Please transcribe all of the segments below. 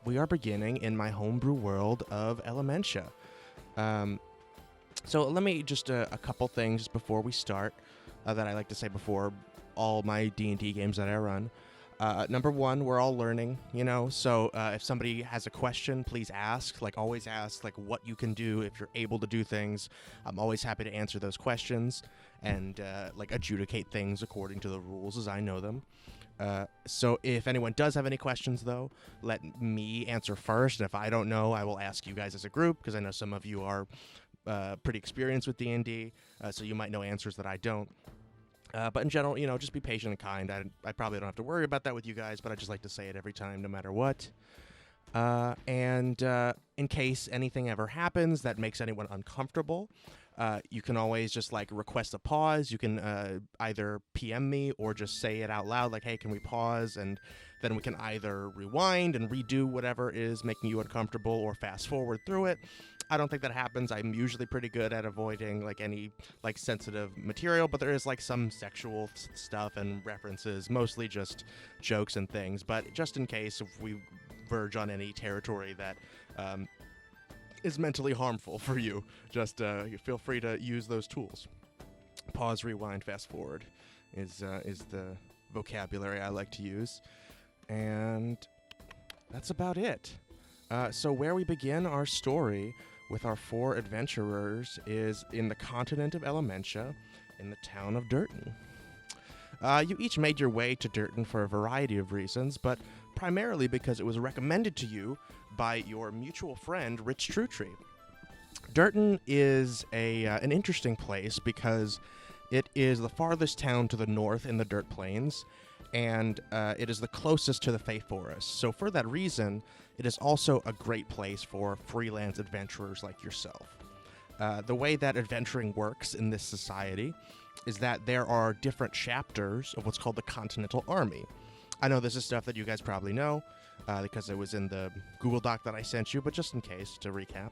we are beginning in my homebrew world of Elementia. So let me just a couple things before we start that I like to say before all my D&D games that I run. Number one, we're all learning, so if somebody has a question, please ask. Always ask, what you can do if you're able to do things. I'm always happy to answer those questions and, adjudicate things according to the rules as I know them. So if anyone does have any questions, though, let me answer first. If I don't know, I will ask you guys as a group, because I know some of you are pretty experienced with D&D, so you might know answers that I don't. But in general, just be patient and kind. I probably don't have to worry about that with you guys, but I just like to say it every time, no matter what. And in case anything ever happens that makes anyone uncomfortable, you can always just request a pause. You can either PM me or just say it out loud, hey, can we pause? And then we can either rewind and redo whatever is making you uncomfortable or fast forward through it. I don't think that happens. I'm usually pretty good at avoiding any sensitive material, but there is some sexual stuff and references, mostly just jokes and things. But just in case if we verge on any territory that is mentally harmful for you, just feel free to use those tools. Pause, rewind, fast forward is the vocabulary I like to use, and that's about it. So where we begin our story with our four adventurers is in the continent of Elementia, in the town of Dirton. You each made your way to Dirton for a variety of reasons, but primarily because it was recommended to you by your mutual friend, Rich Truetree. Dirton is an interesting place because it is the farthest town to the north in the Dirt Plains, and it is the closest to the Fey Forest. So for that reason, it is also a great place for freelance adventurers like yourself. The way that adventuring works in this society is that there are different chapters of what's called the Continental Army. I know this is stuff that you guys probably know because it was in the Google Doc that I sent you, but just in case, to recap,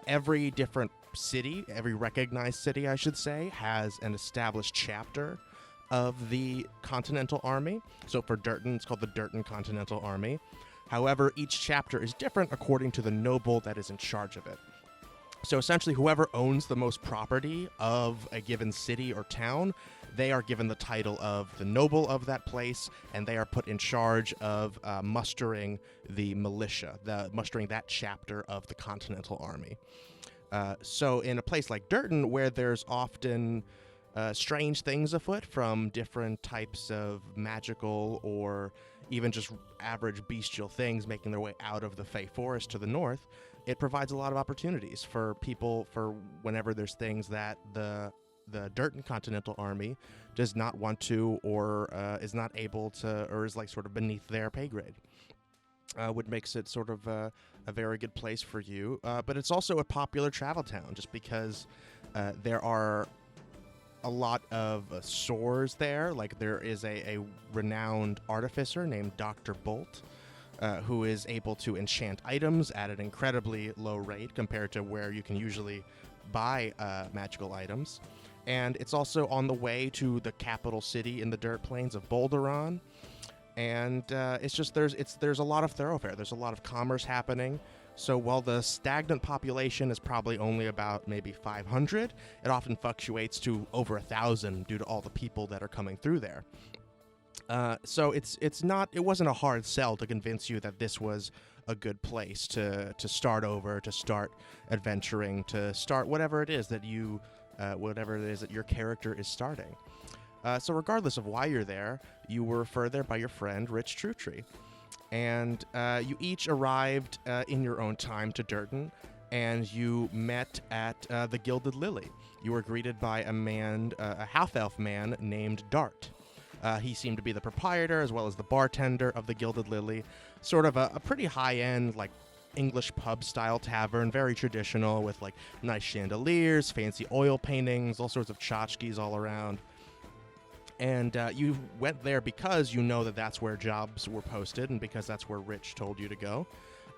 every different city, every recognized city, I should say, has an established chapter of the Continental Army. So for Dirton, it's called the Dirton Continental Army. However, each chapter is different according to the noble that is in charge of it. So essentially, whoever owns the most property of a given city or town, they are given the title of the noble of that place, and they are put in charge of mustering the militia, mustering that chapter of the Continental Army. So in a place like Dirton, where there's often strange things afoot from different types of magical or even just average bestial things making their way out of the Fey Forest to the north, it provides a lot of opportunities for people for whenever there's things that the Dirton Continental Army does not want to or is not able to, or is sort of beneath their pay grade. Which makes it sort of a very good place for you. But it's also a popular travel town just because there are a lot of swords there. There is a renowned artificer named Dr. Bolt, who is able to enchant items at an incredibly low rate compared to where you can usually buy magical items. And it's also on the way to the capital city in the Dirt Plains of Bolderon. And it's just there's a lot of thoroughfare. There's a lot of commerce happening. So while the stagnant population is probably only about maybe 500, it often fluctuates to over 1,000 due to all the people that are coming through there. So it wasn't a hard sell to convince you that this was a good place to start over, to start adventuring, to start whatever it is that your character is starting. So regardless of why you're there, you were referred there by your friend, Rich Truetree. And you each arrived in your own time to Dirton, and you met at the Gilded Lily. You were greeted by a half-elf man named Dart. He seemed to be the proprietor as well as the bartender of the Gilded Lily, sort of a pretty high-end, English pub-style tavern, very traditional, with nice chandeliers, fancy oil paintings, all sorts of tchotchkes all around. And you went there because you know that that's where jobs were posted and because that's where Rich told you to go.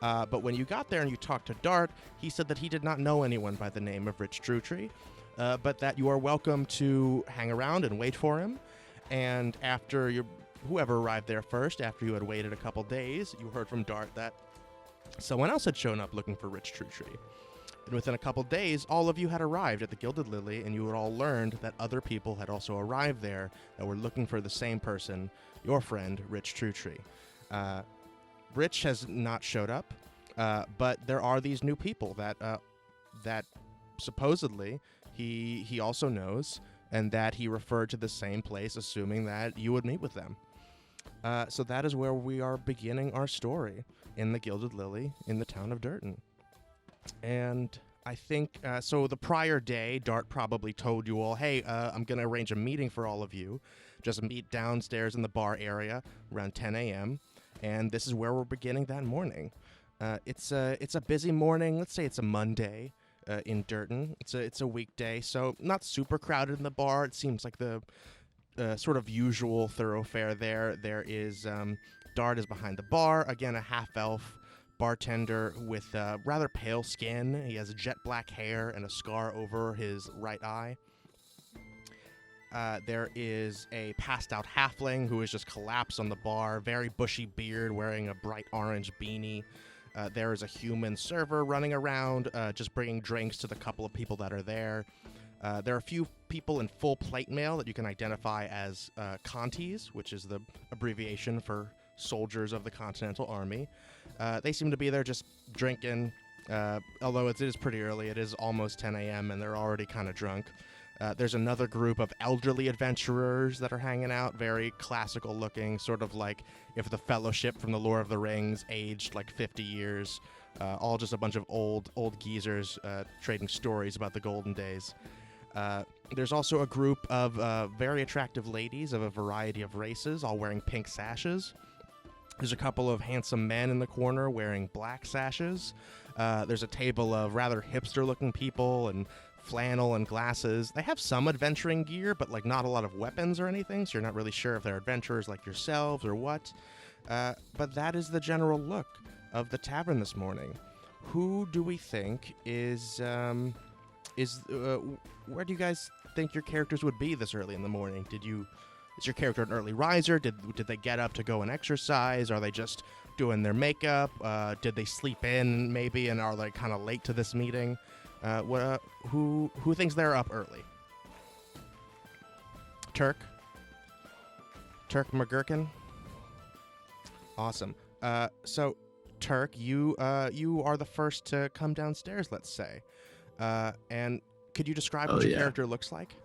But when you got there and you talked to Dart, he said that he did not know anyone by the name of Rich Truetree, but that you are welcome to hang around and wait for him. And after whoever arrived there first, after you had waited a couple days, you heard from Dart that Someone else had shown up looking for Rich True Tree. And within a couple days, all of you had arrived at the Gilded Lily, and you had all learned that other people had also arrived there that were looking for the same person, your friend, Rich True Tree. Rich has not showed up, but there are these new people that supposedly he also knows, and that he referred to the same place, assuming that you would meet with them. So that is where we are beginning our story, in the Gilded Lily in the town of Dirton. And I think, so the prior day, Dart probably told you all, hey, I'm going to arrange a meeting for all of you. Just meet downstairs in the bar area around 10 a.m. And this is where we're beginning that morning. It's a busy morning. Let's say it's a Monday in Dirton. It's a weekday, so not super crowded in the bar. It seems like the sort of usual thoroughfare there. There is, Dart is behind the bar. Again, a half-elf bartender with rather pale skin. He has jet black hair and a scar over his right eye. There is a passed-out halfling who is just collapsed on the bar, very bushy beard, wearing a bright orange beanie. There is a human server running around, just bringing drinks to the couple of people that are there. There are a few people in full plate mail that you can identify as Contis, which is the abbreviation for soldiers of the Continental Army. They seem to be there just drinking, although it is pretty early. It is almost 10 a.m. and they're already kind of drunk. There's another group of elderly adventurers that are hanging out, very classical looking, sort of like if the Fellowship from the Lord of the Rings aged like 50 years. All just a bunch of old geezers trading stories about the golden days. There's also a group of very attractive ladies of a variety of races, all wearing pink sashes. There's a couple of handsome men in the corner wearing black sashes. There's a table of rather hipster-looking people and flannel and glasses. They have some adventuring gear, but like not a lot of weapons or anything, so you're not really sure if they're adventurers like yourselves or what. But that is the general look of the tavern this morning. Who do we think is where do you guys think your characters would be this early in the morning? Is your character an early riser? Did they get up to go and exercise? Are they just doing their makeup? Did they sleep in maybe and are they kind of late to this meeting? Who thinks they're up early? Turk McGurkin? Awesome. So Turk, you are the first to come downstairs, let's say. And could you describe what your character looks like?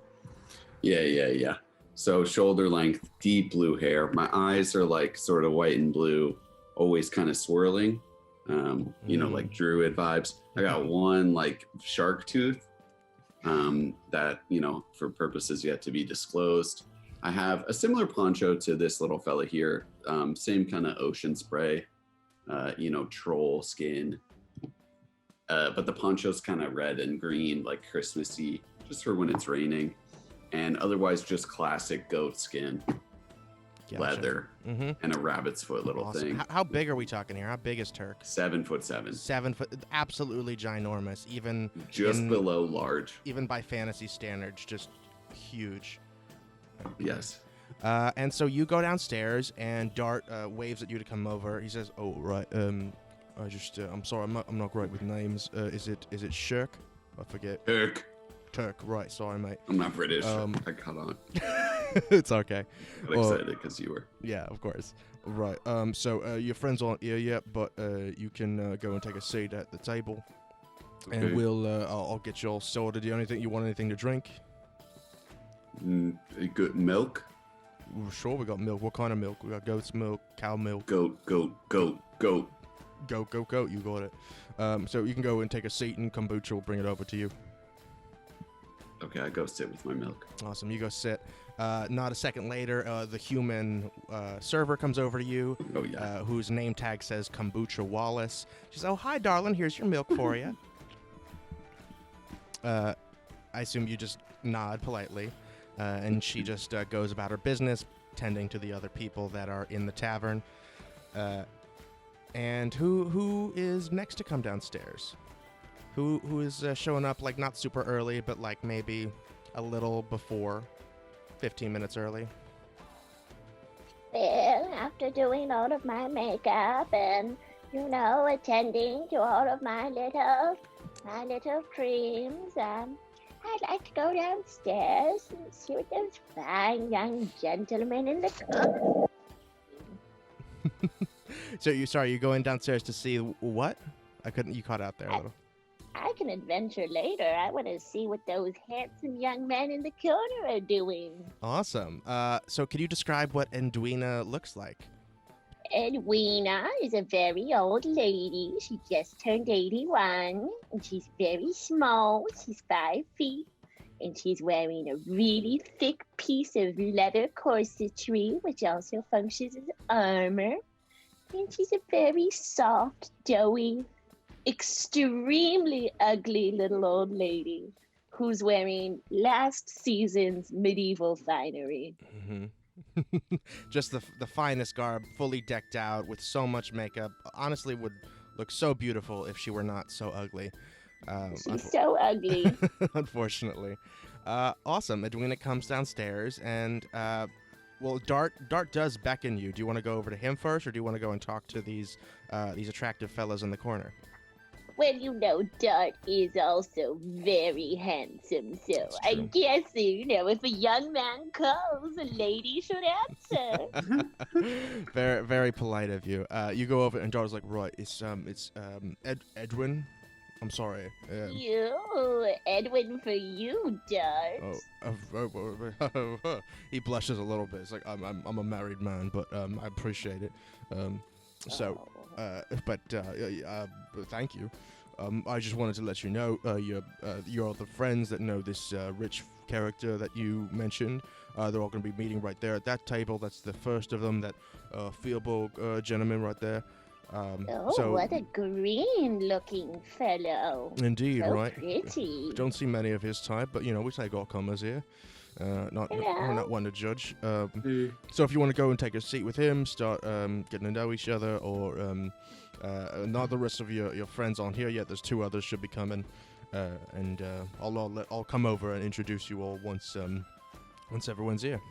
Yeah. So shoulder length, deep blue hair. My eyes are like sort of white and blue, always kind of swirling. Like druid vibes. I got one like shark tooth that, for purposes yet to be disclosed. I have a similar poncho to this little fella here. Same kind of ocean spray, troll skin. But the poncho's kind of red and green, like Christmassy, just for when it's raining. And otherwise just classic goat skin, leather, and a rabbit's foot little thing. How big are we talking here? How big is Turk? 7'7". 7 foot, absolutely ginormous, even just below large. Even by fantasy standards, just huge. Yes. And so you go downstairs, and Dart waves at you to come over. He says, "Oh right, I'm sorry, I'm not great with names. Is it Shirk? I forget." Turk, right? Sorry, mate. I'm not British. I caught on. It's okay. I'm excited because you were. Yeah, of course. Right. So your friends aren't here yet, but you can go and take a seat at the table, and I'll get you all sorted. Do you want anything to drink? Good milk. Sure, we got milk. What kind of milk? We got goat's milk, cow milk. Goat. Goat. You got it. So you can go and take a seat, and kombucha will bring it over to you. Okay, I go sit with my milk. Awesome. You go sit. Not a second later, the human server comes over to you, whose name tag says Kombucha Wallace. She says, "Oh, hi, darling. Here's your milk for you." I assume you just nod politely, and she just goes about her business, tending to the other people that are in the tavern. And who is next to come downstairs? Who is showing up, like, not super early, but, like, maybe a little before, 15 minutes early? Well, after doing all of my makeup and Attending to all of my little dreams. I'd like to go downstairs and see what those fine young gentlemen in the corner. So you're going downstairs to see what? You caught out there a little. I can adventure later. I want to see what those handsome young men in the corner are doing. Awesome. So could you describe what Edwina looks like? Edwina is a very old lady. She just turned 81, and she's very small. She's 5 feet, and she's wearing a really thick piece of leather corsetry, which also functions as armor. And she's a very soft, doughy, extremely ugly little old lady who's wearing last season's medieval finery. Mm-hmm. Just the finest garb, fully decked out with so much makeup. Honestly, would look so beautiful if she were not so ugly. She's so ugly. Unfortunately. Awesome. Edwina comes downstairs and Dart does beckon you. Do you want to go over to him first, or do you want to go and talk to these attractive fellows in the corner? Well, Dart is also very handsome, so I guess, if a young man calls, a lady should answer. Very, very polite of you. You go over, and Dart's like, right, it's Edwin. I'm sorry. Edwin for you, Dart. He blushes a little bit. It's like, I'm a married man, but I appreciate it. Thank you. I just wanted to let you know you're the friends that know this rich character that you mentioned. They're all going to be meeting right there at that table. That's the first of them, that Feelborg gentleman right there. What a green-looking fellow. Indeed, so right? Pretty. Don't see many of his type, but we take all comers here. We're not one to judge. So if you want to go and take a seat with him, start getting to know each other, or not the rest of your friends aren't here yet. There's 2 others should be coming, and I'll come over and introduce you all once everyone's here.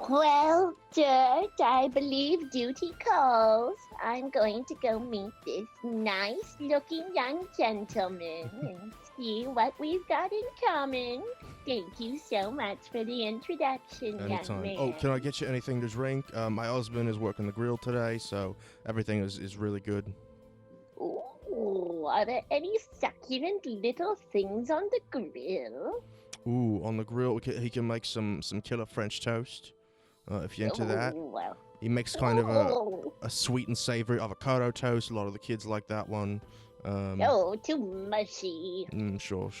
Well, Dirt, I believe duty calls. I'm going to go meet this nice-looking young gentleman and see what we've got in common. Thank you so much for the introduction, Anytime. young man. Oh, can I get you anything to drink? My husband is working the grill today, so everything is really good. Ooh, are there any succulent little things on the grill? Ooh, on the grill, he can make some killer French toast. If you're into that. He makes kind of a sweet and savory avocado toast. A lot of the kids like that one. Too mushy. Sure.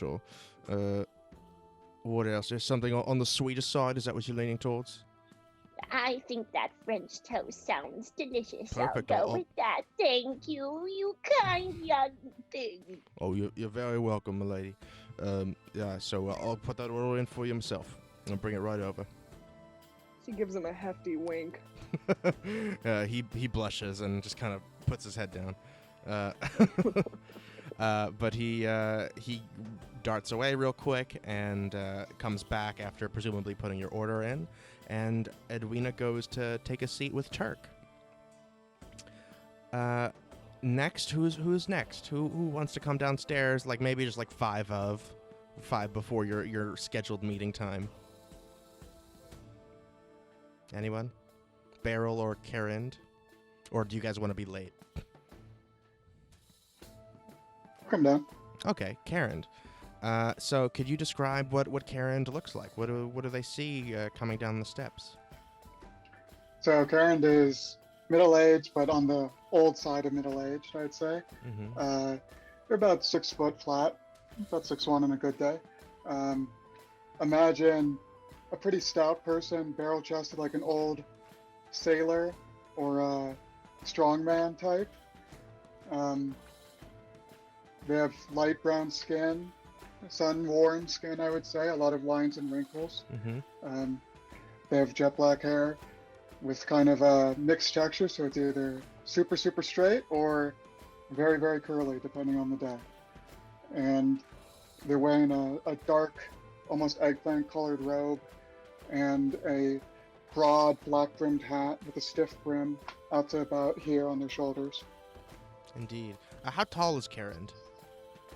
What else? There's something on the sweeter side. Is that what you're leaning towards? I think that French toast sounds delicious. Perfect. I'll go with that. Thank you, you kind young thing. Oh, you're very welcome, milady. So I'll put that order in for you myself. I'll bring it right over. She gives him a hefty wink. He blushes and just kind of puts his head down. But he darts away real quick and comes back after presumably putting your order in. And Edwina goes to take a seat with Turk. Next, who's next? Who wants to come downstairs? Like maybe just like five before your scheduled meeting time. Anyone? Beryl or Karen? Or do you guys want to be late? Come down. Okay, Karen. So could you describe what Karen looks like? What do they see coming down the steps? So Karen is middle-aged, but on the old side of middle-aged, I'd say. Mm-hmm. They're about 6 foot flat, about 6'1" on a good day. Imagine a pretty stout person, barrel-chested like an old sailor or a strongman type. They have light brown skin, sun-worn skin, I would say, a lot of lines and wrinkles. Mm-hmm. They have jet black hair with kind of a mixed texture, so it's either super, super straight or very, very curly, depending on the day. And they're wearing a dark, almost eggplant-colored robe and a broad black-brimmed hat with a stiff brim out to about here on their shoulders. Indeed. How tall is Karen?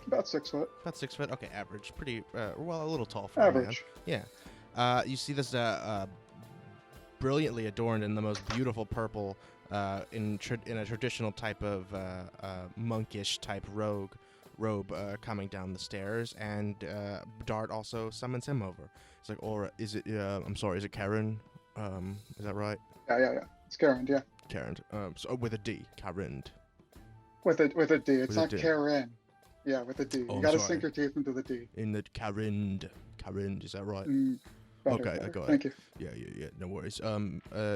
About 6 foot. About 6 foot. Okay, average. Pretty well, a little tall for a man. Average. Yeah. You see this brilliantly adorned in the most beautiful purple in a traditional type of monkish type robe coming down the stairs, and Dart also summons him over. It's like, or is it? I'm sorry, is it Karen? Is that right? Yeah. It's Karen, yeah. Karen. So with a D, Karen. With a D. It's With a not D. Karen. Yeah, with a D. Oh, You I'm gotta sorry. sink your teeth into the D. In the Karen, is that right? Better, Okay, I better. got it. Thank you. Yeah, no worries.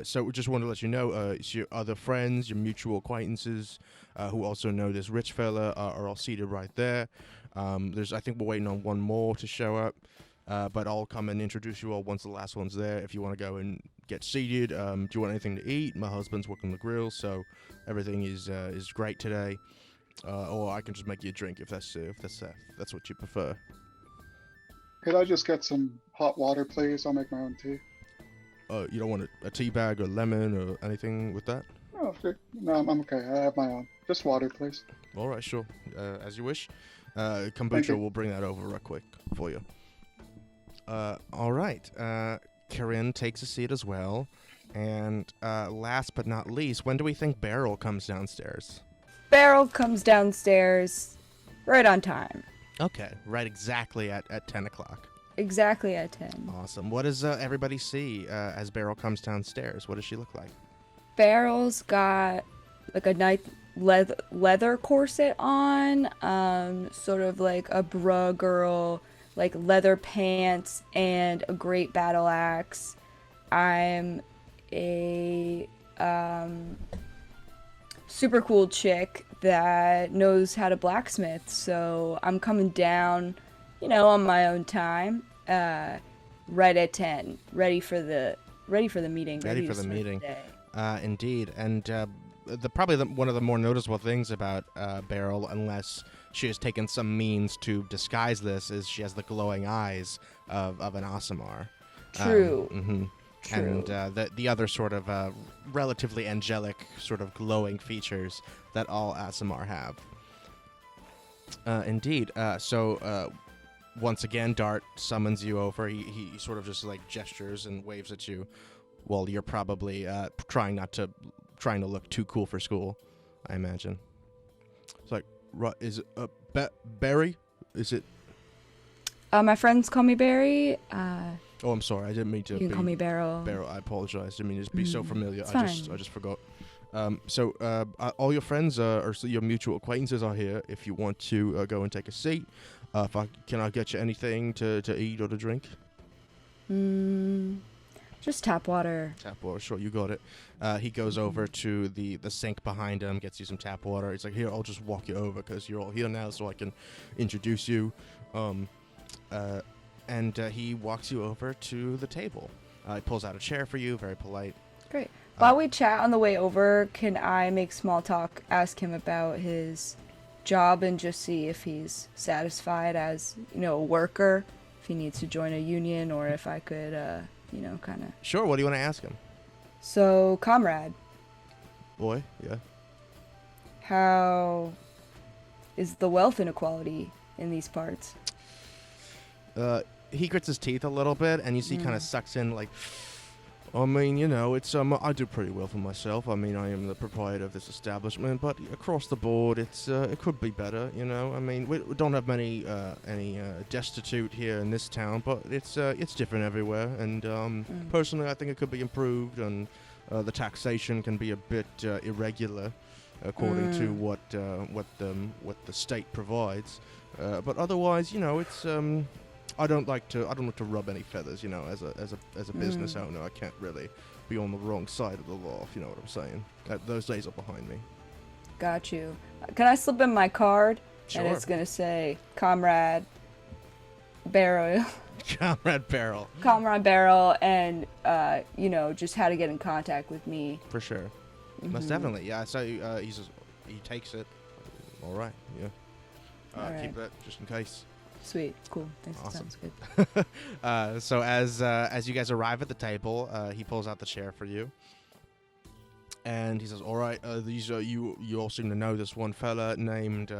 So we just wanted to let you know, it's your other friends, your mutual acquaintances, who also know this rich fella, are all seated right there. I think we're waiting on one more to show up, but I'll come and introduce you all once the last one's there. If you want to go and get seated, do you want anything to eat? My husband's working the grill, so everything is great today. Or I can just make you a drink if that's what you prefer. Could I just get some hot water, please? I'll make my own tea. You don't want a tea bag or lemon or anything with that? Oh, sure. No, I'm okay. I have my own. Just water, please. All right, sure. As you wish. Thank Kombucha you. will bring that over real quick for you. All right. Karen takes a seat as well. And last but not least, when do we think Beryl comes downstairs? Beryl comes downstairs right on time. Okay, right exactly at 10 o'clock. Exactly at 10. Awesome. What does everybody see as Beryl comes downstairs? What does she look like? Beryl's got like a nice leather corset on, sort of like a bra girl, like leather pants and a great battle axe. I'm a super cool chick that knows how to blacksmith, so I'm coming down, on my own time, right at 10, ready for the meeting. Ready for to the start meeting. day. Indeed. And one of the more noticeable things about Beryl, unless she has taken some means to disguise this, is she has the glowing eyes of an Aasimar. True. True. And the other sort of relatively angelic, sort of glowing features that all Aasimar have. Indeed. So once again, Dart summons you over. He sort of just like gestures and waves at you, while you're probably trying to look too cool for school, I imagine. It's like, is it Barry? Is it? My friends call me Barry. Oh, I'm sorry. I didn't mean to. You can call me Beryl. Beryl, I apologize. I didn't mean to be so familiar. It's I fine. just forgot. So all your friends or your mutual acquaintances are here. If you want to go and take a seat, can I get you anything to eat or to drink? Just tap water. Tap water, sure, you got it. He goes over to the sink behind him, gets you some tap water. He's like, here, I'll just walk you over because you're all here now, so I can introduce you. And he walks you over to the table. He pulls out a chair for you, very polite. Great. While we chat on the way over, can I make small talk, ask him about his job, and just see if he's satisfied as, a worker, if he needs to join a union, or if I could, kind of... Sure, what do you want to ask him? So, comrade, Boy, yeah. how is the wealth inequality in these parts? He grits his teeth a little bit, and you see kind of sucks in like, I mean, it's I do pretty well for myself. I mean, I am the proprietor of this establishment, but across the board, it could be better. I mean, we don't have any destitute here in this town, but it's different everywhere. And personally, I think it could be improved, and the taxation can be a bit irregular, according to what the state provides. But otherwise, it's I don't like to rub any feathers, as a business owner. I can't really be on the wrong side of the law, if you know what I'm saying. Those days are behind me. Got you. Can I slip in my card? Sure. And it's going to say, Comrade Barrel. Comrade Beryl. Comrade Barrel, and, just how to get in contact with me. For sure. Most definitely. Yeah, so he takes it. All right, yeah. All right. Keep that just in case. Sweet. Cool. Thanks. Awesome. Sounds good. So as you guys arrive at the table, he pulls out the chair for you. And he says, "All right, these are you all seem to know this one fella named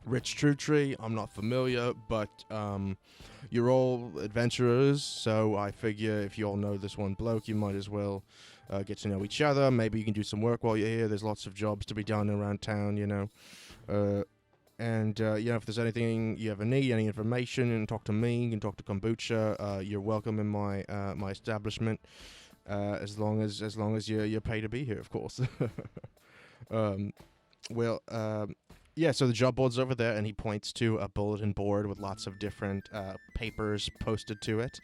Rich True. I'm not familiar, but you're all adventurers, so I figure if you all know this one bloke, you might as well get to know each other. Maybe you can do some work while you're here. There's lots of jobs to be done around town, you know. And if there's anything you ever need, any information, you can talk to me. You can talk to Kombucha. You're welcome in my my establishment, as long as you're paid to be here, of course." Yeah, so the job board's over there, and he points to a bulletin board with lots of different papers posted to it.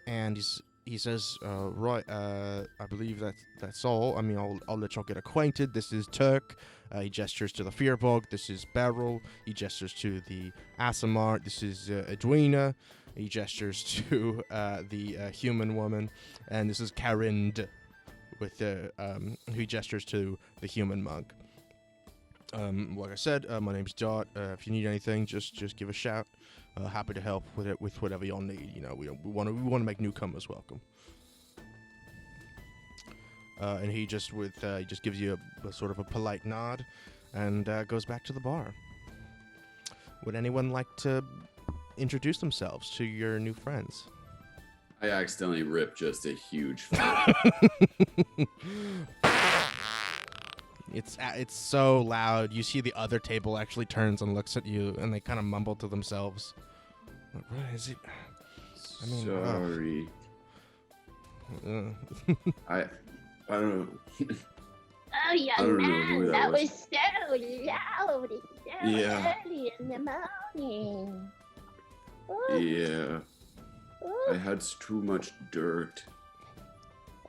And he says, "Right, I believe that's all. I mean, I'll let y'all get acquainted. This is Turk." He gestures to the Fearbog. "This is Beryl." He gestures to the Asimar. "This is Edwina." He gestures to the human woman. "And this is Karind," with he gestures to the human monk. Like I said, my name's Dart. If you need anything, just give a shout. Happy to help with whatever y'all need. You know, we want to make newcomers welcome. And he just gives you a sort of a polite nod, and goes back to the bar. Would anyone like to introduce themselves to your new friends? I accidentally ripped just a huge. It's so loud. You see the other table actually turns and looks at you, and they kind of mumble to themselves. What is it? I mean, sorry. I don't know. Oh, young man, that was so loud. It's so Yeah. early in the morning. Yeah, Oh, I had too much dirt.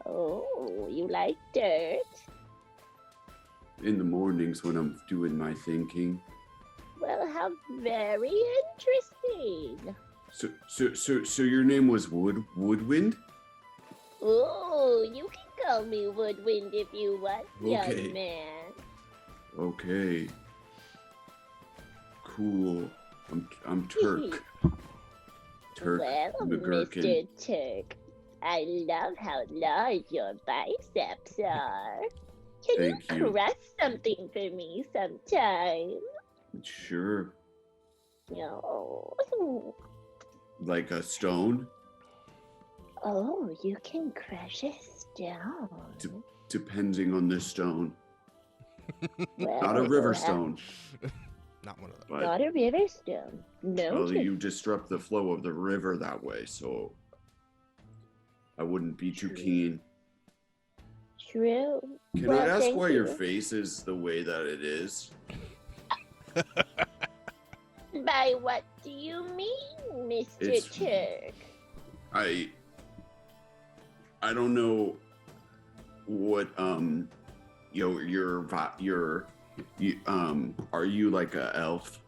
oh, you like dirt? In the mornings when I'm doing my thinking. Well, how very interesting. So your name was Woodwind? Oh, you can call me Woodwind if you want, Okay. young man. Okay. Cool. I'm Turk. Turk Well, McGurkin. Mr. Turk, I love how large your biceps are. Can Thank you you. crush something for me sometime? Sure. No. Like a stone? Oh, you can crush a stone. Depending on the stone. Well, Not a you'll river have- stone. Not one of them. But Not a river stone. No. well, you disrupt the flow of the river that way, so I wouldn't be too keen. True. Can Well, I ask thank why your you. face is the way that it is? By what do you mean, Mr. It's- Turk? I don't know what are you like a elf?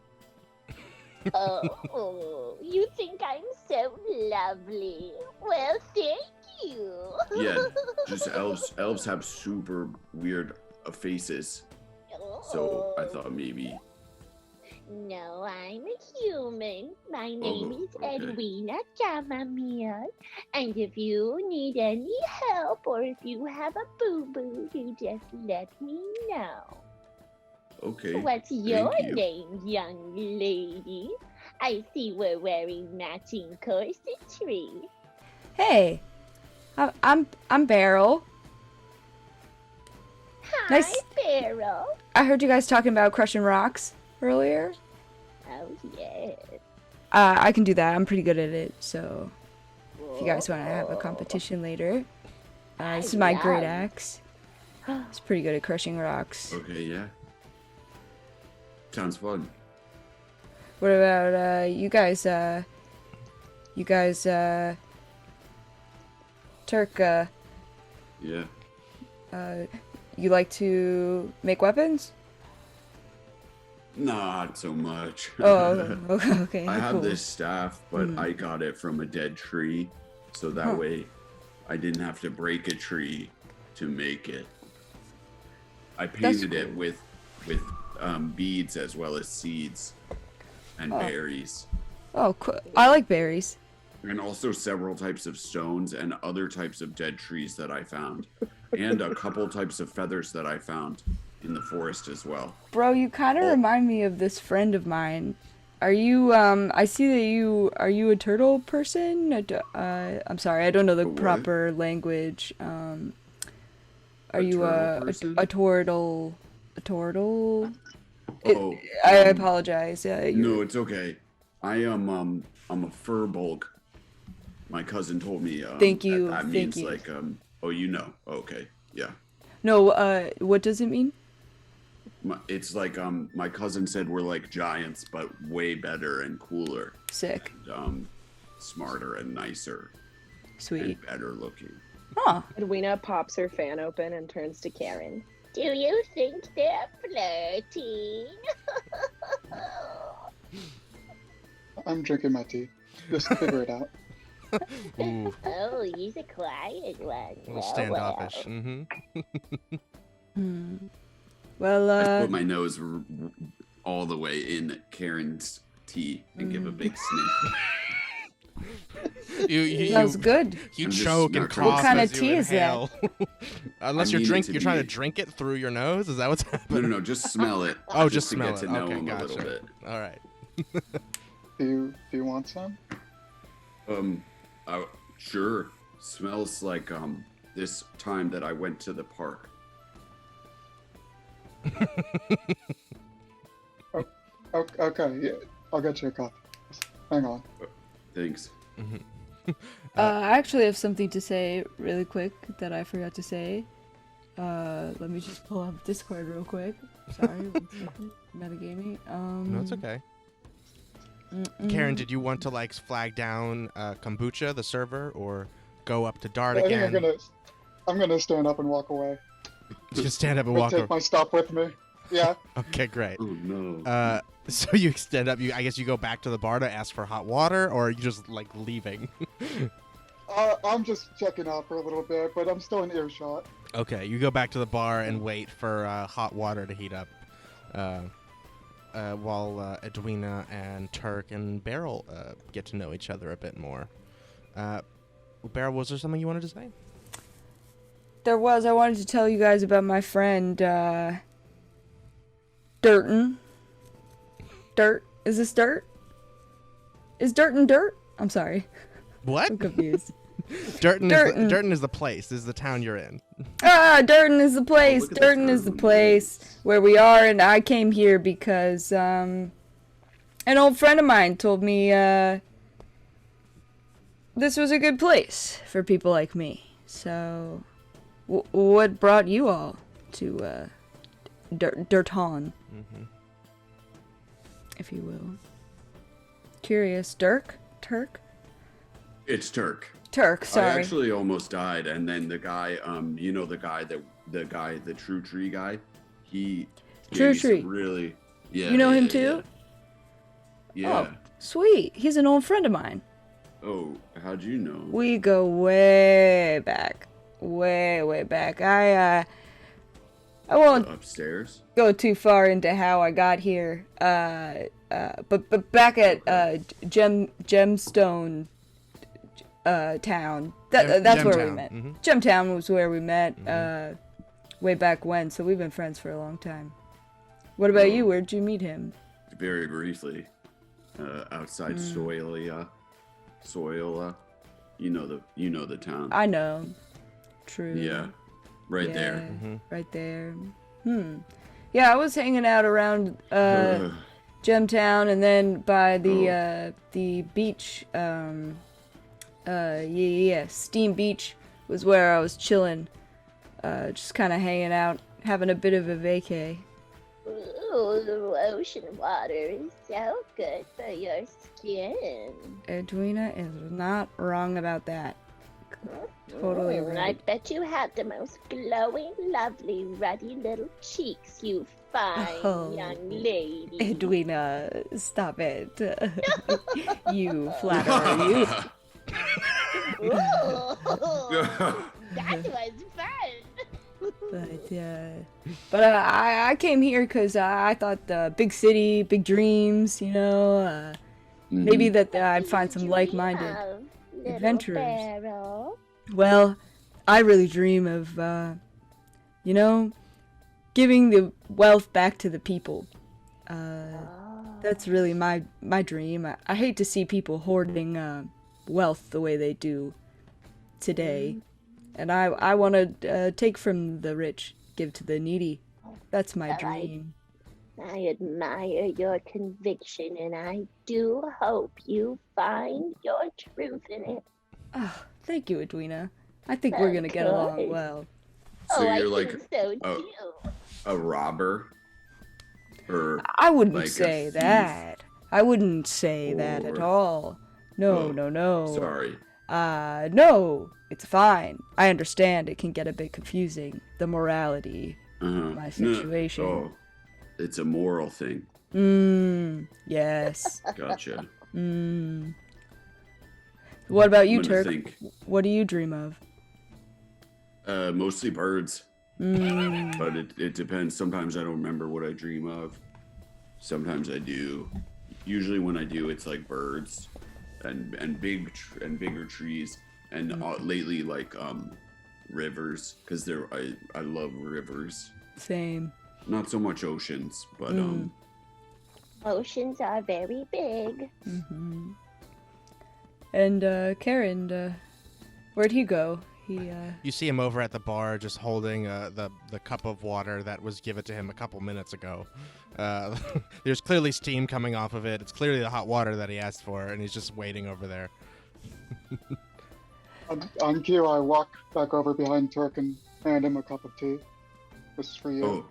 Oh, you think I'm so lovely? Well, thank you. Yeah, just elves. Elves have super weird faces, so I thought maybe. No, I'm a human. My name is okay. Edwina Chamomile. And if you need any help or if you have a boo-boo, you just let me know. Okay. What's your you. name, young lady? I see we're wearing matching corsetry. Hey, I'm Beryl. Hi, Nice. Beryl. I heard you guys talking about crushing rocks earlier. Oh, yes. I can do that. I'm pretty good at it. So if you guys want to have a competition later, this is my great axe. It's pretty good at crushing rocks. Okay, yeah. Sounds fun. What about you guys? Turk, Yeah. you like to make weapons? Not so much. Oh, okay. I have cool. this staff, but Hmm. I got it from a dead tree, so that Huh. way I didn't have to break a tree to make it. I painted it cool. with beads as well as seeds and Oh. berries, Oh, cool. I like berries. and also several types of stones and other types of dead trees that I found. and a couple types of feathers that I found in the forest as well. Bro, you kind of remind me of this friend of mine. Are you, I see that are you a turtle person? I'm sorry, I don't know the what? proper language. Are A you turtle person? a turtle? A turtle? Oh, I apologize. no, it's okay. I'm a fur bulk. My cousin told me. Thank you, That thank means you. like Oh, you know. Okay, yeah. No, what does it mean? It's like my cousin said we're like giants, but way better and cooler, Sick. and smarter and nicer Sweet. and better looking. Huh. Edwina pops her fan open and turns to Karen. Do you think they're flirting? I'm drinking my tea. Just figure it out. Ooh, Oh, he's a quiet one. a little Well, standoffish. well. Mm-hmm. Well, I put my nose all the way in Karen's tea and give a big sniff. that was good. You I'm just choke and not cough. What kind of as you tea is that? inhale. Unless I you're mean it to you're trying to be- drink it through your nose. Is that what's happening? No, just smell it. Oh, just to smell get it. to know Okay, him a gotcha. little bit. All right. Do you want some? Sure. Smells like this time that I went to the park. Okay, yeah, I'll get you a coffee. Hang on. Thanks. I actually have something to say really quick that I forgot to say. Let me just pull up Discord real quick. Sorry, 1 second. Metagaming. No, it's okay. Karen, did you want to like flag down Kombucha, the server, or go up to Dart I think again? I'm gonna stand up and walk away. Just stand up and I'm walk gonna take over. my stuff with me. Yeah. Okay, great. Oh no. So you stand up. I guess you go back to the bar to ask for hot water, or are you just like leaving? I'm just checking out for a little bit, but I'm still in earshot. Okay, you go back to the bar and wait for hot water to heat up, while Edwina and Turk and Beryl get to know each other a bit more. Beryl, was there something you wanted to say? There was. I wanted to tell you guys about my friend, Dirton. Dirt? Is this dirt? Is Dirton dirt? I'm sorry. What? I'm confused. Dirton. Dirton. Dirton is the place. This is the town you're in. Dirton is the place. look at the Dirton is the turtle. place where we are, and I came here because, an old friend of mine told me, this was a good place for people like me. So, what brought you all to, Dirton, if you will? Curious. Turk? It's Turk. Turk, I sorry. actually almost died, and then the guy, you know, the true tree guy, he gave True me some Tree. really, yeah. You know him yeah, too? Yeah. Oh, sweet. He's an old friend of mine. Oh, how'd you know? We go way back. Way back. I won't Upstairs. go too far into how I got here. But back at Gemstone town. That's where we Gemtown. met. Mhm. Gemtown was where we met way back when, so we've been friends for a long time. What about you? Where'd you meet him? Very briefly, outside Soilia. You know the town. I know. True. Yeah, right there. Right there. Yeah, I was hanging out around Gemtown, and then by the beach. Steam Beach was where I was chilling, just kind of hanging out, having a bit of a vacay. Ooh, the ocean water is so good for your skin. Edwina is not wrong about that. Totally I right. bet you have the most glowing, lovely, ruddy little cheeks, you fine Oh, young lady. Edwina, stop it. You flatterer, you. Ooh, that was fun. But I came here because I thought big city, big dreams, you know. Maybe that I'd find some like-minded Little adventurers. Beryl. Well, I really dream of, you know, giving the wealth back to the people. That's really my dream. I hate to see people hoarding wealth the way they do today. And I want to take from the rich, give to the needy. That's my dream. I admire your conviction, and I do hope you find your truth in it. Oh, thank you, Edwina. I think we're going to get along well. So I you're like think so too. a robber? Or I wouldn't like a say thief? that. I wouldn't say that at Or- all. No, Oh, no. Sorry. No, it's fine. I understand it can get a bit confusing, the morality, my situation. Oh, it's a moral thing. Yes. Gotcha. What about you, I'm gonna Turk? think. What do you dream of? Mostly birds. But it depends. Sometimes I don't remember what I dream of. Sometimes I do. Usually when I do, it's like birds and bigger trees. And lately, like rivers, because I love rivers. Same. Not so much oceans, but Oceans are very big. And Karen, where'd he go? You see him over at the bar, just holding the cup of water that was given to him a couple minutes ago. There's clearly steam coming off of it. It's clearly the hot water that he asked for, and he's just waiting over there. On cue, I walk back over behind Turk and hand him a cup of tea. This is for you. oh,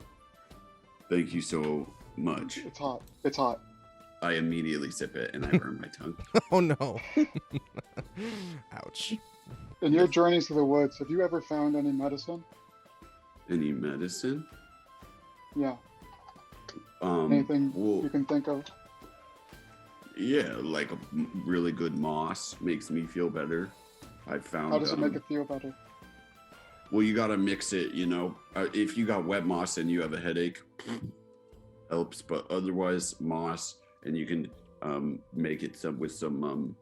thank you so much. It's hot. It's hot. I immediately sip it and I burn my tongue. Oh no! Ouch. In your journeys to the woods, have you ever found any medicine? Any medicine? Yeah. Anything well, you can think of? yeah, like a really good moss makes me feel better. I found. How does it make it feel better? Well, you gotta mix it. You know, if you got wet moss and you have a headache, helps. But otherwise, moss, and you can make it with some.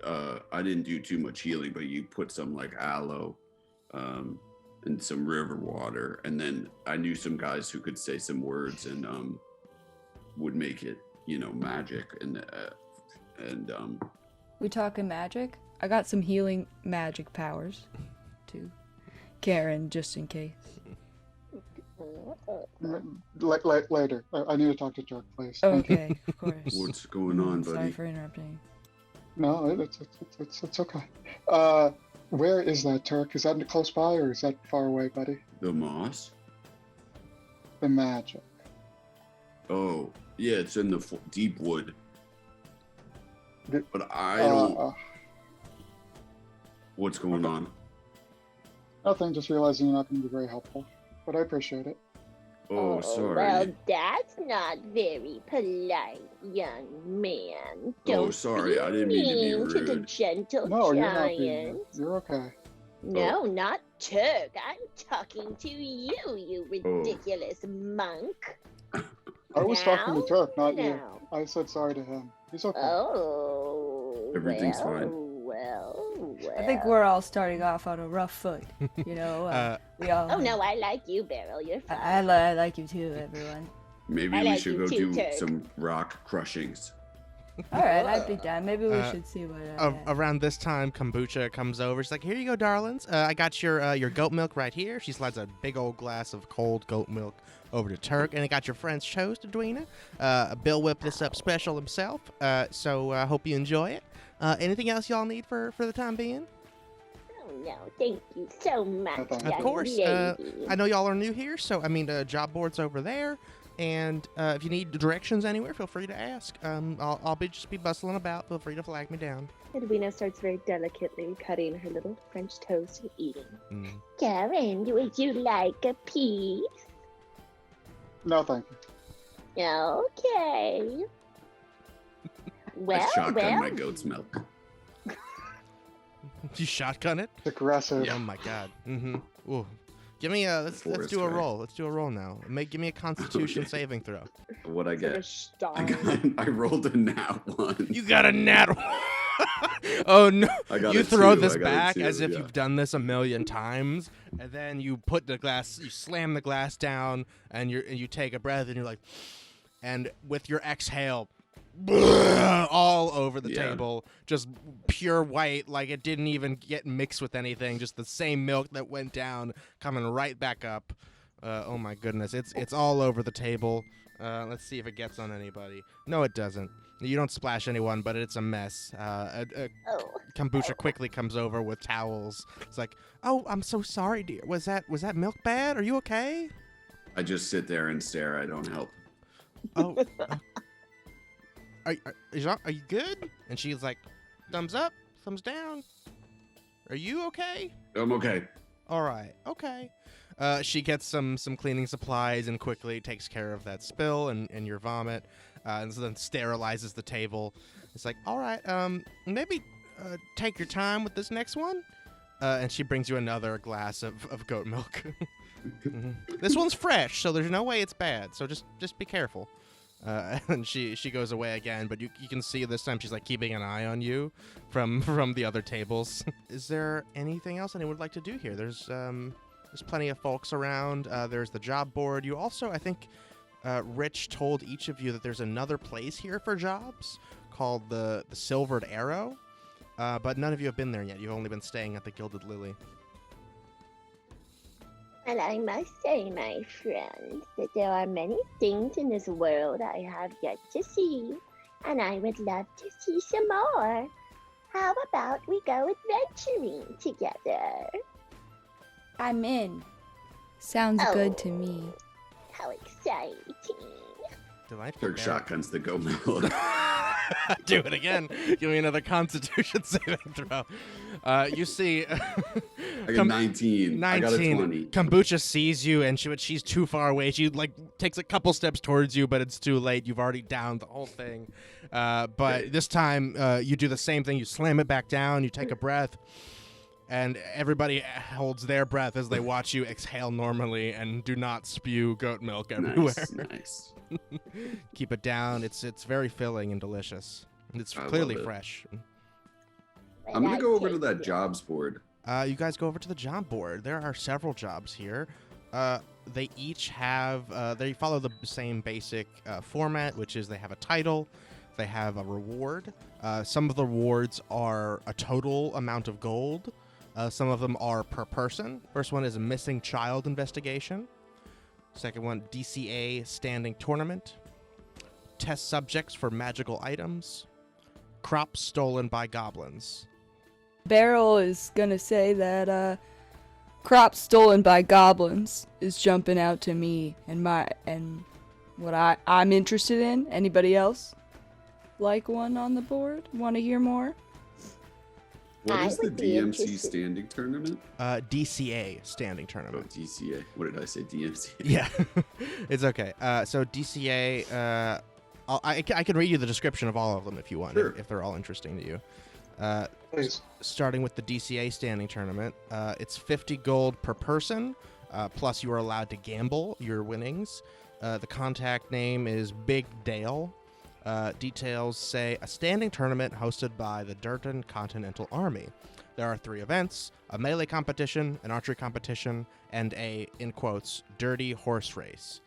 I didn't do too much healing, but you put some like aloe, and some river water, and then I knew some guys who could say some words and would make it, magic and. We talking magic? I got some healing magic powers, too. Karen, just in case. Later. I need to talk to Turk, please. Thank you. Okay, of course. What's going on, buddy? Sorry for interrupting. No, it's okay. Where is that, Turk? Is that close by or is that far away, buddy? The moss? The magic. Oh, yeah, it's in the deep wood. But I Uh, don't. What's going on? Nothing, just realizing you're not going to be very helpful. But I appreciate it. Oh, sorry. Well, that's not very polite, young man. Don't sorry, be I didn't mean to be mean to the rude. gentle No, you're not giant. being. You're okay. No, not Turk. I'm talking to you, you Oh. ridiculous monk. I was talking to Turk, not you. Now. I said sorry to him. He's okay. Oh. Everything's well, fine. Well. I think we're all starting off on a rough foot. We all. Oh no, I like you, Beryl. You're fine. I like you too, everyone. Maybe I we like should you go too, do Turk. some rock crushings. All right, I'd be down. Maybe we should see what. Around this time, Kombucha comes over. She's like, "Here you go, darlings. I got your goat milk right here." She slides a big old glass of cold goat milk over to Turk, and I got your French toast, Edwina. Bill whipped this up special himself, so I hope you enjoy it. Anything else y'all need for the time being? Oh no, thank you so much, Of young Of course. lady. I know y'all are new here, so job board's over there. And if you need directions anywhere, feel free to ask. I'll just be bustling about. Feel free to flag me down. Edwina starts very delicately cutting her little French toast and eating. Karen, would you like a piece? No, thank you. Okay. I shotgun my goat's milk. You shotgun it? It's aggressive. Oh my god. Ooh. Give me let's Forest do a guy. roll. Let's do a roll now. Give me a Constitution saving throw. What'd I Sort of get? star. I rolled a nat one. You got a nat one. Oh no! I got You it throw too. this I got it back too, as if yeah. you've done this a million times, and then you put the glass, you slam the glass down, and you take a breath, and you're like, and with your exhale, all over the Yeah. table, just pure white, like it didn't even get mixed with anything, just the same milk that went down coming right back up. Oh my goodness, it's all over the table. Let's see if it gets on anybody. No, it doesn't. You don't splash anyone, but it's a mess. Oh, Kombucha quickly comes over with towels. It's like, oh, I'm so sorry, dear. Was that milk bad? Are you okay? I just sit there and stare. I don't help. Oh, are you good? And she's like, thumbs up, thumbs down. Are you okay? I'm okay. All right, okay. She gets some cleaning supplies and quickly takes care of that spill and your vomit, and so then sterilizes the table. It's like, all right, maybe take your time with this next one. And she brings you another glass of goat milk. Mhm. This one's fresh, so there's no way it's bad. So just be careful. And she goes away again, but you can see this time she's like keeping an eye on you from the other tables. Is there anything else anyone would like to do here? There's plenty of folks around. There's the job board. You also, I think, Rich told each of you that there's another place here for jobs called the Silvered Arrow, but none of you have been there yet. You've only been staying at the Gilded Lily. and I must say, my friend, that there are many things in this world I have yet to see, and I would love to see some more. How about we go adventuring together? I'm in. Sounds good to me. How exciting. Delightful. Dirk shotguns the goat milk. Do it again. Give me another Constitution saving throw. You see, I got 19. I got a 20. Kombucha sees you, and she's too far away. She takes a couple steps towards you, but it's too late. You've already downed the whole thing. But this time, you do the same thing. You slam it back down. You take a breath. And everybody holds their breath as they watch you exhale normally and do not spew goat milk everywhere. Nice. Keep it down. It's very filling and delicious. It's I clearly love it. fresh. I'm going to go over to that jobs board. You guys go over to the job board. There are several jobs here. They each have, they follow the same basic format, which is they have a title, they have a reward. Some of the rewards are a total amount of gold. Some of them are per person. First one is a missing child investigation. Second one, DCA standing tournament. Test subjects for magical items. Crops stolen by goblins. Beryl is gonna say that crops stolen by goblins is jumping out to me and what I'm interested in. Anybody else like one on the board? Want to hear more? What I is the would be DMC interested. standing tournament? DCA standing Oh, tournament. DCA. What did I say? DMC? Yeah, it's okay. So DCA, I can read you the description of all of them if you want, Sure. if they're all interesting to you. Please. Starting with the DCA standing tournament, it's 50 gold per person, plus you are allowed to gamble your winnings. The contact name is Big Dale. Details say a standing tournament hosted by the Dirton Continental Army. There are 3 events, a melee competition, an archery competition, and a, in quotes, dirty horse race.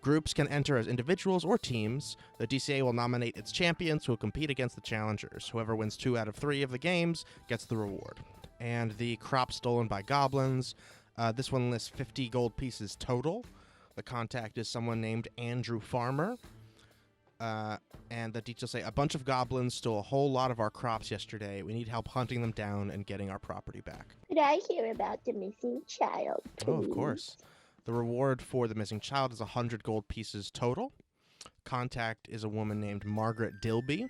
Groups can enter as individuals or teams. The DCA will nominate its champions who will compete against the challengers. Whoever wins 2 out of 3 of the games gets the reward. And the crop stolen by goblins. This one lists 50 gold pieces total. The contact is someone named Andrew Farmer. And the details say, a bunch of goblins stole a whole lot of our crops yesterday. We need help hunting them down and getting our property back. Could I hear about the missing child, please? Oh, of course. The reward for the missing child is 100 gold pieces total. Contact is a woman named Margaret Dilby.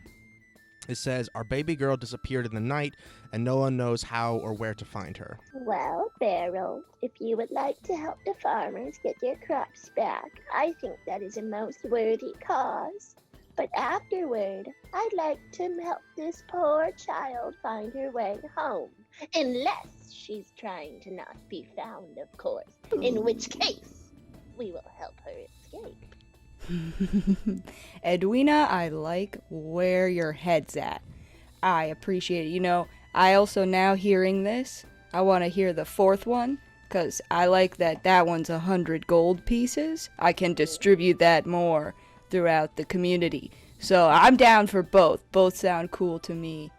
It says, our baby girl disappeared in the night, and no one knows how or where to find her. Well, Beryl, if you would like to help the farmers get their crops back, I think that is a most worthy cause. But afterward, I'd like to help this poor child find her way home. Unless she's trying to not be found, of course. In which case, we will help her escape. Edwina, I like where your head's at. I appreciate it. You know, I also now hearing this, I want to hear the fourth one, because I like that one's 100 gold pieces. I can distribute that more throughout the community. So I'm down for both. Both sound cool to me.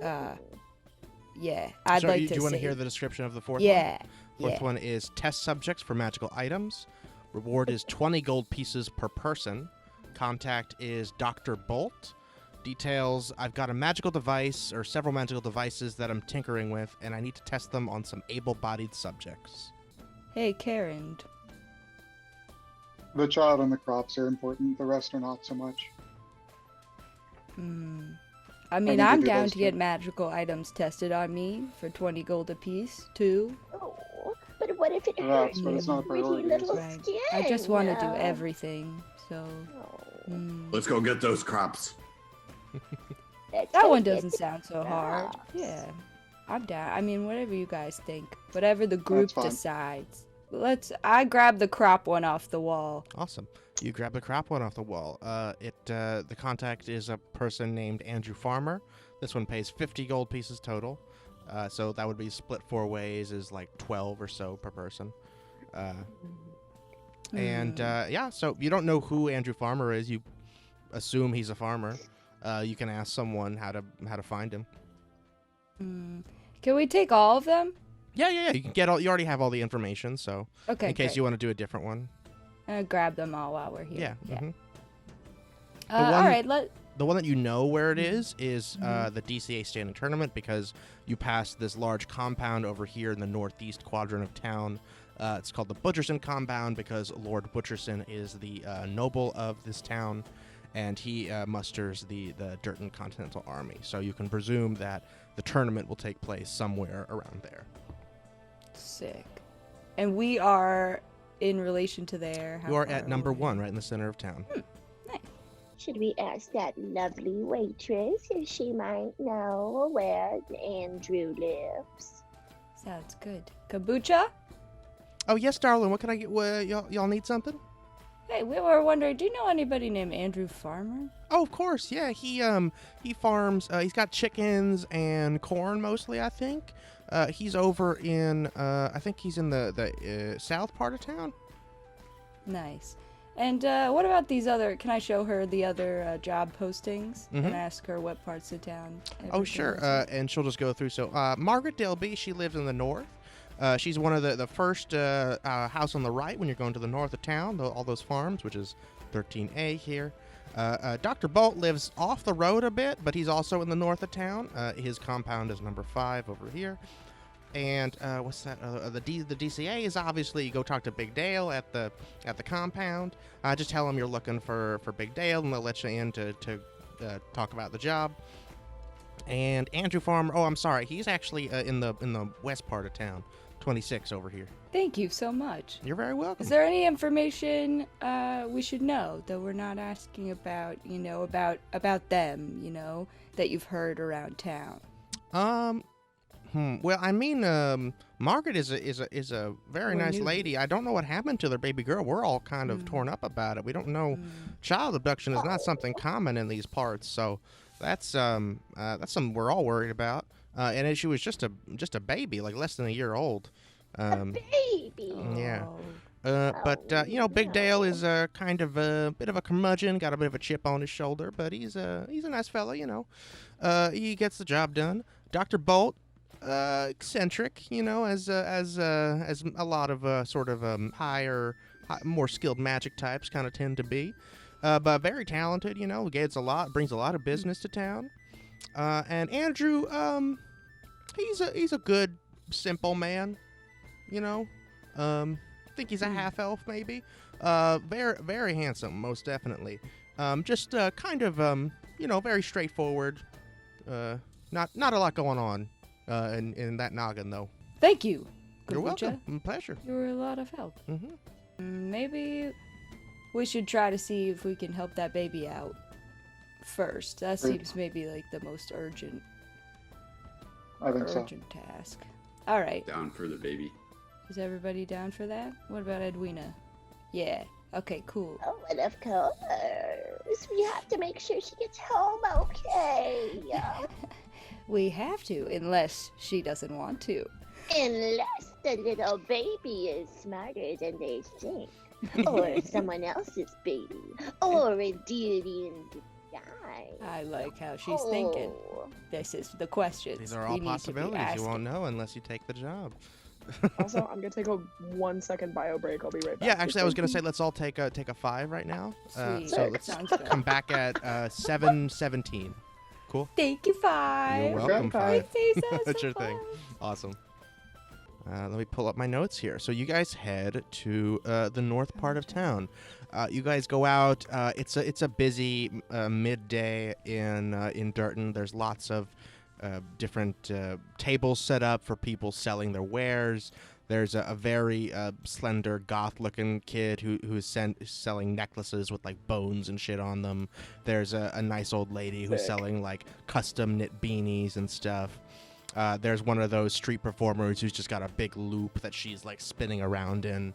Yeah, I'd So like do to you want to see. hear the description of the fourth one? Yeah. Fourth Yeah. one is test subjects for magical items. Reward is 20 gold pieces per person. Contact is Dr. Bolt. Details, I've got a magical device or several magical devices that I'm tinkering with, and I need to test them on some able-bodied subjects. Hey, Karen. The child and the crops are important. The rest are not so much. I mean, need to I'm do down those to get too. magical items tested on me for 20 gold apiece, too. Oh, but what if it Perhaps, hurts but it's your not a pretty priority, little Right. skin? I just want to do everything, so... Oh, Let's go get those crops. let's That go one get doesn't the sound so hard. crops. Yeah. I'm down. I mean, whatever you guys think. Whatever the group fine. decides. I grab the crop one off the wall. Awesome. You grab the crop one off the wall. The contact is a person named Andrew Farmer. This one pays 50 gold pieces total. So that would be split 4 ways, is like 12 or so per person. So you don't know who Andrew Farmer is. You assume he's a farmer. You can ask someone how to find him. Can we take all of them? Yeah. You can get all. You already have all the information. So Okay, in case great. you want to do a different one. Grab them all while we're here. Yeah. mhm. All right, The one that you know where it is the DCA standing tournament, because you pass this large compound over here in the northeast quadrant of town. It's called the Butcherson compound because Lord Butcherson is the noble of this town, and he musters the Dirton Continental Army. So you can presume that the tournament will take place somewhere around there. Sick. And we are in relation to there. How You are far at number away? 1, right in the center of town. Should we ask that lovely waitress if she might know where Andrew lives? Sounds good. Kombucha? Oh yes, darling. What can I get? Y'all need something? Hey, we were wondering, do you know anybody named Andrew Farmer? Oh, of course. Yeah, he farms. He's got chickens and corn mostly, I think. He's over in. I think he's in the south part of town. Nice. And what about these other? Can I show her the other job postings and ask her what parts of town? Oh, everything sure. is? And she'll just go through. So, Margaret Delby, she lives in the north. She's one of the first house on the right when you're going to the north of town, all those farms, which is 13A here. Dr. Bolt lives off the road a bit, but he's also in the north of town. His compound is number 5 over here. And what's that? The DCA is obviously, you go talk to Big Dale at the compound. Just tell him you're looking for Big Dale, and they'll let you in to talk about the job. And Andrew Farmer, I'm sorry, he's actually in the west part of town, 26 over here. Thank you so much. You're very welcome. Is there any information we should know that we're not asking about? About them. That you've heard around town. Well, I mean, Margaret is a very We're nice new. lady. I don't know what happened to their baby girl. We're all kind of torn up about it. We don't know. Child abduction is not something common in these parts, so that's something we're all worried about. And she was just a baby, like less than a year old. Baby. Yeah. Oh. But Big Dale is kind of a bit of a curmudgeon, got a bit of a chip on his shoulder, but he's a nice fella, He gets the job done. Dr. Bolt, eccentric, as a lot of more skilled magic types kind of tend to be, but very talented. Brings a lot of business to town. And Andrew, he's a good, simple man. I think he's a half elf, maybe. Very, very handsome, most definitely. Just kind of very straightforward. Not a lot going on in that noggin, though. Thank you. You're Kombucha. welcome. Pleasure. You were a lot of help. Mm-hmm. Maybe we should try to see if we can help that baby out first. That seems maybe like the most urgent I think so. task. All right. Down for the baby. Is everybody down for that? What about Edwina? Yeah. Okay, cool. Oh, and of course, we have to make sure she gets home okay. We have to, unless she doesn't want to. Unless the little baby is smarter than they think. Or someone else's baby. Or a deity in disguise. I like how she's thinking. This is the questions. These are all we need to be possibilities. You won't asking. know unless you take the job. Also, I'm gonna take a 1 second bio break. I'll be right back. Yeah, actually, I was gonna say let's all take a 5 right now. Sweet. So let's Sounds good. come back at 7:17. Cool. Thank you, Five. You're welcome, Okay. 5. That's Sure thing. Awesome. Let me pull up my notes here. So you guys head to the north part of town. You guys go out. It's a busy midday in Dirton. There's lots of different tables set up for people selling their wares. There's a very slender goth-looking kid who's selling necklaces with like bones and shit on them. There's a nice old lady who's Sick. selling like custom knit beanies and stuff. There's one of those street performers who's just got a big loop that she's like spinning around in,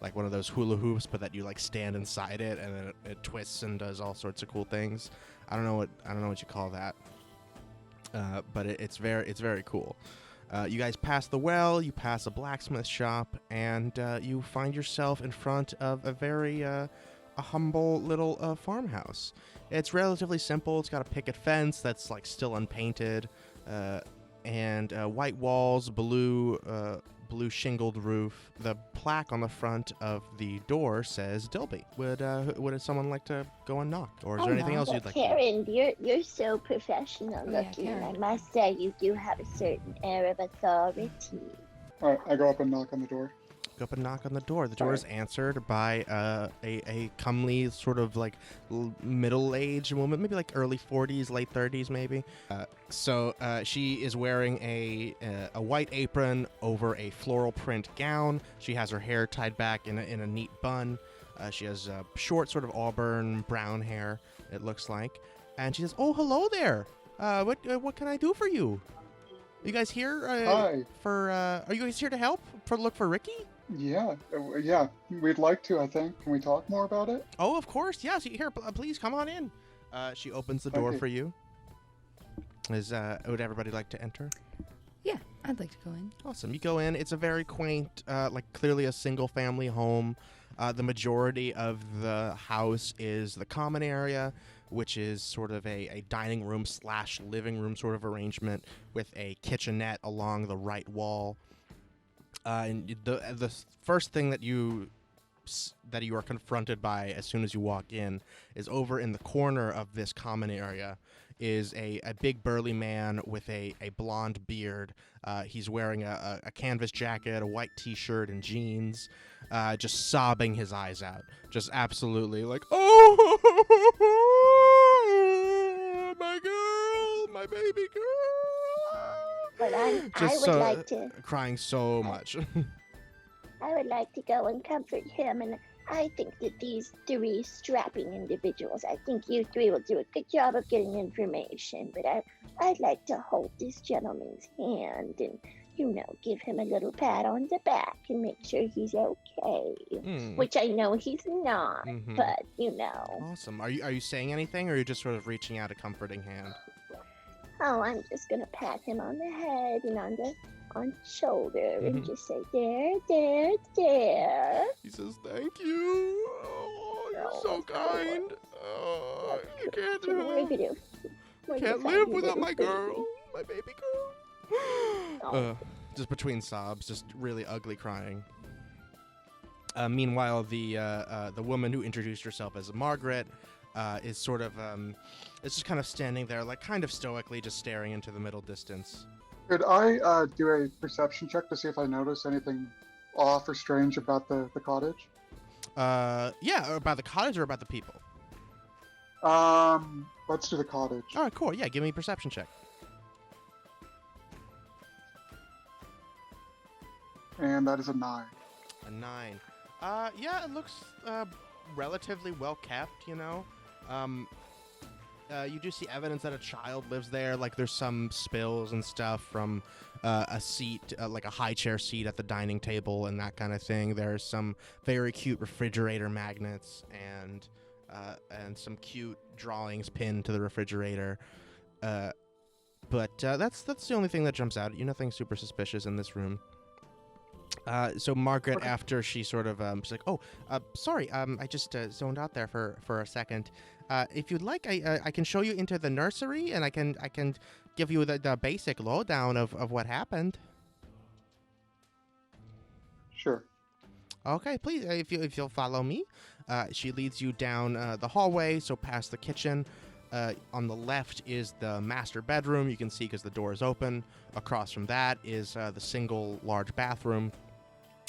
like one of those hula hoops, but that you like stand inside it and then it twists and does all sorts of cool things. I don't know what you call that, but it's very cool. You guys pass the well, you pass a blacksmith shop, and you find yourself in front of a very a humble little farmhouse. It's relatively simple. It's got a picket fence that's like still unpainted. And white walls, blue shingled roof. The plaque on the front of the door says Dilby. Would someone like to go and knock, or is there anything else you'd like to do? Karen, you're so professional Oh, yeah, looking. Karen. I must say, you do have a certain air of authority. All right, I go up and knock on the door. Go up and knock on the door. The door is answered by a comely, sort of like middle-aged woman, maybe like early 40s, late 30s, maybe. So she is wearing a white apron over a floral print gown. She has her hair tied back in a neat bun. She has short, sort of auburn brown hair, it looks like. And she says, "Oh, hello there. What can I do for you? You guys here? Hi. Are you guys here to help? Look for Ricky?" Yeah, yeah, we'd like to, I think. Can we talk more about it? Oh, of course. Yes. Here, please come on in. She opens the door Okay. for you. Would everybody like to enter? Yeah, I'd like to go in. Awesome. You go in. It's a very quaint, like clearly a single-family home. The majority of the house is the common area, which is sort of a dining room / living room sort of arrangement with a kitchenette along the right wall. And the first thing that you are confronted by as soon as you walk in is over in the corner of this common area is a big burly man with a blonde beard. He's wearing a canvas jacket, a white t-shirt, and jeans, just sobbing his eyes out. Just absolutely like, "Oh, my girl, my baby girl." But I Just would like to. crying so much. I would like to go and comfort him, and I think that these 3 strapping individuals, I think you 3 will do a good job of getting information, but I'd like to hold this gentleman's hand and, give him a little pat on the back and make sure he's okay, which I know he's not, Mhm. but, Awesome. Are you saying anything, or are you just sort of reaching out a comforting hand? Oh, I'm just going to pat him on the head and on the shoulder and Mhm. just say, there. He says, "Thank you. Oh, you're so kind. Oh, you can't live without my girl, my baby girl." Just between sobs, just really ugly crying. Meanwhile, the woman who introduced herself as Margaret is sort of is just kind of standing there, like kind of stoically, just staring into the middle distance. Could I do a perception check to see if I notice anything off or strange about the cottage? Yeah, about the cottage or about the people? Let's do the cottage. All right, cool. Yeah, give me a perception check. And that is a 9. A 9. Yeah, it looks relatively well kept, you do see evidence that a child lives there. Like, there's some spills and stuff from a seat, like a high chair seat at the dining table and that kind of thing. There's some very cute refrigerator magnets and some cute drawings pinned to the refrigerator. But that's the only thing that jumps out at you. Nothing super suspicious in this room. So Margaret, Okay. after she sort of, she's like, sorry, I just zoned out there for a second. If you'd like, I can show you into the nursery, and I can give you the basic lowdown of what happened. Sure. Okay, please, if you'll follow me. She leads you down the hallway, so past the kitchen. On the left is the master bedroom. You can see because the door is open. Across from that is the single large bathroom.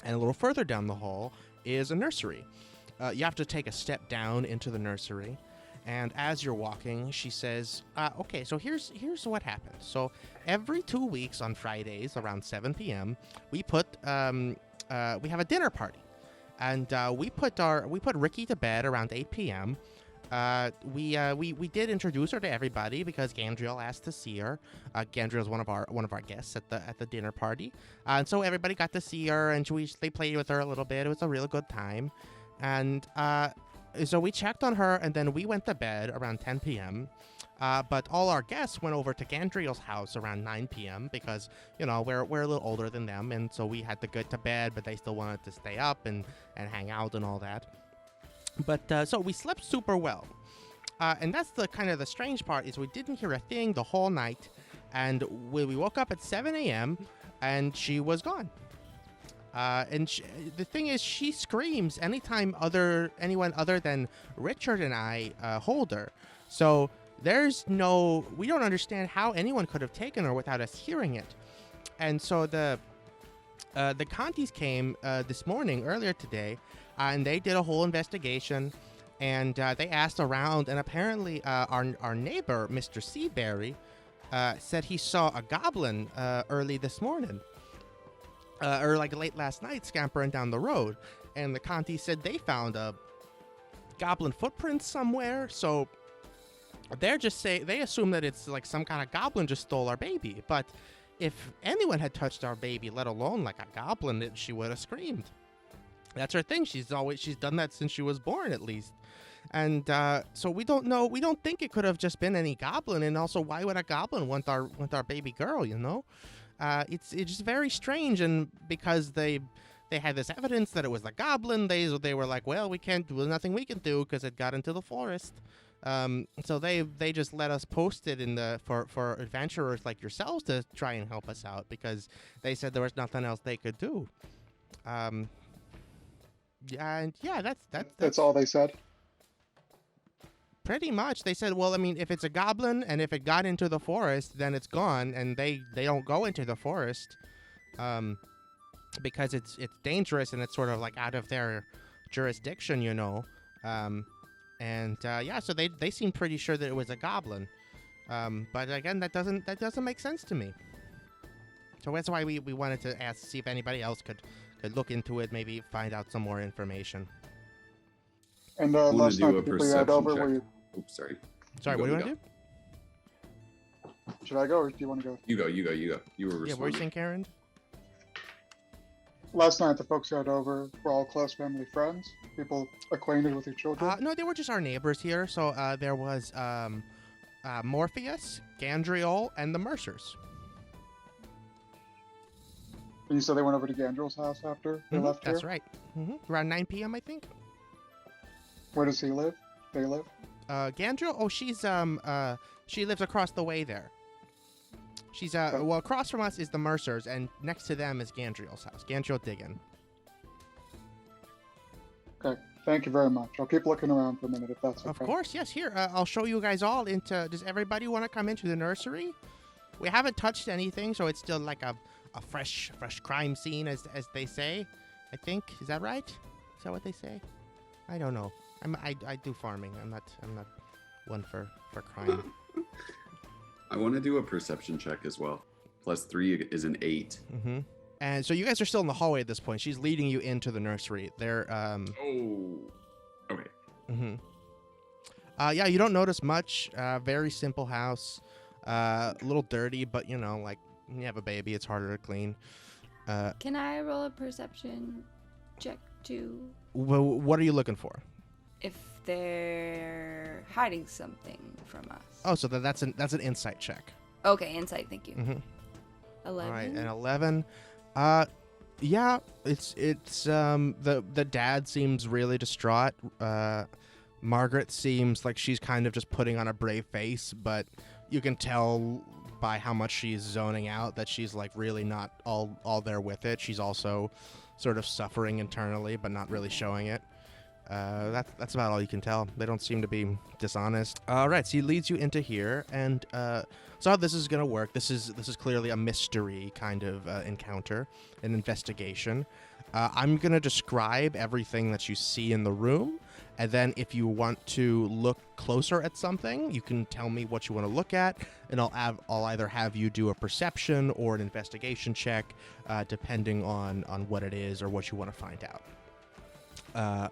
And a little further down the hall is a nursery. You have to take a step down into the nursery. And as you're walking, she says, okay, so here's what happened. So every 2 weeks on Fridays around 7 p.m., we have a dinner party. And we put Ricky to bed around 8 p.m. We did introduce her to everybody because Gandriel asked to see her. Gandriel's one of our guests at the dinner party, and so everybody got to see her, and they played with her a little bit. It was a really good time, and so we checked on her, and then we went to bed around 10 p.m. But all our guests went over to Gandriel's house around 9 p.m. because we're a little older than them, and so we had to get to bed, but they still wanted to stay up and hang out and all that. But so we slept super well, and that's the kind of the strange part is we didn't hear a thing the whole night, and we woke up at 7 a.m. and she was gone. The thing is, she screams anytime anyone other than Richard and I hold her. So we don't understand how anyone could have taken her without us hearing it. And so the Contis came this morning, earlier today, and they did a whole investigation, and they asked around, and apparently our neighbor, Mr. Seaberry, said he saw a goblin early this morning, or like late last night, scampering down the road. And the Conti said they found a goblin footprint somewhere, so they assume that it's like some kind of goblin just stole our baby. But if anyone had touched our baby, let alone like a goblin, she would have screamed. That's her thing. She's done that since she was born, at least. And so we don't know. We don't think it could have just been any goblin. And also, why would a goblin want our baby girl? It's just very strange. And because they had this evidence that it was a goblin, they were like, well, there's nothing we can do because it got into the forest. So they just let us post it for adventurers like yourselves to try and help us out because they said there was nothing else they could do. That's all they said. Pretty much. They said, well, I mean, if it's a goblin and if it got into the forest, then it's gone, and they don't go into the forest because it's dangerous and it's sort of like out of their jurisdiction, So they seem pretty sure that it was a goblin. But again, that doesn't make sense to me. So that's why we wanted to see if anybody else could look into it, maybe find out some more information. And I wanna last do night, a the people you had perception over, check. Oops, sorry. Sorry, what do you want to do? Should I go or do you want to go? You go. You were Yeah, what were you responding. saying, Karen? Last night, the folks you had over were all close family friends, people acquainted with your children. No, they were just our neighbors here. So there was Morpheus, Gandriel, and the Mercers. And you said they went over to Gandrel's house after they left here? That's right. Around 9 p.m., I think. Where does he live? They live? Gandriel? Oh, she lives across the way there. She's well, across from us is the Mercers, and next to them is Gandriel's house. Gandriel Diggin. Okay, thank you very much. I'll keep looking around for a minute if that's okay. Of course, yes. Here, I'll show you guys all into. Does everybody want to come into the nursery? We haven't touched anything, so it's still like a fresh crime scene, as they say. I think, is that right? Is that what they say? I don't know. I do farming. I'm not one for crime. I want to do a perception check as well. +3 is an 8. And so you guys are still in the hallway at this point. She's leading you into the nursery. They're Oh. Okay. Yeah, you don't notice much. Very simple house. A little dirty, but like when you have a baby, it's harder to clean. Can I roll a perception check too? What are you looking for? If they're hiding something from us. Oh, so that's an insight check. Okay, insight. Thank you. Mhm. 11. All right, and 11. Yeah, it's the dad seems really distraught. Margaret seems like she's kind of just putting on a brave face, but you can tell by how much she's zoning out that she's like really not all there with it. She's also sort of suffering internally, but not really showing it. That's about all you can tell. They don't seem to be dishonest. All right, so he leads you into here, and so how this is gonna work. This is clearly a mystery kind of encounter, an investigation. I'm gonna describe everything that you see in the room, and then if you want to look closer at something, you can tell me what you want to look at, and I'll either have you do a perception or an investigation check, depending on what it is or what you want to find out.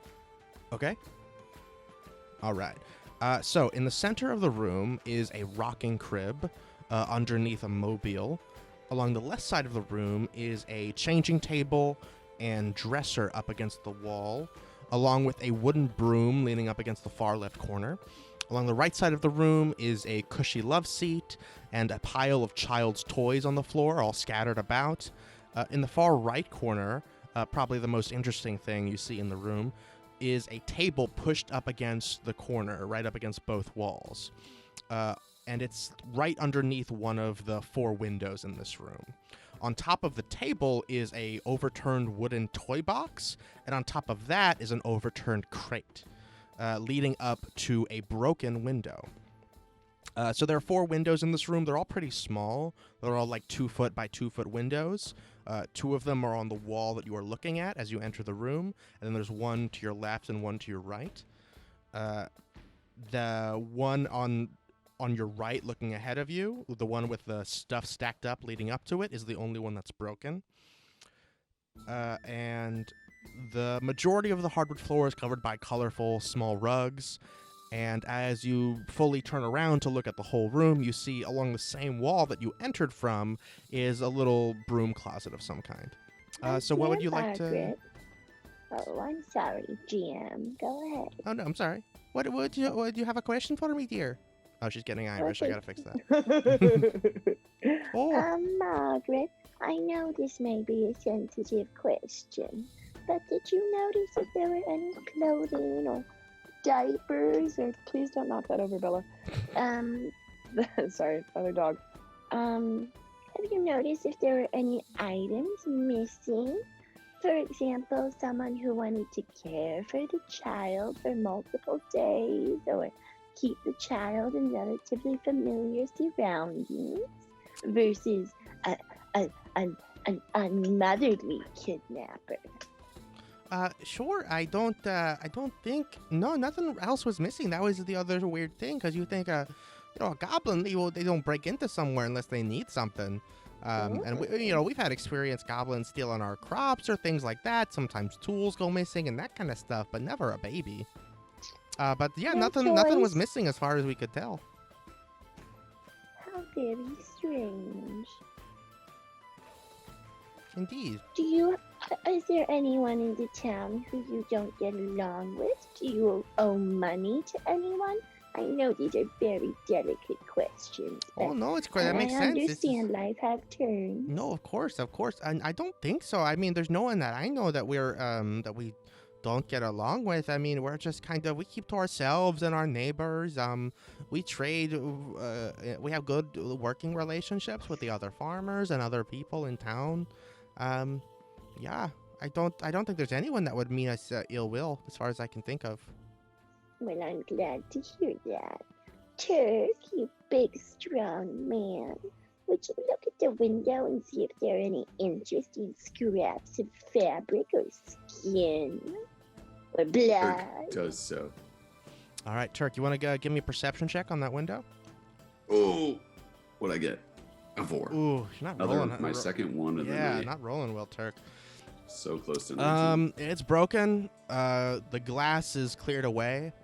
Okay? All right. So in the center of the room is a rocking crib underneath a mobile. Along the left side of the room is a changing table and dresser up against the wall, along with a wooden broom leaning up against the far left corner. Along the right side of the room is a cushy love seat and a pile of child's toys on the floor, all scattered about. In the far right corner, probably the most interesting thing you see in the room, is a table pushed up against the corner, right up against both walls. And it's right underneath one of the 4 windows in this room. On top of the table is a overturned wooden toy box, and on top of that is an overturned crate, leading up to a broken window. So there are 4 windows in this room. They're all pretty small. They're all like 2 foot by 2 foot windows. 2 of them are on the wall that you are looking at as you enter the room, and then there's one to your left and one to your right. The one on your right looking ahead of you, the one with the stuff stacked up leading up to it, is the only one that's broken. And the majority of the hardwood floor is covered by colorful small rugs. And as you fully turn around to look at the whole room, you see along the same wall that you entered from is a little broom closet of some kind. So what would you like to... Margaret. Oh, I'm sorry, GM. Go ahead. Oh, no, I'm sorry. What would you have a question for me, dear? Oh, she's getting Irish. I gotta fix that. Oh. Margaret, I know this may be a sensitive question, but did you notice if there were any clothing or diapers or... Please don't knock that over, Bella. Sorry, other dog. Have you noticed if there were any items missing? For example, someone who wanted to care for the child for multiple days, or keep the child in relatively familiar surroundings, versus an unmotherly kidnapper. Sure. I don't think. No, nothing else was missing. That was the other weird thing, because you think, a goblin, they don't break into somewhere unless they need something. And we've had experienced goblins stealing our crops or things like that. Sometimes tools go missing and that kind of stuff, but never a baby. But yeah, nothing was missing as far as we could tell. How very strange. Indeed. Is there anyone in the town who you don't get along with? Do you owe money to anyone? I know these are very delicate questions. Oh, no, it's great. That makes sense. I understand life have turns. No, of course. And I don't think so. I mean, there's no one that I know that that we don't get along with. I mean, we're just we keep to ourselves and our neighbors. We trade. We have good working relationships with the other farmers and other people in town. Yeah, I don't think there's anyone that would mean us ill will, as far as I can think of. Well, I'm glad to hear that. Turk, you big, strong man. Would you look at the window and see if there are any interesting scraps of fabric or skin? Or blood? Turk does so. All right, Turk, you want to give me a perception check on that window? Oh, what'd I get? A 4. Ooh, you're not rolling. My second one of the Yeah, night. not rolling well, Turk. So close to 19. It's broken. The glass is cleared away.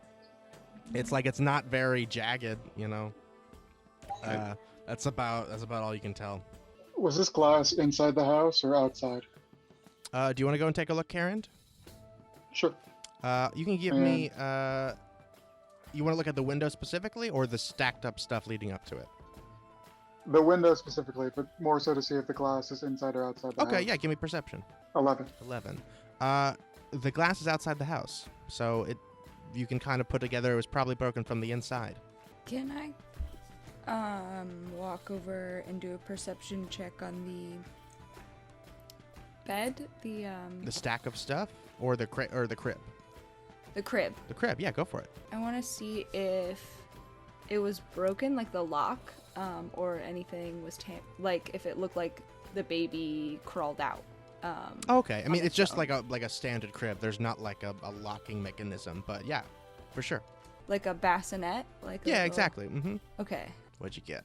It's like it's not very jagged, Okay. That's about all you can tell. Was this glass inside the house or outside? Do you want to go and take a look, Karen? Sure. You can give me. You want to look at the window specifically, or the stacked up stuff leading up to it? The window specifically, but more so to see if the glass is inside or outside the house. Okay, yeah, give me perception. 11. 11. The glass is outside the house, so you can kind of put together it was probably broken from the inside. Can I walk over and do a perception check on the bed? The stack of stuff or the crib? The crib. The crib, yeah, go for it. I want to see if it was broken, like the lock, or anything was like if it looked like the baby crawled out. Okay, I mean it's just own. like a standard crib. There's not like a locking mechanism, but yeah, for sure. Like a bassinet, like a Yeah, little- exactly. Mm-hmm. Okay. What'd you get?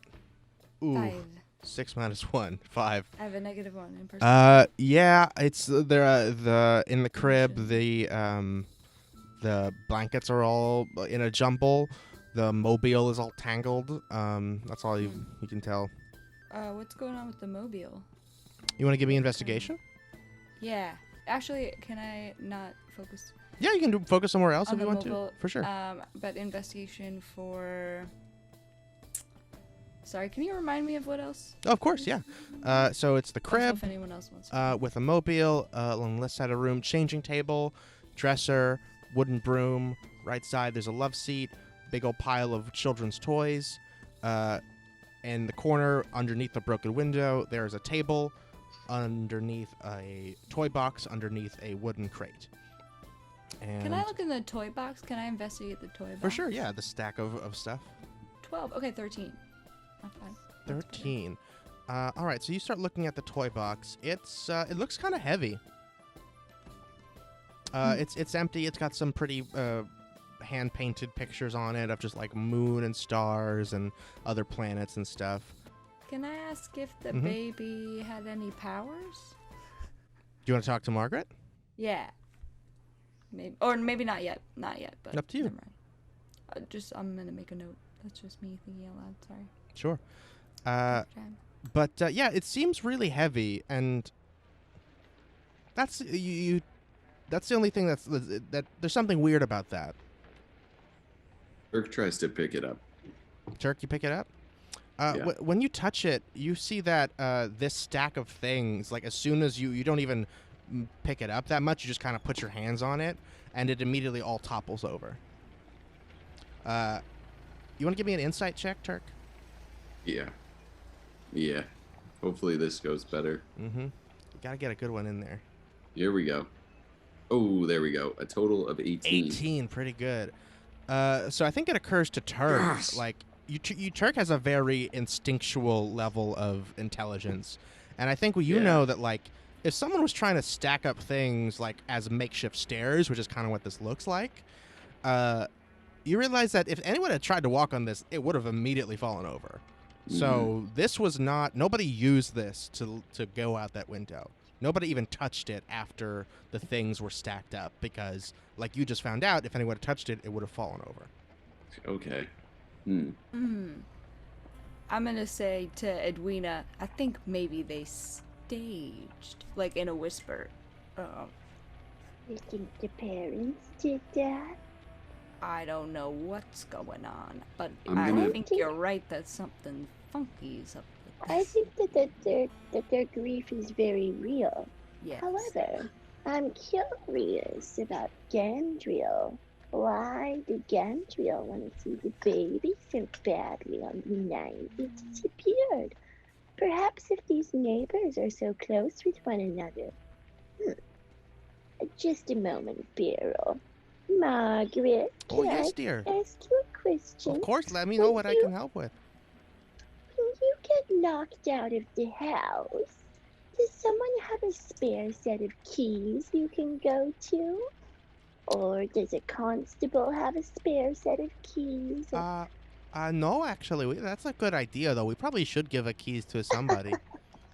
Ooh, 5. 6 minus 1, 5. I have a -1 in perception. Yeah, it's the in the crib the blankets are all in a jumble. The mobile is all tangled. That's all you can tell. What's going on with the mobile? You want to give me investigation? Yeah. Actually, can I not focus Yeah, you can focus somewhere else on if the you want mobile? to. For sure. But investigation for. Sorry, can you remind me of what else? Oh, of course, yeah. So it's the Also, crib if anyone else wants to. with a mobile on the left side of the room, changing table, dresser, wooden broom. Right side, there's a love seat, big old pile of children's toys. In the corner, underneath the broken window, there's a table. Underneath a toy box, underneath a wooden crate. And Can I look in the toy box? Can I investigate the toy box? for sure, yeah, the stack of stuff. 12. Okay, 13. Not bad. That's better. 13. All right, so you start looking at the toy box. It looks kind of heavy. It's empty. It's got some pretty hand painted pictures on it of just like moon and stars and other planets and stuff. Can I ask if the Mhm. baby had any powers? Do you want to talk to Margaret? Yeah. Maybe, or maybe not yet. Not yet, but Up to you. never mind. I'm gonna make a note. That's just me thinking out loud. Sorry. Sure. Take your time. But yeah, it seems really heavy, and that's you. That's the only thing that there's something weird about that. Dirk tries to pick it up. Turk, you pick it up. Yeah. When you touch it, you see that this stack of things, like as soon as you don't even pick it up that much, you just kind of put your hands on it, and it immediately all topples over. You want to give me an insight check, Turk? Yeah. Yeah. Hopefully this goes better. Mm-hmm. You gotta get a good one in there. Here we go. Oh, there we go. A total of 18. 18, pretty good. So I think it occurs to Turk, Yes. like Turk has a very instinctual level of intelligence, and I think you Yeah. know that like if someone was trying to stack up things like as makeshift stairs, which is kind of what this looks like, you realize that if anyone had tried to walk on this, it would have immediately fallen over. So this was not. Nobody used this to go out that window. Nobody even touched it after the things were stacked up because, like you just found out, if anyone had touched it, it would have fallen over. Okay. I'm gonna say to Edwina, I think maybe they staged, like in a whisper. I think the parents did that. I don't know what's going on, but I'm I gonna- think you're right that something funky's up with I this. think that their grief is very real. Yes. However, I'm curious about Gandriel. Why did Gandriel want to see the baby so badly on the night it disappeared? Perhaps if these neighbors are so close with one another. Just a moment, Beryl. Margaret, Oh can yes, I dear. ask you a question? Of course. Let me know what I can help with. When you get knocked out of the house, does someone have a spare set of keys you can go to? Or does a constable have a spare set of keys? No, actually, that's a good idea though. We probably should give a keys to somebody.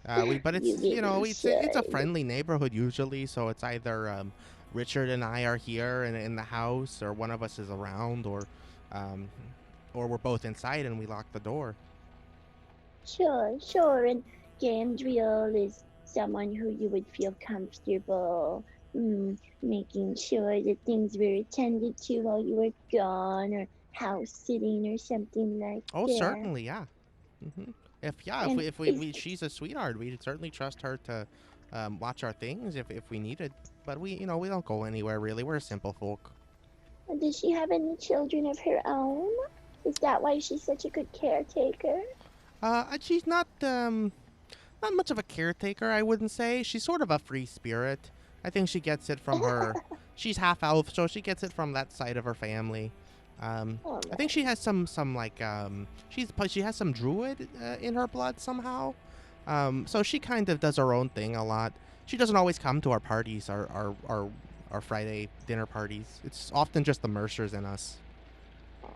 But it's You really it's a should. friendly neighborhood usually, so it's either Richard and I are here in the house, or one of us is around, or we're both inside and we lock the door. Sure. And Gandriel is someone who you would feel comfortable making sure that things were attended to while you were gone, or house sitting or something like Oh, that. certainly, yeah. And she's a sweetheart. We'd certainly trust her to watch our things if we needed. But we don't go anywhere really. We're simple folk. does she have any children of her own? Is that why she's such a good caretaker? She's not much of a caretaker, I wouldn't say. She's sort of a free spirit. I think she gets it from her. She's half elf, so she gets it from that side of her family. I think she has some like she has some druid in her blood somehow. So she kind of does her own thing a lot. She doesn't always come to our parties, our Friday dinner parties. It's often just the Mercers and us.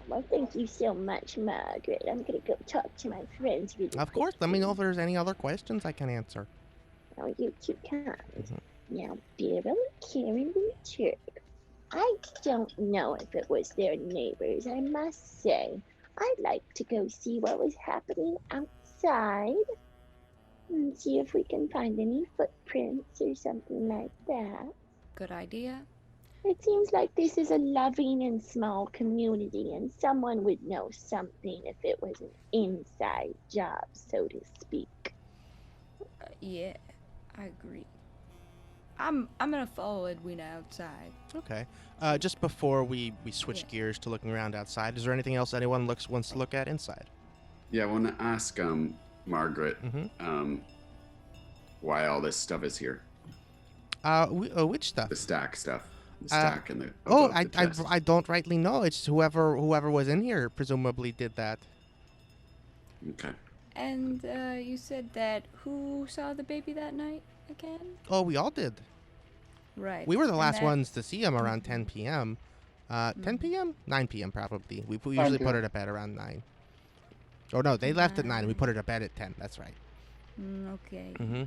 Well, thank you so much, Margaret. I'm gonna go talk to my friends really Of course, let me quickly. know if there's any other questions I can answer. Oh, you too kind. Mhm. Now, Beryl, Karen, and Turk. I don't know if it was their neighbors, I must say. I'd like to go see what was happening outside and see if we can find any footprints or something like that. Good idea. It seems like this is a loving and small community, and someone would know something if it was an inside job, so to speak. Yeah, I agree. I'm gonna follow Edwina outside. Okay. Just before we switch gears to looking around outside, is there anything else anyone wants to look at inside? Yeah, I want to ask Margaret Mm-hmm. why all this stuff is here. Which stuff? The stack stuff. The stack and the Oh, above the chest. I don't rightly know. It's whoever was in here presumably did that. Okay. And you said that who saw the baby that night again? Oh, we all did. Right. We were the and last that- ones to see him around 10 p.m. 10 p.m.? 9 p.m. probably. We 9 usually put p.m. her to bed around 9. Oh, no, they left at 9. We put her to bed at 10. That's right. Okay. Mm-hmm.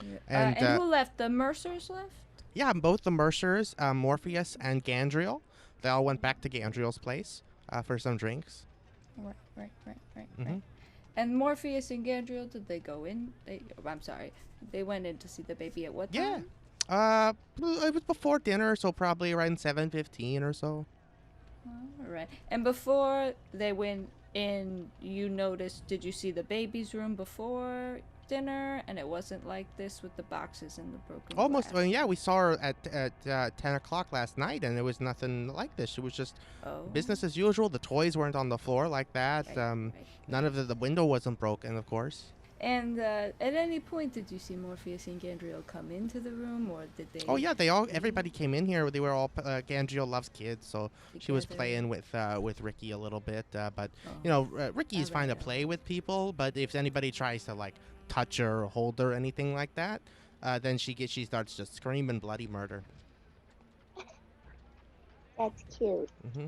Yeah. And, And who left? The Mercers left? Yeah, both the Mercers, Morpheus and Gandriel, they all went back to Gandriel's place for some drinks. Right. Mhm. And Morpheus and Gandriel, did they go in? I'm sorry. They went in to see the baby at what Yeah. time? It was before dinner, so probably around 7:15 or so. All right. And before they went in, did you see the baby's room before dinner? And it wasn't like this with the boxes and the broken Almost. glass? Yeah, we saw her at 10 o'clock last night, and it was nothing like this. It was just Oh. business as usual. The toys weren't on the floor like that. Right. None of the window wasn't broken, of course. And at any point, did you see Morpheus and Gandriel come into the room, or did they? Oh yeah, everybody came in here. They were all Gandriel loves kids, so she was Together. playing with Ricky a little bit. But Oh. Ricky's fine to Alright. play with people. But if anybody tries to like touch her or hold her or anything like that, then she starts just screaming bloody murder. That's cute. Hmm.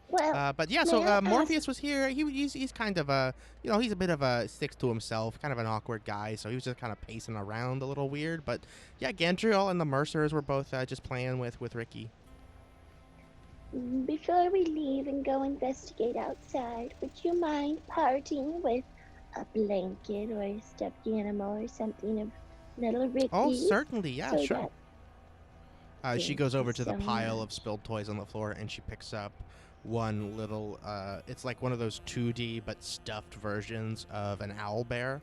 Well, But yeah, may so I ask- Morpheus was here. He's kind of a he's a bit of a sticks to himself, kind of an awkward guy. So he was just kind of pacing around a little weird. But yeah, Gandriel and the Mercers were both just playing with Ricky. before we leave and go investigate outside, would you mind parting with a blanket or a stuffed animal or something of little Ricky's? Oh, certainly, yeah, so sure. that- She Thank goes you over to the so pile of much. spilled toys on the floor and she picks up one little. It's like one of those 2D but stuffed versions of an owl bear,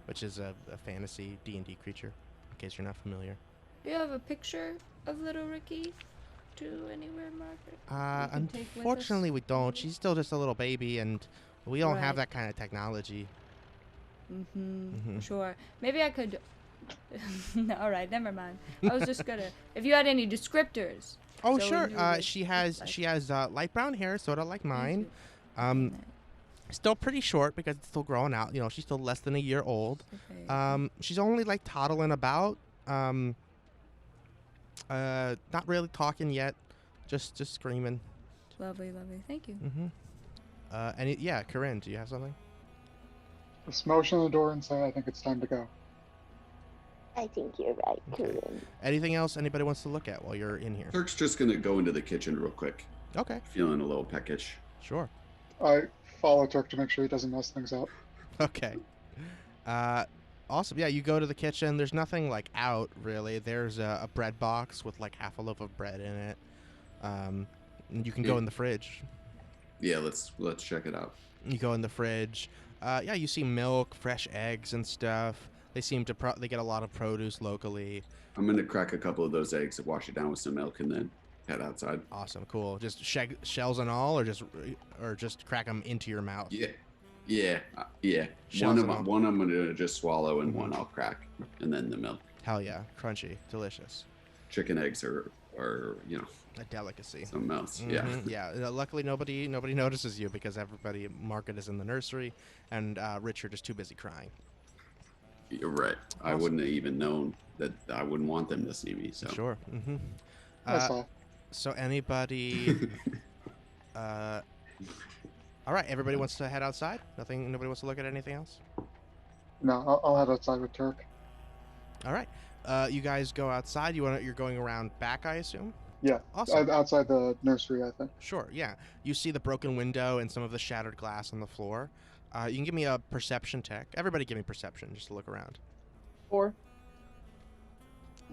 which is a fantasy D&D creature. In case you're not familiar. Do you have a picture of little Ricky? To anywhere, Margaret? We can take with us? Unfortunately, we don't. She's still just a little baby, and we don't have Right. that kind of technology. Mhm. Sure. Maybe I could. No, all right, never mind. I was just gonna. If you had any descriptors. Oh, so we sure. knew what She it has looked she has light brown hair, sort of like Thank mine. you. Still pretty short because it's still growing out. She's still less than a year old. Okay. She's only like toddling about. Not really talking yet. Just screaming. Lovely. Thank you. Yeah, Corinne, do you have something? Just motion the door and say, I think it's time to go. I think you're right, Okay. Corinne. Anything else anybody wants to look at while you're in here? Turk's just gonna go into the kitchen real quick. Okay, Feeling a little peckish. sure. I follow Turk to make sure he doesn't mess things up. Okay. Awesome. Yeah, you go to the kitchen. There's nothing like out really. There's a bread box with like half a loaf of bread in it. And you can go Yeah. in the fridge. Yeah, let's check it out. You go in the fridge. Yeah, you see milk, fresh eggs, and stuff. They seem to they get a lot of produce locally. I'm gonna crack a couple of those eggs, wash it down with some milk, and then head outside. Awesome, cool. Just shells and all, or just crack them into your mouth. Yeah. Shells One and all. I'm gonna just swallow, and one I'll crack, and then the milk. Hell yeah, crunchy, delicious. Chicken eggs are A delicacy. something else. Mhm, yeah. Luckily, nobody notices you because everybody Margaret is in the nursery, and Richard is too busy crying. You're right. I Awesome. wouldn't have even known that. I wouldn't want them to see me. So Sure. Mm-hmm. That's all. So anybody? All right. Everybody wants to head outside. Nobody wants to look at anything else. No, I'll head outside with Turk. All right. You guys go outside. You're going around back, I assume. Yeah, Awesome. outside the nursery, I think. Sure. Yeah. You see the broken window and some of the shattered glass on the floor. You can give me a perception check. Everybody, give me perception just to look around. 4.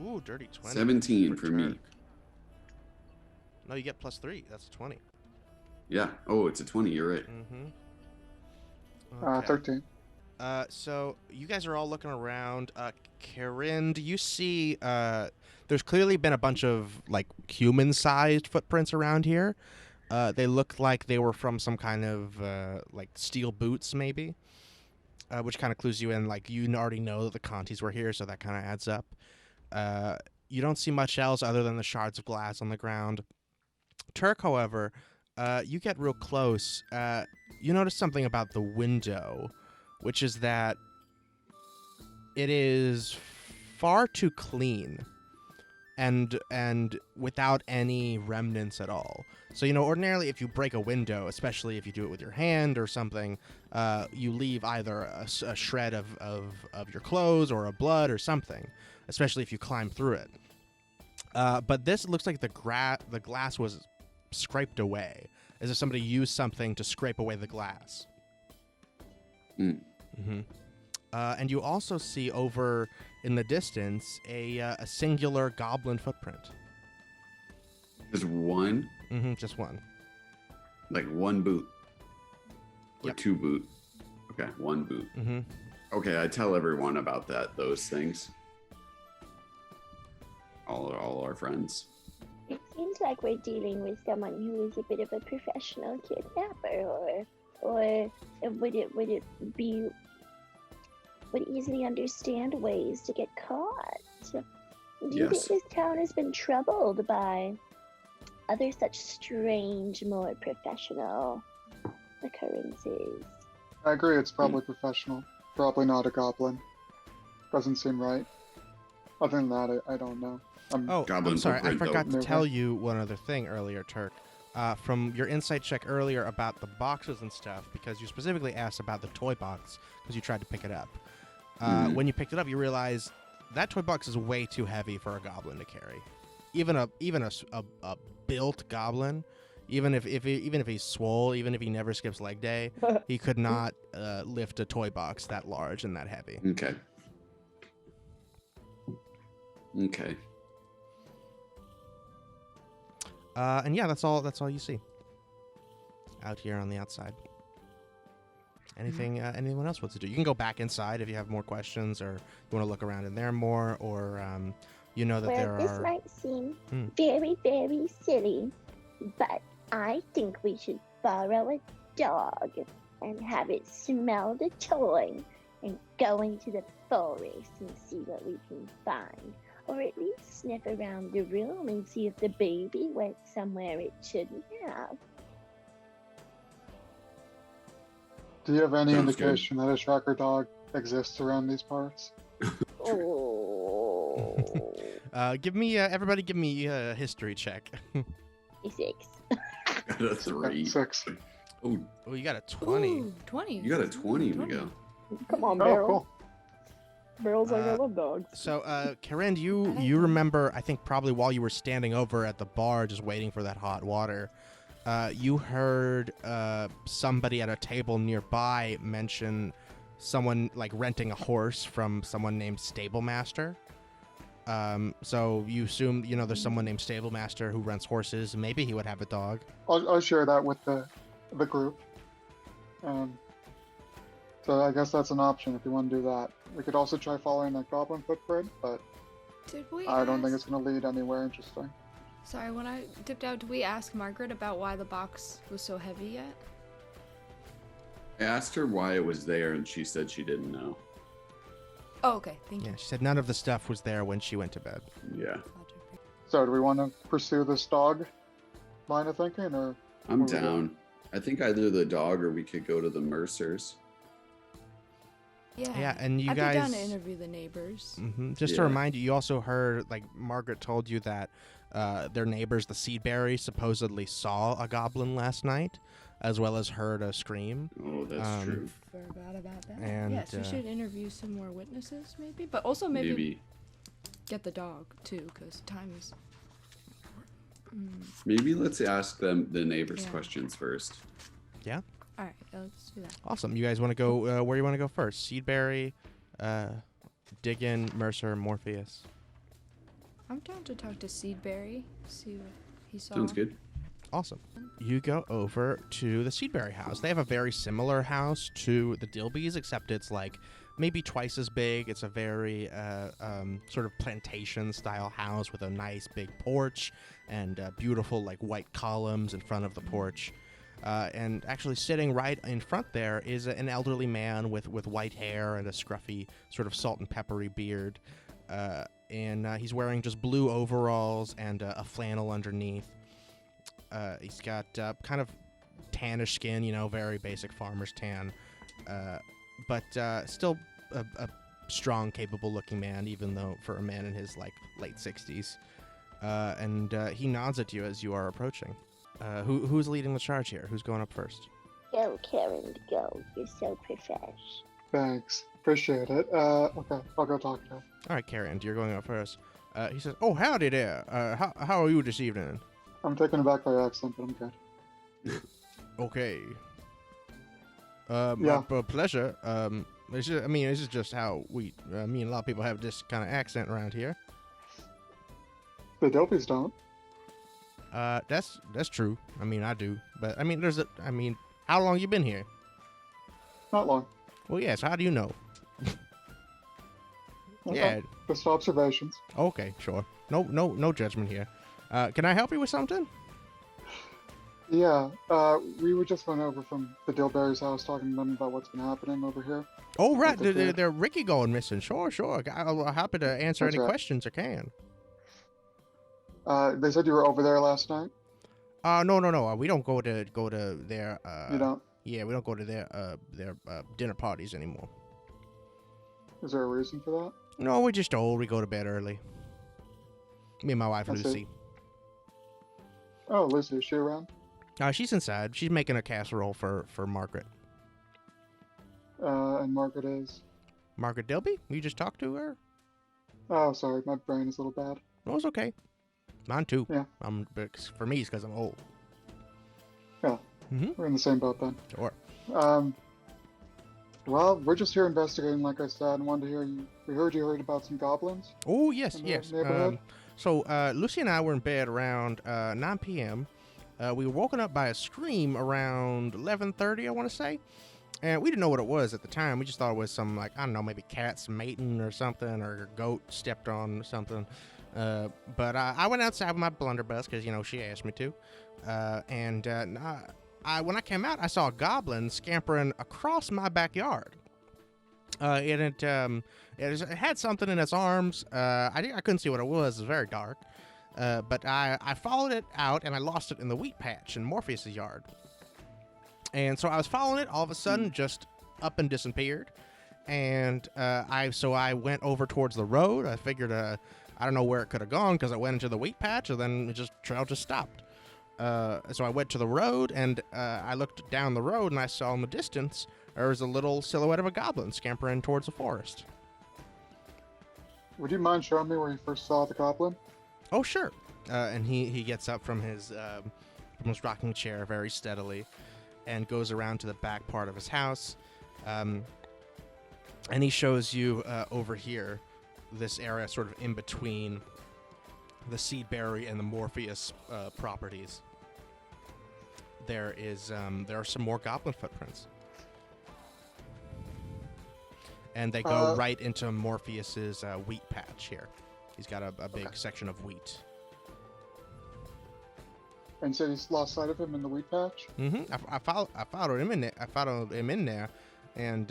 Ooh, dirty 20. 17 for me. Turk. No, you get +3. That's 20. Yeah. Oh, it's a 20. You're right. Mm-hmm. 13. So you guys are all looking around. Karen, do you see? There's clearly been a bunch of like human-sized footprints around here. They look like they were from some kind of like steel boots, maybe, which kind of clues you in. Like you already know that the Contis were here, so that kind of adds up. You don't see much else other than the shards of glass on the ground. Turk, however, you get real close. You notice something about the window, which is that it is far too clean and without any remnants at all. So, ordinarily if you break a window, especially if you do it with your hand or something, you leave either a shred of your clothes or a blood or something, especially if you climb through it. But this looks like the glass was scraped away, as if somebody used something to scrape away the glass. Mm-hmm. And you also see over in the distance a singular goblin footprint. Just one? Mm-hmm, just one. Like one boot? Or Yep. 2 boot? Okay, 1 boot. Mm-hmm. Okay, I tell everyone about those things. All our friends. It seems like we're dealing with someone who is a bit of a professional kidnapper, or would it would easily understand ways to get caught? Do you Yes. think this town has been troubled by other such strange, more professional occurrences? I agree, it's probably professional. Probably not a goblin. Doesn't seem right. Other than that, I don't know. Oh, Goblin I'm sorry. I footprint, forgot though. to tell you one other thing earlier, Turk. From your insight check earlier about the boxes and stuff, because you specifically asked about the toy box because you tried to pick it up. When you picked it up, you realize that toy box is way too heavy for a goblin to carry. Even a built goblin, even if he's swole, even if he never skips leg day, he could not lift a toy box that large and that heavy. Okay. And yeah, that's all you see out here on the outside. Anyone else wants to do? You can go back inside if you have more questions, or you want to look around in there more, or that there This are. might seem Hmm. very, very silly, but I think we should borrow a dog and have it smell the toy and go into the forest and see what we can find. Or at least sniff around the room and see if the baby went somewhere it shouldn't have. Do you have any Sounds good. indication that a tracker dog exists around these parts? Oh, Everybody give me a history check. 6. Got a 3. 6. Oh, Oh, you got a 20. Ooh, 20. you got a 20, Miguel. Come on, Oh, Barrel. cool. Barrel's like, I Uh, love dogs. So, Karen, you remember? I think probably while you were standing over at the bar, just waiting for that hot water, you heard somebody at a table nearby mention someone like renting a horse from someone named Stablemaster. So you assume there's someone named Stablemaster who rents horses. Maybe he would have a dog. I'll share that with the group. Um, so I guess that's an option if you want to do that. We could also try following that goblin footprint, but Did we I don't think ask- it's going to lead anywhere interesting. Sorry, when I dipped out, did we ask Margaret about why the box was so heavy yet? I asked her why it was there, and she said she didn't know. Oh, okay. Thank Yeah, you. she said none of the stuff was there when she went to bed. Yeah, So do we want to pursue this dog line of thinking, or I'm What was that? down. I think either the dog or we could go to the Mercers. Yeah. Yeah, and you I'd guys. be down to interview the neighbors. Just to Yeah. remind you, you also heard, like, Margaret told you that their neighbors, the Seedberry, supposedly saw a goblin last night, as well as heard a scream. Oh, that's true. Forgot about that. And, yes, we should interview some more witnesses, maybe, but also maybe get the dog too, because time is. Maybe let's ask them the neighbors Yeah. questions first. Yeah? All right, let's do that. Awesome. You guys want to go where you want to go first? Seedberry, Diggin, Mercer, Morpheus. I'm down to talk to Seedberry, see what he saw. Sounds good. Awesome. You go over to the Seedberry house. They have a very similar house to the Dilbys, except it's like maybe twice as big. It's a very sort of plantation-style house with a nice big porch and beautiful like white columns in front of the porch. And actually sitting right in front there is an elderly man with white hair and a scruffy sort of salt and peppery beard. And he's wearing just blue overalls and a flannel underneath. He's got kind of tannish skin, very basic farmer's tan, but still a strong, capable-looking man, even though for a man in his late 60s. And he nods at you as you are approaching. Who's leading the charge here? Who's going up first? Go, Karen, go. You're so profesh. thanks. Appreciate it. Okay, I'll go talk to him. All right, Karen, you're going up first. He says, "Oh, howdy there. How are you this evening?" I'm taken aback by your accent, but I'm good. Okay. Yeah. My pleasure. This is just how me and a lot of people have this kind of accent around here. The Dilbys don't. That's true. I do. But how long you been here? Not long. Well, yes. How do you know? Okay. Yeah. Just observations. Okay, sure. No judgment here. Can I help you with something? Yeah, we were just going over from the Dilberry's house talking to them about what's been happening over here. Oh, right. Okay. They're Ricky going missing. Sure. I'm happy to answer That's any right. questions I can. They said you were over there last night. No. We don't go to their. You don't? Yeah, we don't go to their dinner parties anymore. Is there a reason for that? No, we're just old. We go to bed early. Me and my wife I see. Lucy. Oh, Lucy, is she around? She's inside. She's making a casserole for Margaret. And Margaret is? Margaret Dilby? You just talked to her? Oh, sorry, my brain is a little bad. No, it's okay. Mine too. Yeah. For me, it's because I'm old. Yeah, Mm-hmm. we're in the same boat then. Sure. Well, we're just here investigating, like I said, and wanted to hear you. We heard you heard about some goblins. Oh, yes. In the neighborhood? So Lucy and I were in bed around 9 p.m. We were woken up by a scream around 11:30, I want to say. And we didn't know what it was at the time. We just thought it was some, maybe cats mating or something, or a goat stepped on or something. But I went outside with my blunderbuss because, she asked me to. When I came out, I saw a goblin scampering across my backyard. It had something in its arms. I couldn't see what it was. It was very dark. But I followed it out, and I lost it in the wheat patch in Morpheus' yard. And so I was following it. All of a sudden, just up and disappeared. And I went over towards the road. I figured I don't know where it could have gone because I went into the wheat patch, and then the trail just stopped. So I went to the road, and I looked down the road, and I saw in the distance there was a little silhouette of a goblin scampering towards the forest. Would you mind showing me where you first saw the goblin? Oh, sure. And he gets up from his rocking chair very steadily and goes around to the back part of his house. And he shows you over here, this area sort of in between the Seedberry and the Morpheus properties. There are some more goblin footprints. and they go right into Morpheus's wheat patch here. He's got a big section of wheat. And so he's lost sight of him in the wheat patch? Mm-hmm. I followed him in there. I followed him in there, and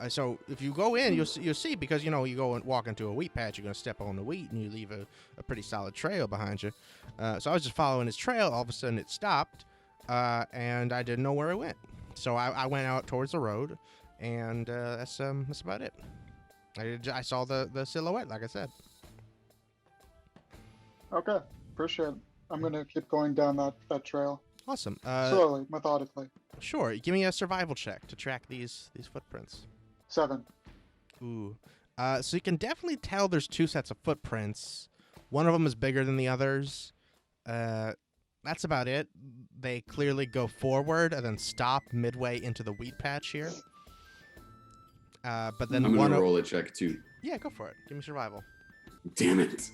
so if you go in, you'll see, because you go and walk into a wheat patch, you're gonna step on the wheat, and you leave a pretty solid trail behind you. So I was just following his trail. All of a sudden, it stopped, and I didn't know where it went. So I went out towards the road, and that's about it. I saw the silhouette, like I said. Okay, appreciate it. I'm gonna keep going down that trail. Awesome. Slowly, methodically. Sure. Give me a survival check to track these footprints. 7. Ooh. So you can definitely tell there's 2 sets of footprints. One of them is bigger than the others. That's about it. They clearly go forward and then stop midway into the wheat patch here. But then I'm gonna roll a check too. Yeah, go for it. Give me survival. Damn it.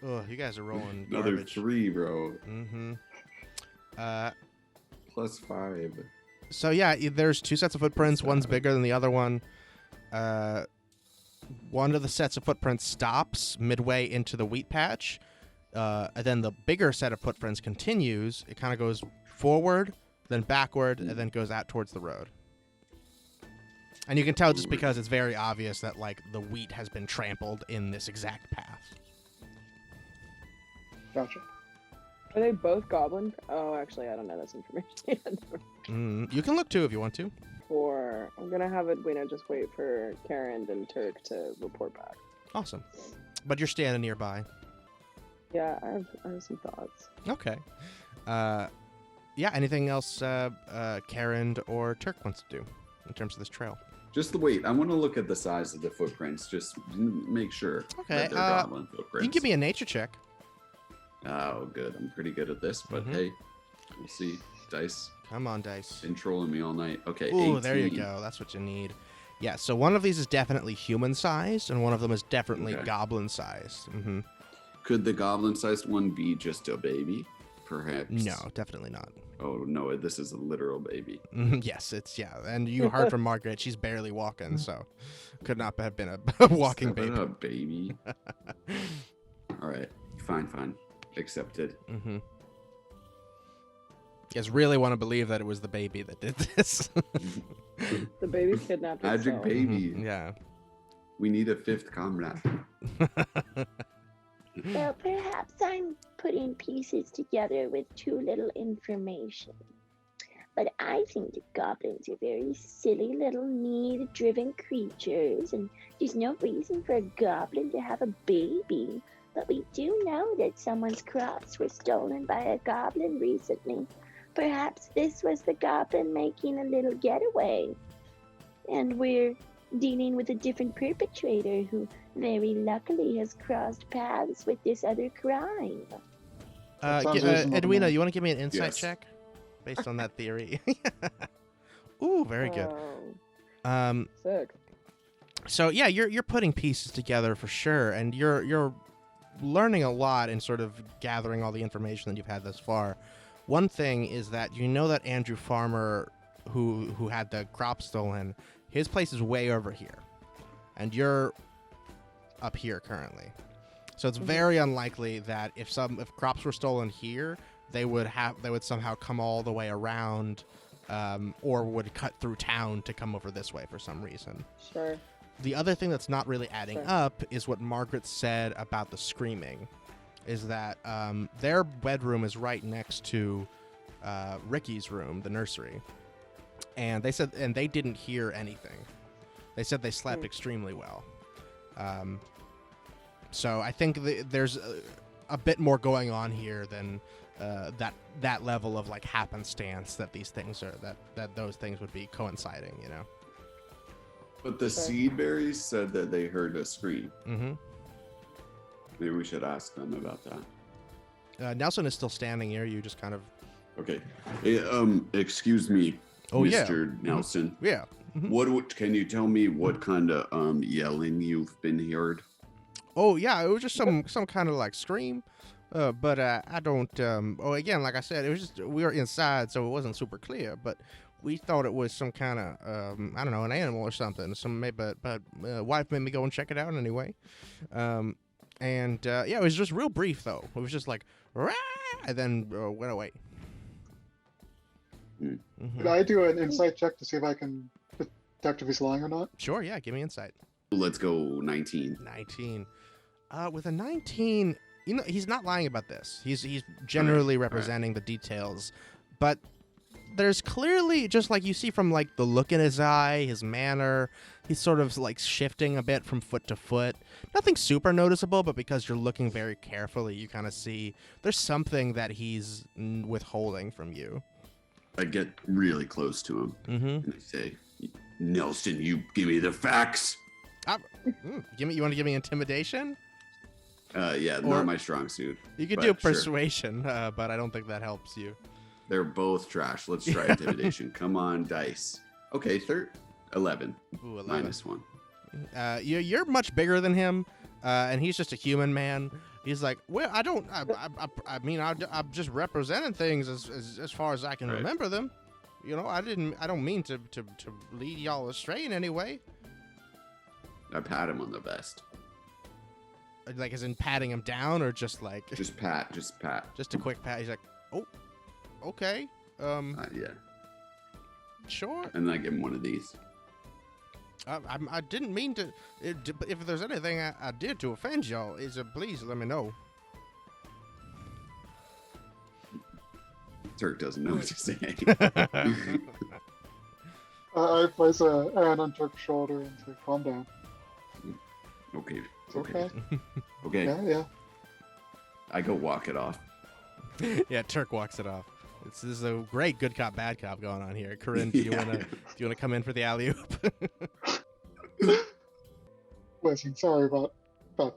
Oh, you guys are rolling Another garbage. 3, bro. Mm-hmm. Plus 5. So yeah, there's 2 sets of footprints. One's bigger than the other one. One of the sets of footprints stops midway into the wheat patch. And then the bigger set of footprints continues. It kind of goes forward, then backward, and then goes out towards the road. And you can tell just because it's very obvious that, like, the wheat has been trampled in this exact path. Gotcha. Are they both goblin? Oh, actually, I don't know this information yet. You can look too if you want to. I'm gonna have Edwina just wait for Karen and Turk to report back. Awesome. But you're standing nearby. Yeah, I have some thoughts. Okay. Yeah, anything else Karen or Turk wants to do in terms of this trail? Just wait. I want to look at the size of the footprints. Just make sure Okay. that they're goblin footprints. You can give me a nature check. Oh, good. I'm pretty good at this, but hey, we'll see. Dice. Come on, dice. Been trolling me all night. Okay, Ooh, 18. there you go. That's what you need. Yeah, so one of these is definitely human-sized, and one of them is definitely goblin-sized. Mm-hmm. Could the goblin-sized one be just a baby? Perhaps. No, definitely not. Oh, no, this is a literal baby. Yes, and you heard from Margaret, she's barely walking, so could not have been a walking baby. A baby. All right, fine. Accepted. Mm-hmm. You guys really want to believe that it was the baby that did this. The baby kidnapped Magic itself. baby. Yeah. We need a 5th comrade. Well, perhaps I'm putting pieces together with too little information. But I think the goblins are very silly little need-driven creatures, and there's no reason for a goblin to have a baby. But we do know that someone's crops were stolen by a goblin recently. Perhaps this was the goblin making a little getaway. And we're dealing with a different perpetrator who very luckily has crossed paths with this other crime. Edwina, you want to give me an insight Yes. check based on that theory? Ooh, very good. Sick. So yeah, you're putting pieces together for sure, and you're learning a lot and sort of gathering all the information that you've had thus far. One thing is that you know that Andrew Farmer, who had the crop stolen, his place is way over here, and you're up here currently. So it's very unlikely that if crops were stolen here, they would somehow come all the way around, or would cut through town to come over this way for some reason. Sure. The other thing that's not really adding up is what Margaret said about the screaming, is that their bedroom is right next to Ricky's room, the nursery, and they didn't hear anything. They said they slept extremely well. So I think there's a bit more going on here than that level of like happenstance that these things are that those things would be coinciding, you know. But the Seedberries said that they heard a scream. Mm-hmm. Maybe we should ask them about that. Nelson is still standing near you, just kind of. Okay. Hey, excuse me, Mr. Nelson. Yeah. Mm-hmm. What can you tell me? What kind of yelling you've been heard? Oh yeah, it was just some kind of like scream, but I don't. Again, like I said, it was just we were inside, so it wasn't super clear. But we thought it was some kind of I don't know, an animal or something. But wife made me go and check it out anyway. And yeah, it was just real brief though. It was just like rah, and then went away. Could I do an insight check to see if I can detect if he's lying or not? Sure, yeah, give me insight. Let's go 19. 19. With a 19, you know, he's not lying about this. He's generally representing the details, but there's clearly, just like you see from like the look in his eye, his manner, he's sort of like shifting a bit from foot to foot. Nothing super noticeable, but because you're looking very carefully, you kind of see there's something that he's withholding from you. I get really close to him and I say, Nelson, you give me the facts. You want to give me intimidation? Yeah, Or- not my strong suit. You could but do sure. persuasion, but I don't think that helps you. They're both trash. Let's try intimidation. Come on, dice. Okay, 11. Ooh, 11. Minus 1. You're much bigger than him, and he's just a human man. He's like, well, I mean, I'm just representing things as far as I can remember them. You know, I don't mean to lead y'all astray in any way. I pat him on the vest. Like, as in patting him down, or just like Just pat. just a quick pat. He's like, oh, okay, Yeah. sure. And then I give him one of these. I didn't mean to. If there's anything I did to offend y'all, please let me know. Turk doesn't know what to say. I place a hand on Turk's shoulder and say, calm down. Okay. It's okay. Okay. Yeah. I go walk it off. Yeah, Turk walks it off. This is a great good cop, bad cop going on here. Corinne, do you wanna come in for the alley oop? Listen, sorry about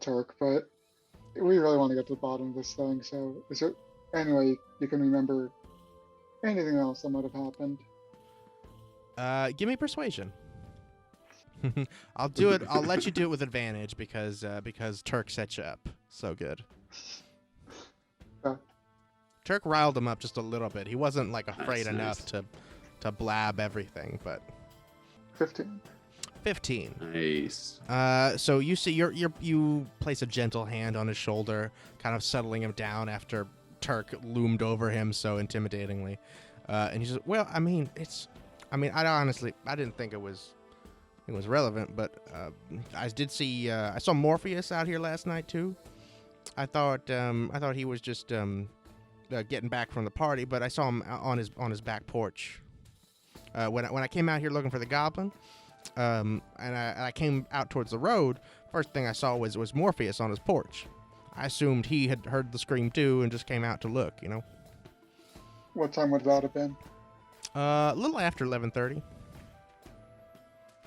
Turk, but we really want to get to the bottom of this thing. So, is there any way you can remember anything else that might have happened? Give me persuasion. I'll do it. I'll let you do it with advantage because Turk set you up so good. Okay. Turk riled him up just a little bit. He wasn't like afraid Nice. enough to blab everything, but 15. 15. Nice. So you see, you place a gentle hand on his shoulder, kind of settling him down after Turk loomed over him so intimidatingly, and he says, "Well, I didn't think it was relevant, but I did see. I saw Morpheus out here last night too. I thought he was just getting back from the party, but I saw him on his back porch. When I came out here looking for the goblin, and I came out towards the road. First thing I saw was Morpheus on his porch. I assumed he had heard the scream too and just came out to look. You know, What time would that have been? a little after 11:30.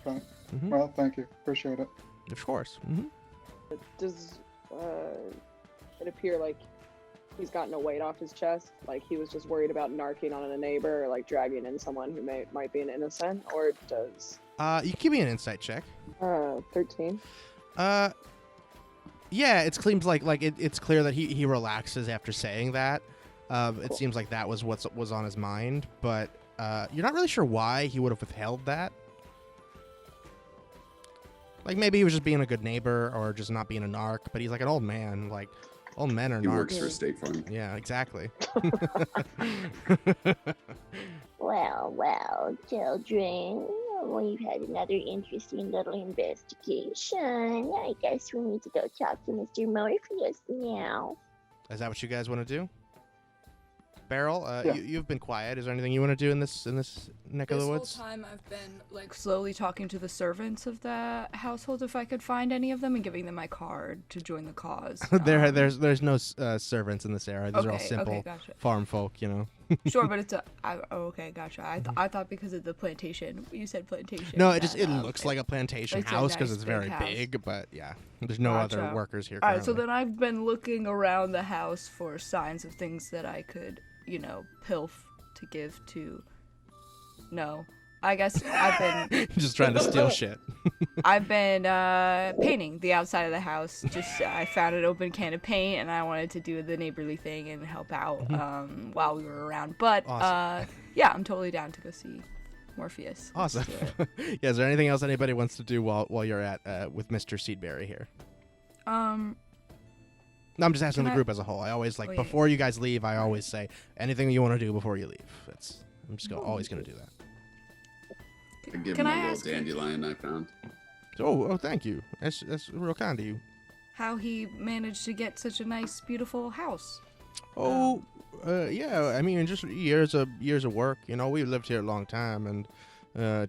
Okay. Mhm. Well, thank you. Appreciate it. Of course. Mm-hmm. Does it appear like he's gotten a weight off his chest? Like he was just worried about narking on a neighbor or like dragging in someone who might be an innocent? Or does... You can give me an insight check. 13. Yeah, it seems like it's clear that he relaxes after saying that. It seems like that was what was on his mind, but you're not really sure why he would have withheld that. Like maybe he was just being a good neighbor or just not being a narc, but he's like an old man. Like old men are He narcs. works for State Farm. Yeah, exactly. Well, children, we've had another interesting little investigation. I guess we need to go talk to Mr. Morpheus now. Is that what you guys want to do? Beryl, Yeah. you've been quiet. Is there anything you want to do in this neck of This the whole woods? time I've been like slowly talking to the servants of the household if I could find any of them and giving them my card to join the cause. There's no servants in this era. These are all Okay, simple okay, gotcha. farm folk, you know. Sure, but it's okay, gotcha. I thought because of the plantation. You said plantation. No, that, it looks like a plantation It's a house because nice it's big very house. big, but yeah, there's no other Gotcha. workers here. All right, so currently. then I've been looking around the house for signs of things that I could, pilf to give to. No, I guess I've been just trying to steal shit. I've been painting the outside of the house. Just I found an open can of paint and I wanted to do the neighborly thing and help out while we were around. But Awesome. yeah, I'm totally down to go see Morpheus. Awesome. Yeah, is there anything else anybody wants to do while you're at with Mr. Seedberry here? No, I'm just asking the group as a whole. I always before you guys leave, I always say anything you want to do before you leave. I'm just always gonna do that. I give him a little dandelion I found. Oh, thank you. That's real kind of you. How he managed to get such a nice, beautiful house. Yeah. I mean, just years of work. You know, we lived here a long time, and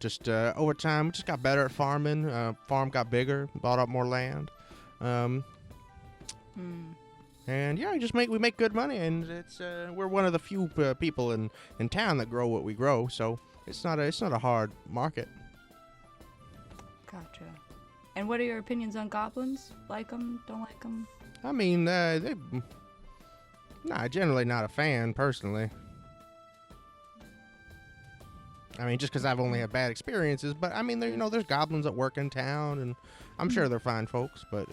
just over time, we just got better at farming. Farm got bigger, bought up more land. And yeah, we make good money, and it's we're one of the few people in town that grow what we grow, so it's not a hard market. Gotcha. And what are your opinions on goblins? Like them? Don't like them? I mean, generally not a fan personally. I mean, just because I've only had bad experiences, but I mean, there's goblins that work in town, and I'm sure they're fine folks, but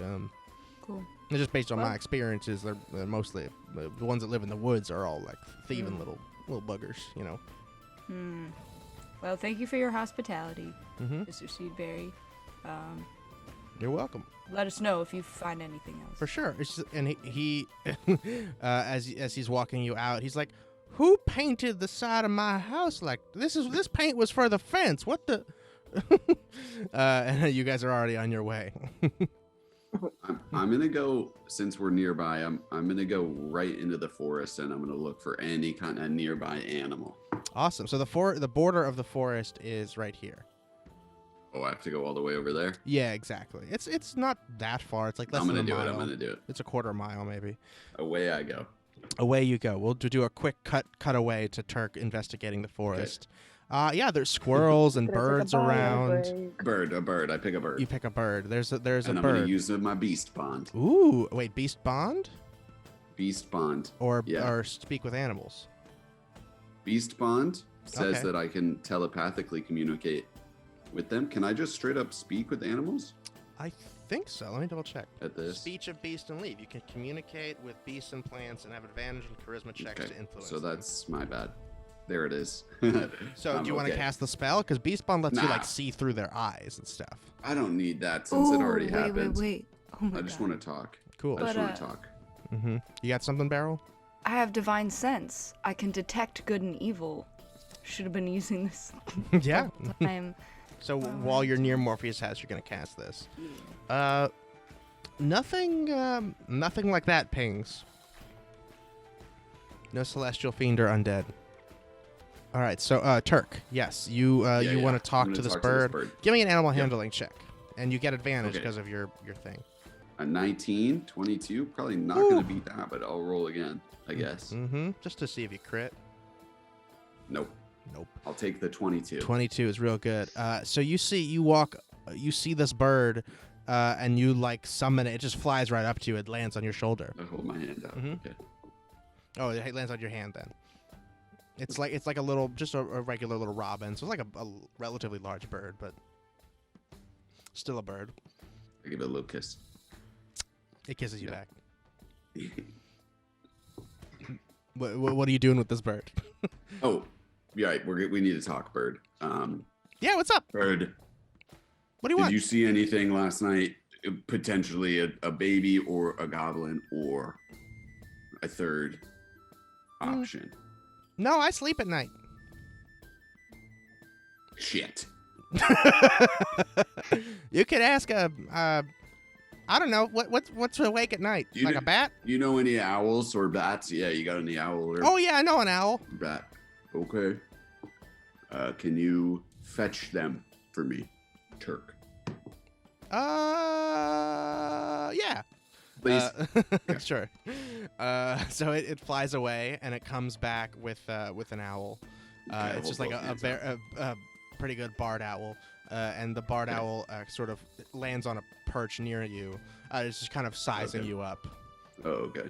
cool. Just based on my experiences, they're mostly the ones that live in the woods are all like thieving little buggers, you know. Well, thank you for your hospitality, Mm-hmm. Mr. Seedberry. You're welcome. Let us know if you find anything else. For sure. And he as he's walking you out, he's like, "Who painted the side of my house like this? This paint was for the fence. What the?" And you guys are already on your way. I'm gonna go, since we're nearby. I'm gonna go right into the forest, and I'm gonna look for any kind of nearby animal. Awesome. So the border of the forest is right here. Oh, I have to go all the way over there? Yeah, exactly. It's not that far. It's like less than a mile. I'm gonna do it. It's a quarter mile maybe. Away I go. Away you go. We'll do a quick cutaway to Turk investigating the forest. Okay. Yeah, there's squirrels and birds around. A bird. I pick a bird. You pick a bird. There's a bird. I'm gonna use my beast bond. Ooh, wait, beast bond? Beast bond. Or speak with animals. Beast bond says that I can telepathically communicate with them. Can I just straight up speak with animals? I think so. Let me double check. At this. Speech of beast and leaf. You can communicate with beasts and plants and have advantage on charisma checks to influence. So that's my bad. There it is. So do you want to cast the spell? Because beast bond lets you see through their eyes and stuff. I don't need that since it already happened. Wait. Oh my I just want to talk. Cool. I just want to talk. Mm-hmm. You got something, Beryl? I have divine sense. I can detect good and evil. Should have been using this. Yeah. Time. So while you're near Morpheus' house, you're gonna cast this. Nothing like that pings. No celestial fiend or undead. All right, so Turk, yes, you want to talk to this bird. Give me an animal handling check, and you get advantage because of your thing. A 19, 22, probably not going to beat that, but I'll roll again, I guess. Mm-hmm. Just to see if you crit. Nope. I'll take the 22. 22 is real good. So you see this bird, and you like summon it. It just flies right up to you. It lands on your shoulder. I hold my hand out. Mm-hmm. Okay. Oh, it lands on your hand then. It's like a little, just a regular little robin. So it's like a relatively large bird, but still a bird. I give it a little kiss. It kisses you back. What are you doing with this bird? Oh, yeah, right. We need to talk, bird. Yeah, what's up? Bird. What do you want? Did you see anything last night? Potentially a baby or a goblin or a third option? No, I sleep at night. Shit. You could ask I don't know, what's awake at night? Like a bat? You know any owls or bats? Yeah, you got any owl or Oh yeah, I know an owl. Bat. Okay. Can you fetch them for me, Turk? Yeah. Please. Sure. So it flies away and it comes back with an owl. It's just like a pretty good barred owl. And the barred owl sort of lands on a perch near you. It's just kind of sizing you up. Oh, okay.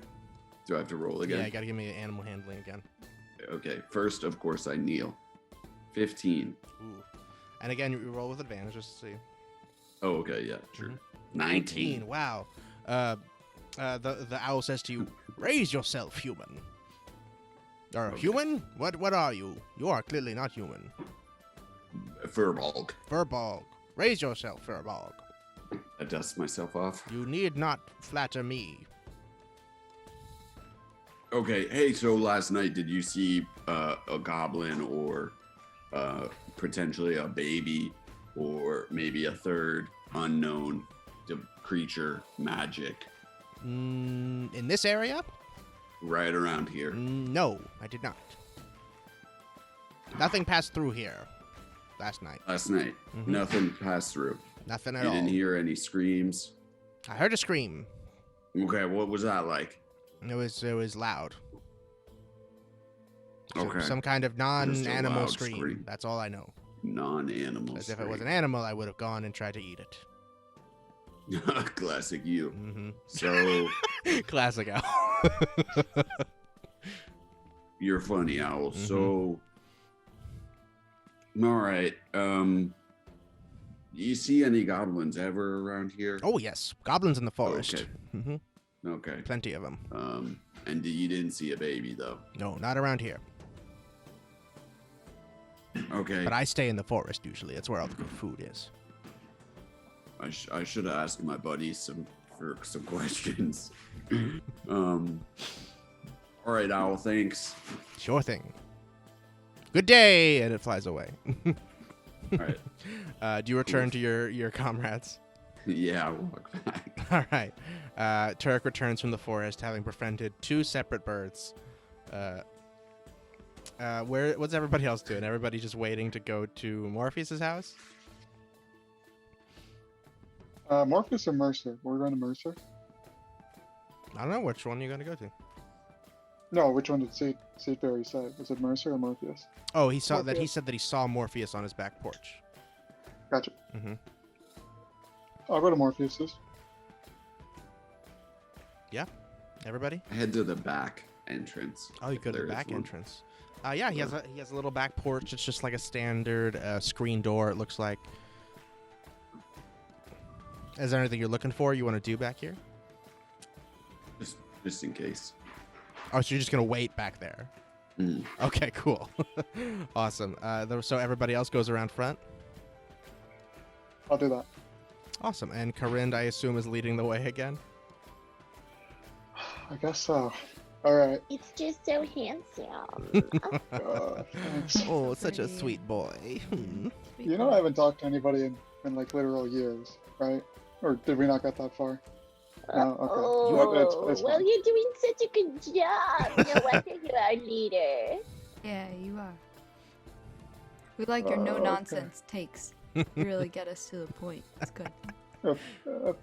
Do I have to roll again? Yeah, you gotta give me animal handling again. Okay. First, of course, I kneel. 15. Ooh. And again, you roll with advantage just to see. Oh, okay. Yeah, sure. Mm-hmm. 19. Wow. The owl says to you, "Raise yourself, human." Or human? What are you? You are clearly not human. Furbolg. Furbolg. Raise yourself, Furbolg. I dust myself off. You need not flatter me. Okay, hey, so last night, did you see a goblin or potentially a baby or maybe a third unknown creature magic In this area? right around here? No, I did not. Nothing passed through here last night. Last night, nothing passed through. Nothing at You all. didn't hear any screams? I heard a scream. Okay, what was that like? It was loud. Okay. Some kind of non-animal loud scream. scream. That's all I know. Non-animal. As if it was an animal, I would have gone and tried to eat it. Classic you. Mm-hmm. So Classic owl. you're funny, Owl. So, all right. You see any goblins ever around here? Oh yes, goblins in the forest. Okay. Mm-hmm. Okay. Plenty of them. And you didn't see a baby though. No, not around here. Okay. But I stay in the forest usually. That's where all the good food is. I should have asked my buddies some questions. All right, Owl. Thanks. Sure thing. Good day, and it flies away. All right. Do you return to your comrades? Yeah, I'll walk back. All right. Turk returns from the forest, having befriended 2 separate birds. What's everybody else doing? Everybody just waiting to go to Morpheus's house? Morpheus or Mercer? We're going to Mercer. I don't know which one you're gonna go to. No, which one did Seedberry say? Was it Mercer or Morpheus? Oh, he said that he saw Morpheus on his back porch. Gotcha. Mm-hmm. I'll go to Morpheus's. Yeah. Everybody? Head to the back entrance. Oh, you if go to the there is back one. entrance. Yeah, he has a little back porch. It's just like a standard screen door. It looks like. Is there anything you're looking for? You want to do back here? Just in case. Oh, so you're just gonna wait back there? Mm. Okay, cool. Awesome. So everybody else goes around front. I'll do that. Awesome. And Corinne, I assume, is leading the way again. I guess so. All right. It's just so handsome. Thanks. Oh, such a sweet boy. You know I haven't talked to anybody in like literal years, right? Or did we not get that far? No, okay. Oh, It's well, fine. you're doing such a good job. No wonder you're our leader. Yeah, you are. We like your Okay. no-nonsense takes. You really get us to the point. It's good.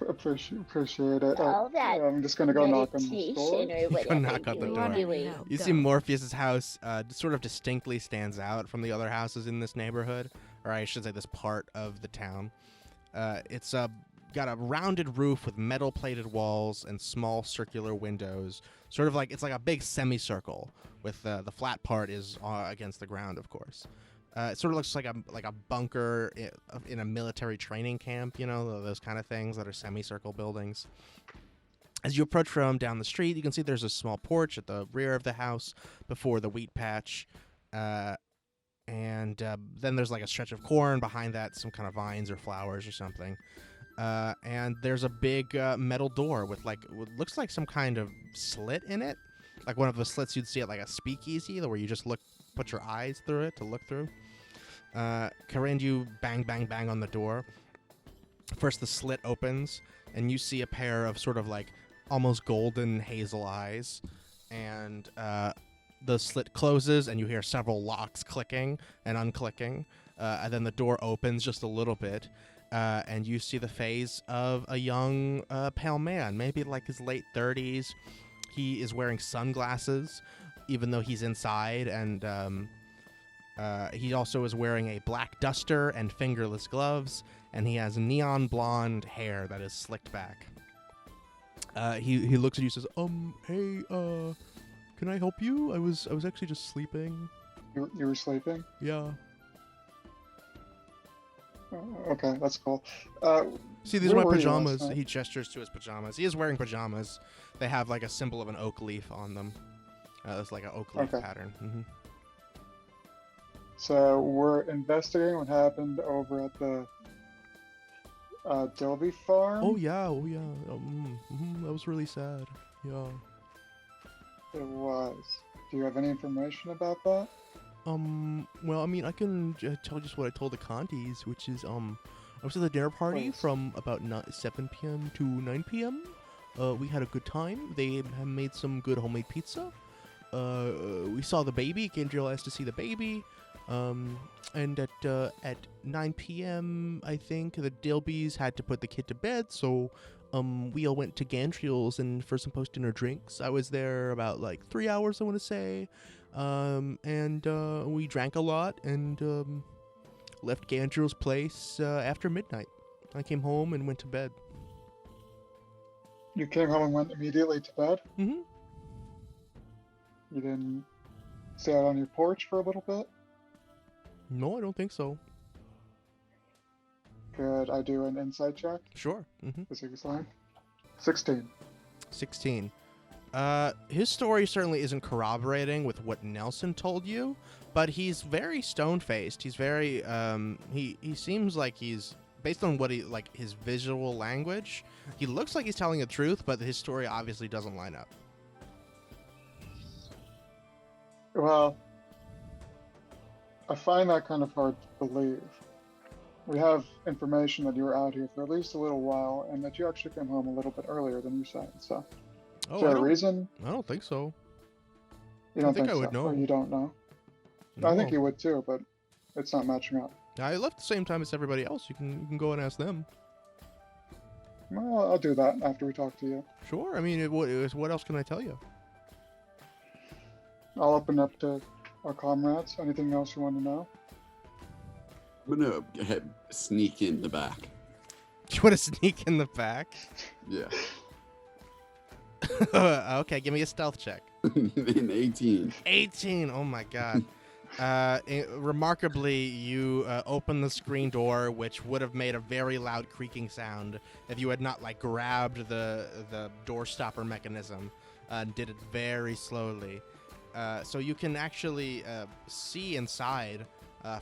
Appreciate it. All that I'm just gonna go knock on the meditation door. or whatever knock on the you're door. doing. You see Morpheus's house sort of distinctly stands out from the other houses in this neighborhood, or I should say this part of the town. It's got a rounded roof with metal-plated walls and small circular windows, sort of like it's like a big semicircle with the flat part is against the ground, of course. It sort of looks like a bunker in a military training camp, you know, those kind of things that are semicircle buildings. As you approach from down the street, you can see there's a small porch at the rear of the house before the wheat patch. And then there's like a stretch of corn behind that, some kind of vines or flowers or something. And there's a big metal door with like what looks like some kind of slit in it, like one of the slits you'd see at like a speakeasy, where you just put your eyes through it to look through. Corinne, you bang, bang, bang on the door. First, the slit opens, and you see a pair of sort of like almost golden hazel eyes, and the slit closes, and you hear several locks clicking and unclicking, and then the door opens just a little bit, and you see the face of a young pale man, maybe like his late 30s. He is wearing sunglasses, even though he's inside, and he also is wearing a black duster and fingerless gloves, and he has neon blonde hair that is slicked back. He looks at you and says, hey, can I help you? I was actually just sleeping. You were sleeping? Yeah. Okay, that's cool. See, these are where my were you last pajamas. night? He gestures to his pajamas. He is wearing pajamas. They have like a symbol of an oak leaf on them. It's like an oak leaf Okay. pattern. Mm-hmm. So we're investigating what happened over at the Dilby farm. Oh yeah. That was really sad. Yeah. It was. Do you have any information about that? Well, I mean, I can tell just what I told the Contis, which is, I was at the dinner party Please. from about 7 p.m. to 9 p.m. We had a good time. They have made some good homemade pizza. We saw the baby. Gabriel asked to see the baby. And at 9 p.m., I think, the Dilbys had to put the kid to bed, so we all went to Gandriel's and for some post-dinner drinks. I was there about like 3 hours, I want to say. And we drank a lot and left Gandriel's place after midnight. I came home and went to bed. You came home and went immediately to bed? Mm-hmm. You didn't stay out on your porch for a little bit? No, I don't think so. Could I do an insight check? Sure. Mm-hmm. Is he lying? 16. 16. His story certainly isn't corroborating with what Nelson told you, but he's very stone-faced. He's very, he seems like he's, based on what like his visual language, he looks like he's telling the truth, but his story obviously doesn't line up. Well, I find that kind of hard to believe. We have information that you were out here for at least a little while, and that you actually came home a little bit earlier than you said, so. Oh, Is there a reason? I don't think so. You don't think I so? would know. Or you don't know? No. I think you would too, but it's not matching up. I left the same time as everybody else. You can go and ask them. Well, I'll do that after we talk to you. Sure. I mean, what else can I tell you? I'll open up to our comrades. Anything else you want to know? I'm gonna sneak in the back. You want to sneak in the back? Yeah. Okay, give me a stealth check. In 18. 18. Oh my god. Remarkably, you open the screen door, which would have made a very loud creaking sound if you had not like grabbed the door stopper mechanism and did it very slowly. So you can actually see inside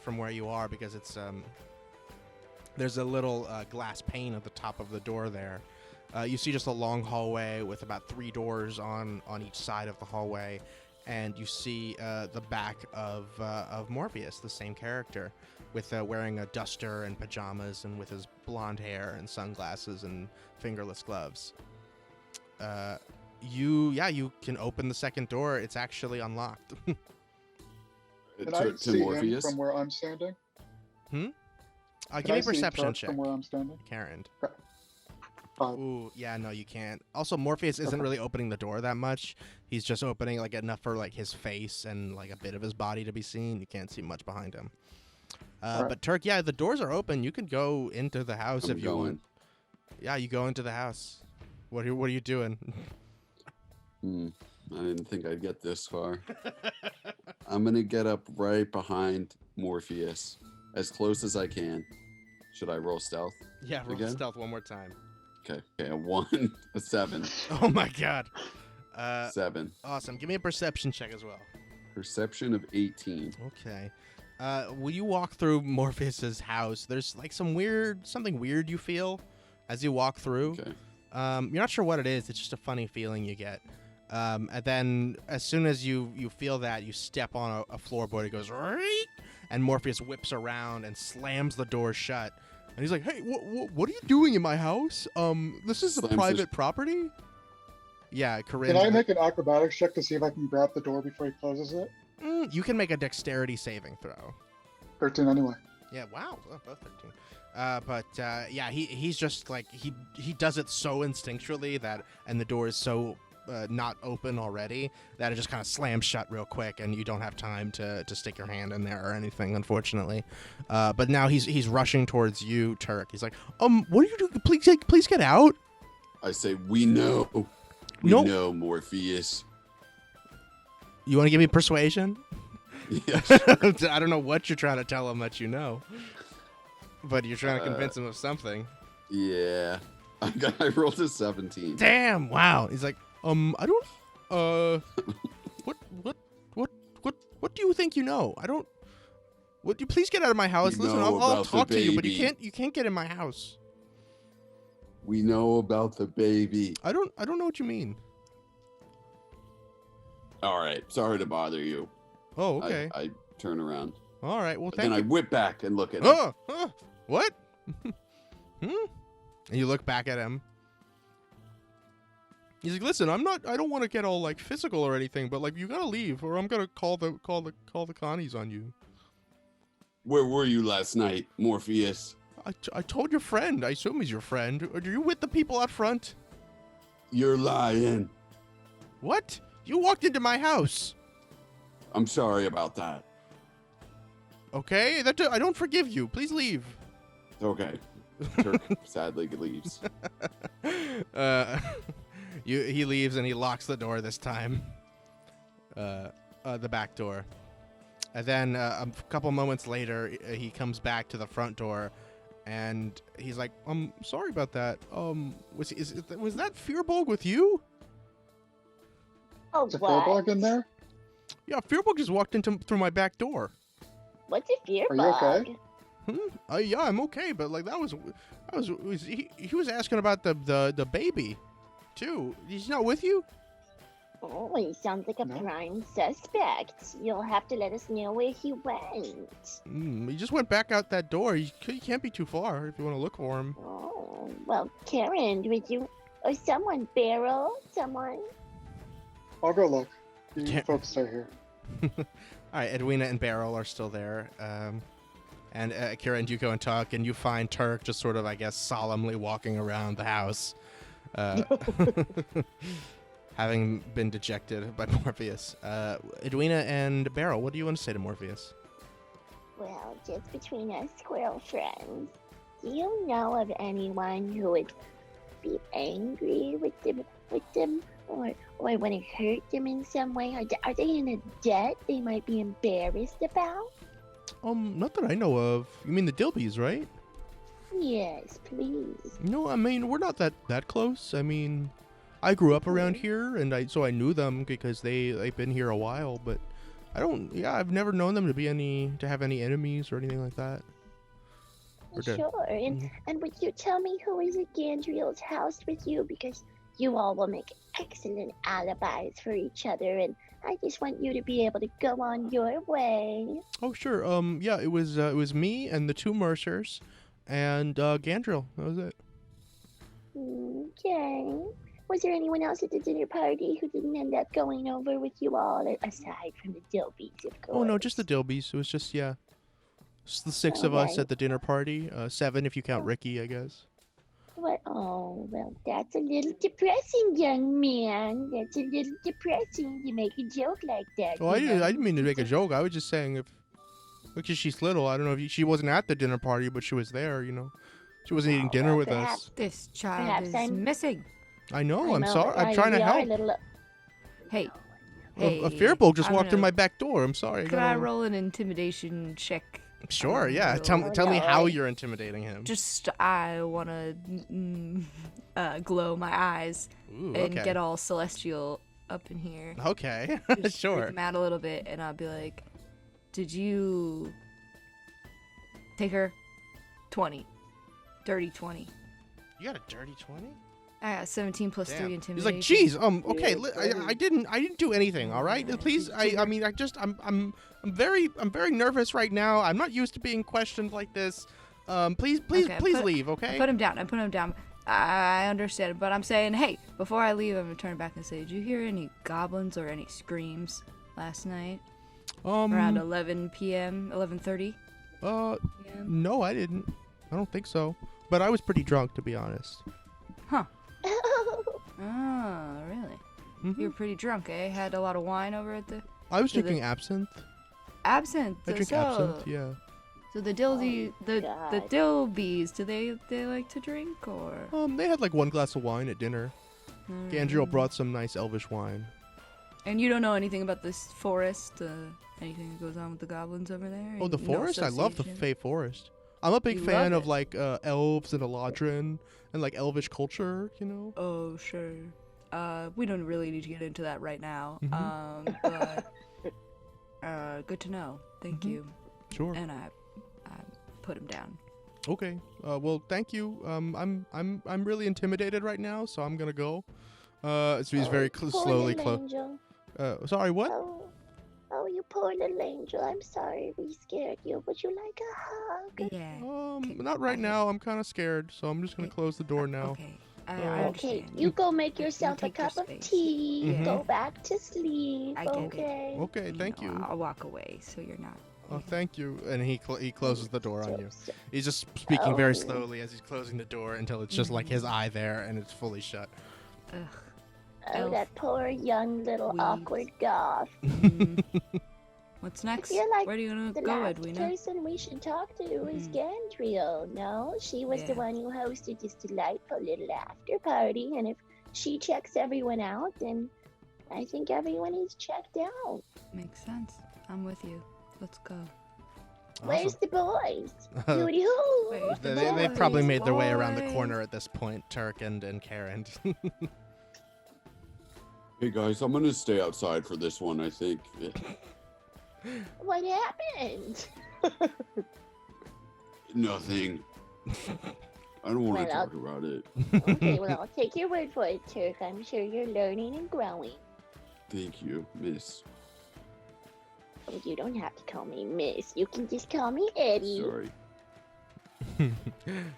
from where you are, because it's there's a little glass pane at the top of the door there. You see just a long hallway with about 3 doors on each side of the hallway, and you see the back of Morpheus, the same character, with wearing a duster and pajamas and with his blonde hair and sunglasses and fingerless gloves. You can open the second door. It's actually unlocked. Can I see Morpheus? him from where I'm standing? Give Can me I a see perception Turk check, from where I'm standing? Karen. 5. Ooh, yeah, no, you can't. Also, Morpheus isn't really opening the door that much. He's just opening like enough for like his face and like a bit of his body to be seen. You can't see much behind him. Right. But Turk, yeah, the doors are open. You can go into the house I'm if you want. Yeah, you go into the house. What are you doing? I didn't think I'd get this far. I'm gonna get up right behind Morpheus, as close as I can. Should I roll stealth? Yeah, roll Again? stealth one more time. Okay, a 1, a 7. Oh my god. 7. Awesome. Give me a perception check as well. Perception of 18. Okay. Will you walk through Morpheus's house? There's like something weird you feel as you walk through. Okay. You're not sure what it is. It's just a funny feeling you get. And then as soon as you feel that, you step on a floorboard. It goes, "Reek," and Morpheus whips around and slams the door shut. And he's like, "Hey, what are you doing in my house? This is a Slams private property." Yeah, Corinne. Can I make an acrobatics check to see if I can grab the door before he closes it? You can make a dexterity saving throw. 13 anyway. Yeah, wow, both 13. Yeah, he's just like he does it so instinctually that, and the door is so not open already that it just kind of slams shut real quick, and you don't have time to stick your hand in there or anything, unfortunately. But now he's rushing towards you, Turk. He's like, what are you doing? Please get out. I say, we know. We No. know, Morpheus. You want to give me persuasion? Yeah. I don't know what you're trying to tell him that you know, but you're trying to convince him of something. Yeah. I rolled a 17. Damn! Wow. He's like, I don't. What do you think you know? I don't. Would you please get out of my house? We Listen, know I'll about the talk to you, but baby. you can't get in my house. We know about the baby. I don't know what you mean. All right. Sorry to bother you. Oh, okay. I turn around. All right. Well, But thank then you. I whip back and look at him. What? And you look back at him. He's like, "Listen, I don't want to get all like physical or anything, but like you gotta leave, or I'm gonna call the Connies on you." Where were you last night, Morpheus? I told your friend. I assume he's your friend. Are you with the people out front? You're lying. What? You walked into my house. I'm sorry about that. Okay, I don't forgive you. Please leave. Okay. Turk sadly leaves. He leaves and he locks the door this time. The back door. And then a couple moments later, he comes back to the front door, and he's like, sorry about that. Was that Fearbog with you?" Oh, Is a what? Fearbog in there? Yeah, Fearbog just walked through my back door. What's a fear Are you okay? Yeah, I'm okay, but like he was asking about the baby, too. He's not with you? Oh, he sounds like a No. prime suspect. You'll have to let us know where he went. He just went back out that door. He can't be too far if you want to look for him. Oh, well, Karen, would you, or someone, Beryl, someone? I'll go look. You Can't- folks stay here. All right, Edwina and Beryl are still there. And Kira and you go and talk, and you find Turk just sort of, I guess, solemnly walking around the house. Having been dejected by Morpheus. Edwina and Beryl, what do you want to say to Morpheus? Well, just between us squirrel friends, do you know of anyone who would be angry with them, or want to hurt them in some way? Are they in a debt they might be embarrassed about? Not that I know of. You mean the Dilbies, right? Yes, please. No, I mean, we're not that close. I mean, I grew up around here, and so I knew them because they've been here a while, but I've never known them to have any enemies or anything like that. Or to- Sure, and would you tell me who is at Gandriel's house with you? Because you all will make excellent alibis for each other, and I just want you to be able to go on your way. Oh, sure. Yeah, it was me and the two Mercers, and Gandriel. That was it. Okay. Was there anyone else at the dinner party who didn't end up going over with you all, aside from the Dilbies, of course? Oh no, just the Dilbies. It was just just the six of us Alright. at the dinner party. 7 if you count Ricky, I guess. What? Oh, well, that's a little depressing, young man. That's a little depressing to make a joke like that. Oh, I you know? didn't mean to make a joke. I was just saying because she's little. I don't know if she wasn't at the dinner party, but she was there. She wasn't eating dinner well, with perhaps- us. This child Perhaps is I'm- missing. I know. I'm know, sorry. but I'm trying to we are a help. little- Hey. A Fearbog just I'm walked through gonna- my back door. I'm sorry. Could I roll an intimidation check? Sure. Yeah. Oh, Tell me how no. you're intimidating him. Just, I want to glow my eyes Ooh, and okay. get all celestial up in here. Okay. Just freak Sure. them out a little bit, and I'll be like, did you take her? 20. Dirty 20. You got a dirty 20? I got 17 plus 3 Damn. intimidation. He's like, geez, okay, Yeah, I didn't do anything, all right? Please, I mean, I'm very nervous right now. I'm not used to being questioned like this. Please Okay, leave, okay? I put him down. I understand, but I'm saying, hey, before I leave, I'm gonna turn back and say, did you hear any goblins or any screams last night? Around 11 p.m., 11:30 p.m. No, I didn't. I don't think so. But I was pretty drunk, to be honest. Huh. Oh, really? Mhm. You were pretty drunk, eh? Had a lot of wine over at the I was So the- drinking absinthe. absinthe. I drink so, absinthe, yeah. So the Dilby, the God. Dilbies, do they like to drink or? They had like one glass of wine at dinner. Gandriel brought some nice elvish wine. And you don't know anything about this forest? Anything that goes on with the goblins over there? Oh, the No forest? I love the association? Fey Forest. I'm a big You fan love of it. like elves and Eladrin and like elvish culture, you know? Oh, sure. We don't really need to get into that right now. Mhm. But good to know. Thank Mhm. you. Sure. And I put him down. Okay. Well, thank you. I'm really intimidated right now, so I'm gonna go. So he's very slowly close. Sorry, what? Oh, you poor little angel. I'm sorry we scared you. Would you like a hug? Yeah. Not right now. I'm kind of scared, so I'm just gonna close the door now. Okay. I Okay, understand. you go make You yourself a take your cup of space. tea. Mhm. Go back to sleep. I get it. Okay. Okay, thank you. I'll walk away so you're not. Oh, thank you. And he closes the door on you. So- He's just speaking very Oh. slowly as he's closing the door until it's just like his eye there and it's fully shut. Ugh. Oh, Elf. that poor young little Weeds. awkward goth. What's I next? feel like Where do you want the to go, last Edwina? person we should talk to is Gandriel. No, she was the Yeah. one who hosted this delightful little after party, and if she checks everyone out, then I think everyone is checked out. Makes sense. I'm with you. Let's go. Where's the boys? Hooty hoo! Where's the They probably boys? made their way around the Boys. corner at this point, Turk and Karen. Hey guys, I'm gonna stay outside for this one. I think. What happened? Nothing. I don't want to Well, talk about it. Okay, well, I'll take your word for it, Turk. I'm sure you're learning and growing. Thank you, Miss. Oh, you don't have to call me Miss. You can just call me Eddie. Sorry.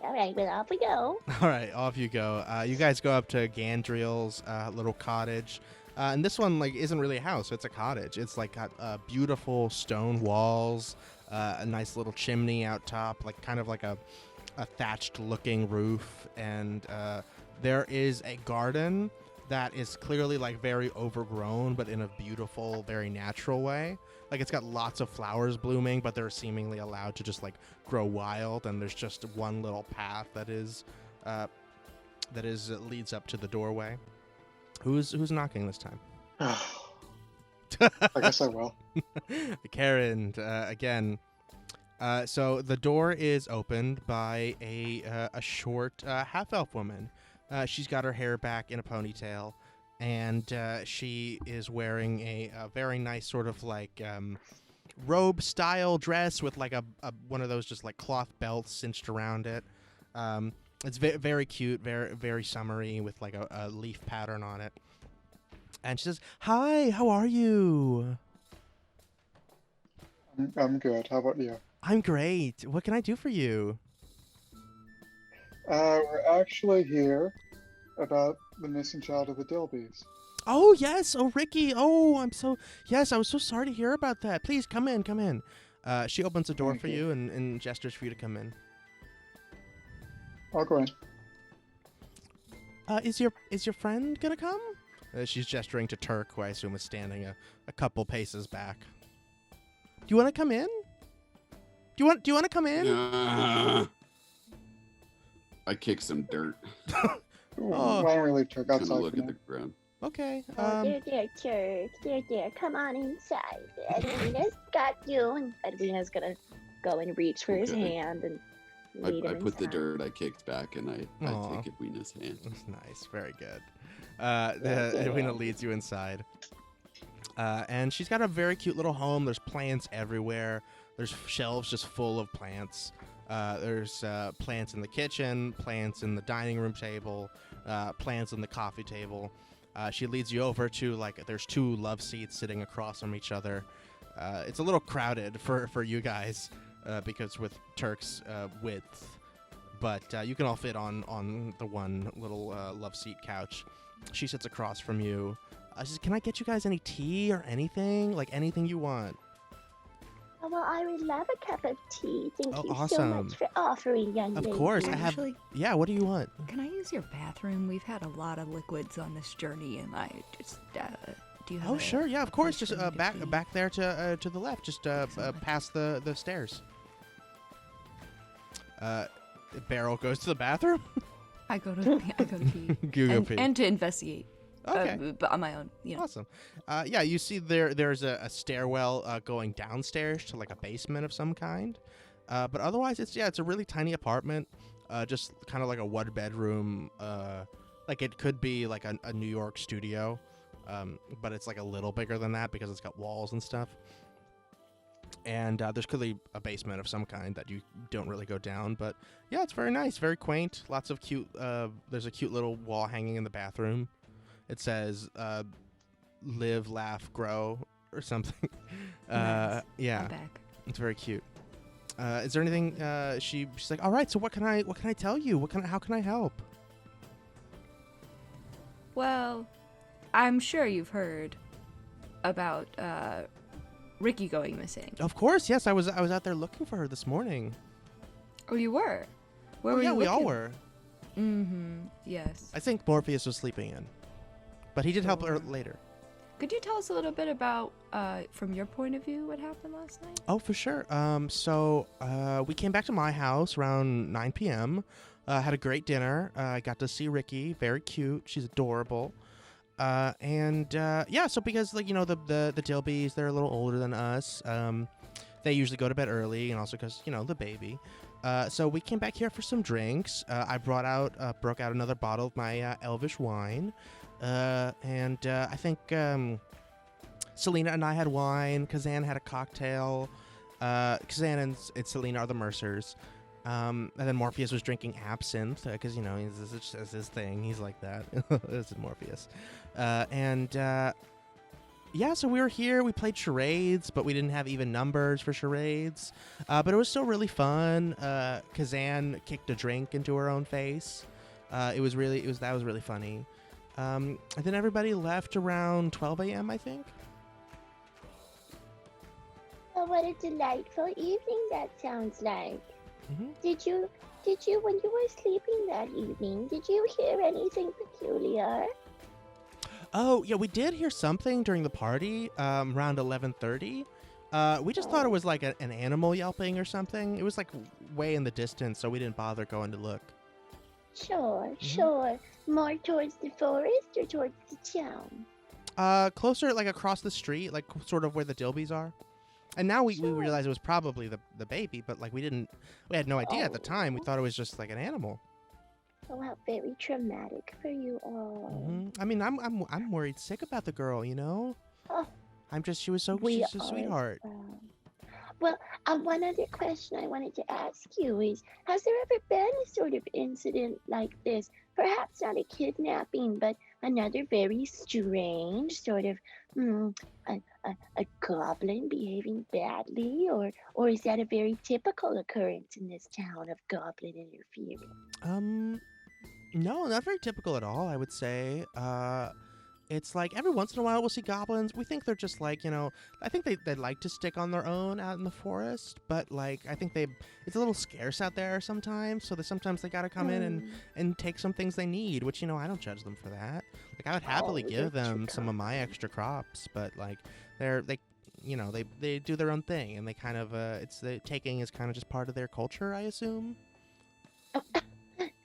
All right, well, off we go. All right, off you go. You guys go up to Gandriel's little cottage. And this one like isn't really a house, it's a cottage. It's like got beautiful stone walls, a nice little chimney out top, like kind of like a thatched looking roof, and there is a garden that is clearly like very overgrown, but in a beautiful, very natural way. Like it's got lots of flowers blooming, but they're seemingly allowed to just like grow wild, and there's just one little path that leads up to the doorway. Who's knocking this time? I guess I will. Karen, again. So the door is opened by a short half-elf woman. She's got her hair back in a ponytail, and she is wearing a very nice sort of like robe-style dress with like a one of those just like cloth belts cinched around it. It's very cute, very summery with like a leaf pattern on it. And she says, "Hi, how are you?" I'm good. How about you? I'm great. What can I do for you? We're actually here about the missing child of the Dilbys. Oh, yes. Oh, Ricky. Oh, yes, I was so sorry to hear about that. Please come in, come in. She opens the door Thank for you. you and gestures for you to come in. I'll go in. Is your friend gonna come? She's gesturing to Turk, who I assume is standing a couple paces back. Do you want to come in? Do you want to come in? I kick some dirt. Oh. Why don't we leave Turk Kind of outside look for at now? the ground. Okay. Oh, there, Turk. There. Come on inside. Edwina's got you. And Edwina's gonna go and reach for his Okay. hand and I lead him put the inside. dirt I kicked back, and I Aw. take Edwina's hand. That's nice. Very good. Yeah. Edwina leads you inside. And she's got a very cute little home. There's plants everywhere. There's shelves just full of plants. There's plants in the kitchen, plants in the dining room table, plants on the coffee table. She leads you over to, like, there's two love seats sitting across from each other. It's a little crowded for you guys because with Turk's width. But you can all fit on the one little love seat couch. She sits across from you. She says, "Can I get you guys any tea or anything? Like anything you want?" Oh, well, I would love a cup of tea. Thank Oh, you so awesome. much for offering, young Of lady. course, I have. Actually, Yeah, what do you want? can I use your bathroom? We've had a lot of liquids on this journey, and I just do you have Oh, a sure, yeah, of course. place Just for me to pee? back there to the left, just Excellent. past the stairs. Beryl goes to the bathroom. I go to pee. You go and, pee. and to investigate. Okay. But on my own, you know. Awesome. Yeah, you see there's a stairwell going downstairs to like a basement of some kind. But otherwise, it's a really tiny apartment. Just kind of like a one bedroom. Like it could be like a New York studio. But it's like a little bigger than that because it's got walls and stuff. And there's clearly a basement of some kind that you don't really go down. But yeah, it's very nice, very quaint. Lots of cute. There's a cute little wall hanging in the bathroom. It says "Live, laugh, grow" or something. Nice. Yeah, I'm back. it's very cute. Is there anything? She's like, all right. So what can I tell you? How can I help? Well, I'm sure you've heard about Ricky going missing. Of course, yes. I was out there looking for her this morning. Oh, you were? Where were yeah, you we all looking? were. Mm-hmm. Yes. I think Morpheus was sleeping in, but he did help her later. Could you tell us a little bit about, from your point of view, what happened last night? Oh, for sure. So we came back to my house around 9 p.m. Had a great dinner. I got to see Ricky. Very cute. She's adorable. Yeah, so because the Dilbys, they're a little older than us. They usually go to bed early, and also because the baby. So we came back here for some drinks. I broke out another bottle of my Elvish wine. I think Selena and I had wine. Kazan had a cocktail. Kazan and Selena are the Mercers. And then Morpheus was drinking absinthe because it's his thing. He's like that. This is Morpheus. Yeah, so we were here. We played charades, but we didn't have even numbers for charades. But it was still really fun. Kazan kicked a drink into her own face. That was really funny. And then everybody left around 12 a.m. I think. Oh, what a delightful evening that sounds like. Mm-hmm. Did you, when you were sleeping that evening, did you hear anything peculiar? Oh, yeah, we did hear something during the party around 11:30. We just thought it was like an animal yelping or something. It was like way in the distance, so we didn't bother going to look. Sure. More towards the forest or towards the town? Closer, like across the street, like sort of where the Dilbys are. And now we realize it was probably the baby, but like we had no idea at the time. We thought it was just like an animal. Oh, how very traumatic for you all. Mm-hmm. I mean, I'm worried sick about the girl, Oh, she's a sweetheart. Well, one other question I wanted to ask you is, has there ever been a sort of incident like this? Perhaps not a kidnapping, but another very strange sort of, a goblin behaving badly? Or is that a very typical occurrence in this town of goblin interference? No, not very typical at all, I would say. It's like every once in a while we'll see goblins. We think they're just like, I think they like to stick on their own out in the forest, but like I think it's a little scarce out there sometimes, so sometimes they gotta come in and take some things they need, which I don't judge them for that. Like I would happily give them some of my extra crops, but like they do their own thing, and they kind of the taking is kind of just part of their culture, I assume.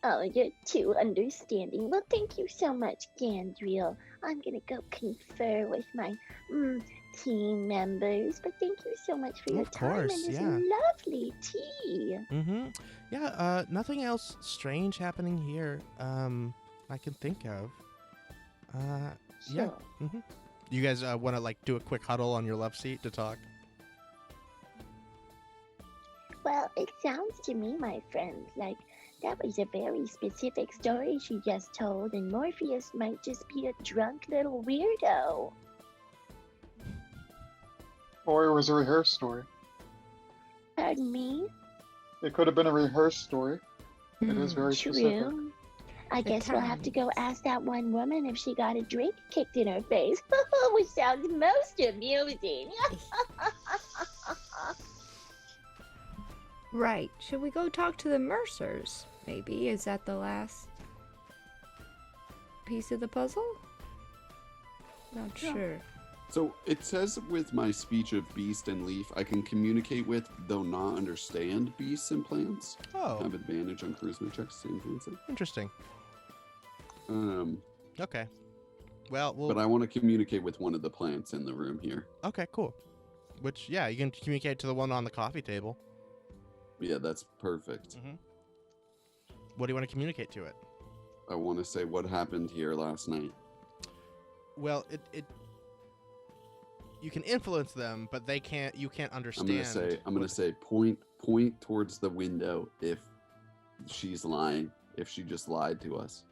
Oh, you're too understanding. Well, thank you so much, Gandriel. I'm gonna go confer with my team members, but thank you so much for your time and this lovely tea. Mm-hmm. Yeah, nothing else strange happening here I can think of. Sure. Yeah. Mm-hmm. You guys want to like do a quick huddle on your love seat to talk? Well, it sounds to me, my friend, like that was a very specific story she just told, and Morpheus might just be a drunk little weirdo. Or it was a rehearsed story. Pardon me? It could have been a rehearsed story. It is very specific. True. I guess we'll have to go ask that one woman if she got a drink kicked in her face, which sounds most amusing. Right. Should we go talk to the Mercers? Maybe. Is that the last piece of the puzzle? Not sure. So it says with my speech of beast and leaf, I can communicate with, though not understand, beasts and plants. Oh. Have advantage on charisma checks, same thing. Interesting. Okay. Well, but I want to communicate with one of the plants in the room here. Okay, cool. Which, yeah, you can communicate to the one on the coffee table. Yeah, that's perfect. Mm-hmm. What do you want to communicate to it? I want to say what happened here last night. Well, you can influence them, but they can't. You can't understand. I'm gonna say point towards the window if she's lying. If she just lied to us,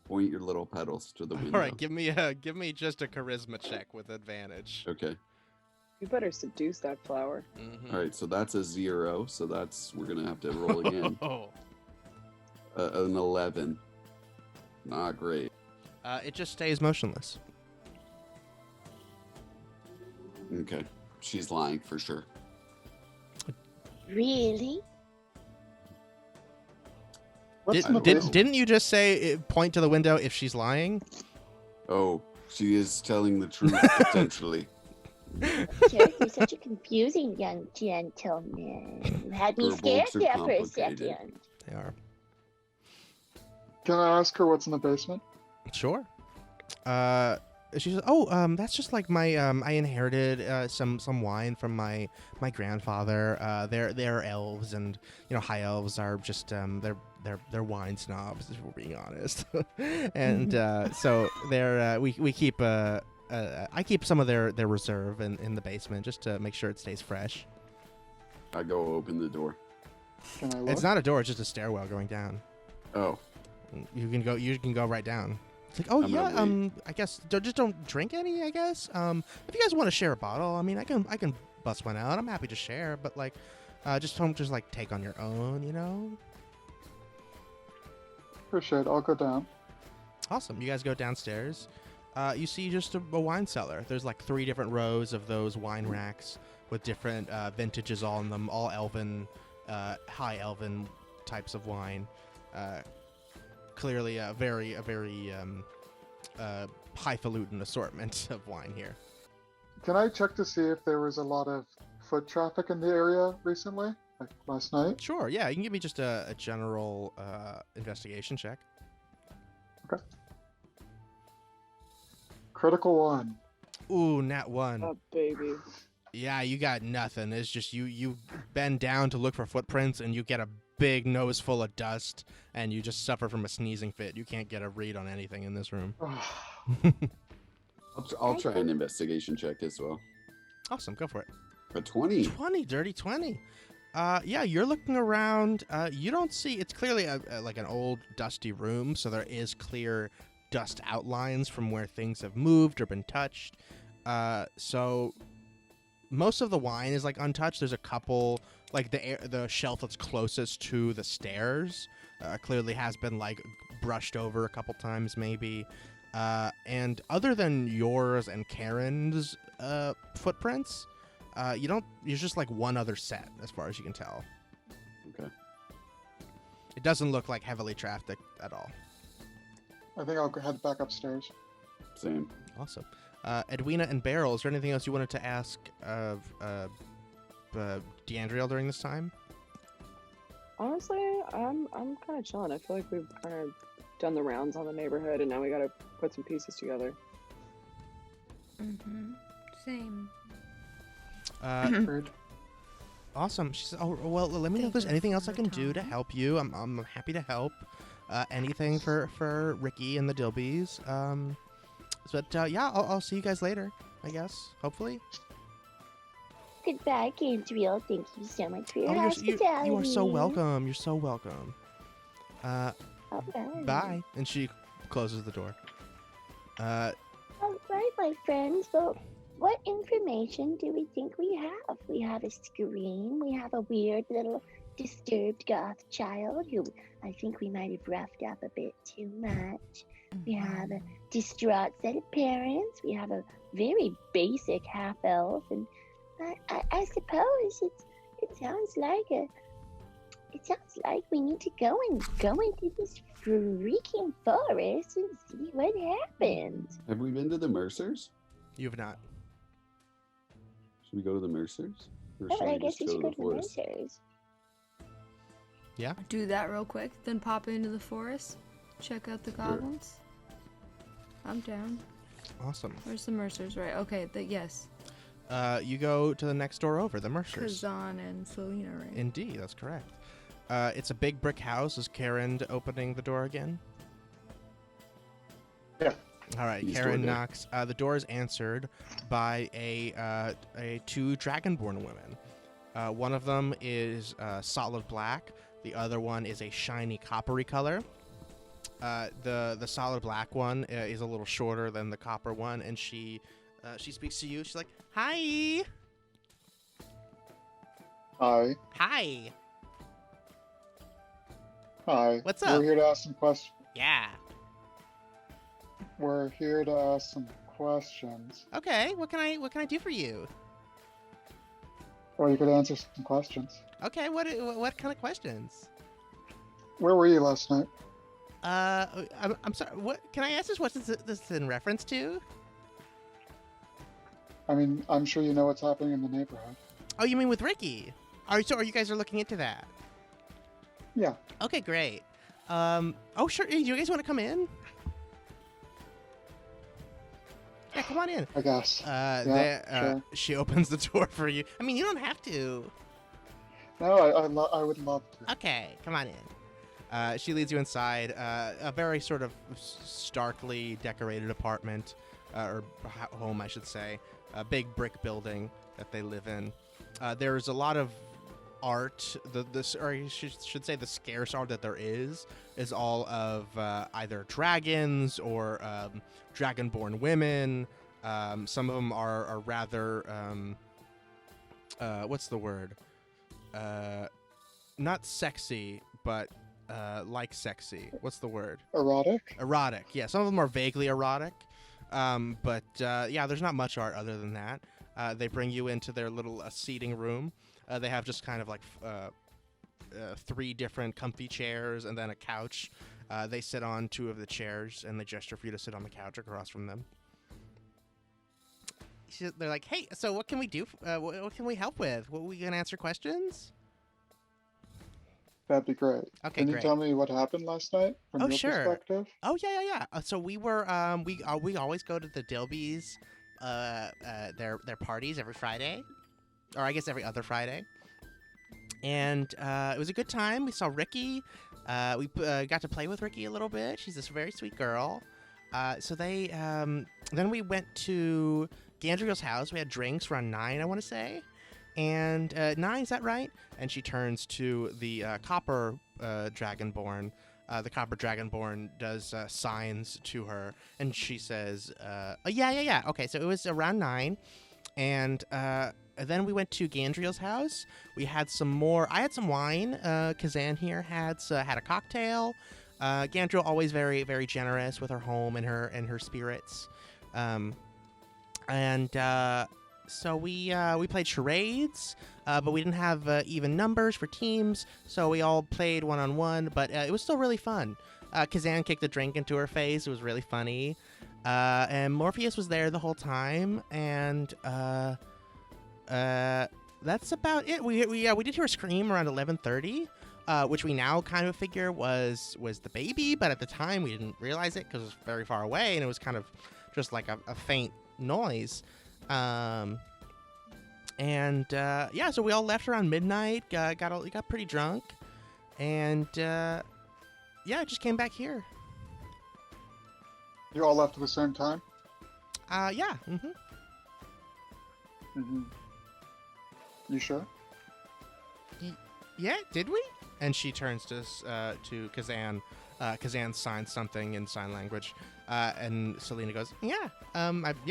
point your little petals to the window. All right, give me just a charisma check with advantage. Okay. You better seduce that flower. Mm-hmm. All right, so that's a 0. So we're gonna have to roll again. An 11. Not great. It just stays motionless. Okay, she's lying for sure. Really? What's in the basement? Didn't you just say point to the window if she's lying? Oh, she is telling the truth potentially. Sure, you're such a confusing young gentleman. You had me Her scared books are there for a complicated. second. They are. Can I ask her what's in the basement? Sure. She says, that's just like my I inherited some wine from my grandfather. They're elves, and high elves are just they're wine snobs, if we're being honest. And so we keep I keep some of their reserve in the basement just to make sure it stays fresh. I go open the door. Can I look? It's not a door; it's just a stairwell going down. Oh, You can go right down. It's like, oh I'm yeah, gonna leave. I guess just don't drink any. I guess if you guys want to share a bottle, I mean, I can bust one out. I'm happy to share, but like, just don't just like take on your own, Appreciate it. I'll go down. Awesome. You guys go downstairs. You see just a wine cellar. There's like 3 different rows of those wine racks with different vintages on them, all elven, high elven types of wine. Clearly a very highfalutin assortment of wine here. Can I check to see if there was a lot of foot traffic in the area recently, like last night? Sure, yeah, you can give me just a general investigation check. Okay. Critical 1. Ooh, nat 1. Oh, baby. Yeah, you got nothing. It's just you bend down to look for footprints and you get a big nose full of dust and you just suffer from a sneezing fit. You can't get a read on anything in this room. I'll try an investigation check as well. Awesome, go for it. A 20. 20, dirty 20. Yeah, you're looking around. You don't see. It's clearly like an old, dusty room, so there is clear dust outlines from where things have moved or been touched. So most of the wine is like untouched. There's a couple, like the shelf that's closest to the stairs, clearly has been like brushed over a couple times, maybe. And other than yours and Karen's footprints, there's just like one other set as far as you can tell. Okay. It doesn't look like heavily trafficked at all. I think I'll head back upstairs. Same. Awesome. Edwina and Beryl, is there anything else you wanted to ask of D'Andriel during this time? Honestly, I'm kind of chilling. I feel like we've kind of done the rounds on the neighborhood, and now we got to put some pieces together. Same. Heard. Awesome. She says, "Oh well, let me know if there's anything else I can do to help you. I'm happy to help. Anything for Ricky and the Dilbies. But yeah, I'll see you guys later. I guess. Hopefully. Goodbye, Gabriel. Thank you so much for your Oh, hospitality. you are so welcome. You're so welcome. All right. Bye. And she closes the door. All right, my friends. Well, what information do we think we have? We have a scream. We have a weird little disturbed goth child who I think we might have roughed up a bit too much. We have a distraught set of parents. We have a very basic half-elf, and I suppose it sounds like we need to go into this freaking forest and see what happens. Have we been to the Mercers? You have not. Should we go to the Mercers? Or Oh, should I we guess just we should go to the forest? Mercers. Yeah. Do that real quick, then pop into the forest. Check out the goblins. I'm down. Awesome. Where's the Mercers? Right. Okay. Yes. You go to the next door over, the Mercers. Kazan and Selena, right? Indeed, that's correct. It's a big brick house. Is Karen opening the door again? Yeah. All right, He's Karen door there. knocks. The door is answered by a two dragonborn women. One of them is solid black. The other one is a shiny coppery color. The solid black one is a little shorter than the copper one, and she speaks to you. She's like, "Hi, Hi. hi, Hi. What's up? We're here to ask some questions. yeah, We're here to ask some questions. okay. What can I do for you? Or you could answer some questions. Okay, what kind of questions? Where were you last night? I'm sorry. What can I ask this? What's this in reference to? I mean, I'm sure you know what's happening in the neighborhood. Oh, you mean with Ricky? Are you guys are looking into that? Yeah. Okay, great. Oh, sure. Do you guys want to come in? Yeah, come on in. I guess. Sure. She opens the door for you. I mean, you don't have to. No, I would love to. Okay, come on in. She leads you inside a very sort of starkly decorated apartment, or home, I should say. A big brick building that they live in. There's a lot of art. Or you should say the scarce art that there is all of either dragons or dragonborn women. Some of them are rather what's the word? Not sexy, but like sexy. What's the word? Erotic? Erotic. Yeah, some of them are vaguely erotic. But yeah, there's not much art other than that. They bring you into their little seating room. They have just kind of like 3 different comfy chairs and then a couch. They sit on 2 of the chairs and they gesture for you to sit on the couch across from them. They're like, "Hey, so what can we do? What can we help with? What we gonna answer questions?" That'd be great. Okay, Can you great. tell me what happened last night from Oh, your sure. perspective? Oh yeah. So we were we always go to the Dilbys, their parties every Friday, or I guess every other Friday, and it was a good time. We saw Ricky. We got to play with Ricky a little bit. She's this very sweet girl. So they then we went to Gandriel's house. We had drinks around 9, I want to say. And 9, is that right? And she turns to the copper dragonborn. The copper dragonborn does signs to her, and she says, yeah. Okay, so it was around 9, and then we went to Gandriel's house. We had some more. I had some wine. Kazan here had a cocktail. Gandriel always very, very generous with her home and her spirits. So we played charades, but we didn't have even numbers for teams, so we all played one-on-one, but it was still really fun. Kazan kicked a drink into her face. It was really funny. And Morpheus was there the whole time, and that's about it. We did hear a scream around 11:30, which we now kind of figure was the baby, but at the time we didn't realize it because it was very far away, and it was kind of just like a faint noise. So we all left around midnight, got pretty drunk, and just came back here. You all left at the same time? Yeah. You sure? Yeah, did we? And she turns to Kazan. Kazan signs something in sign language, and Selena goes, yeah,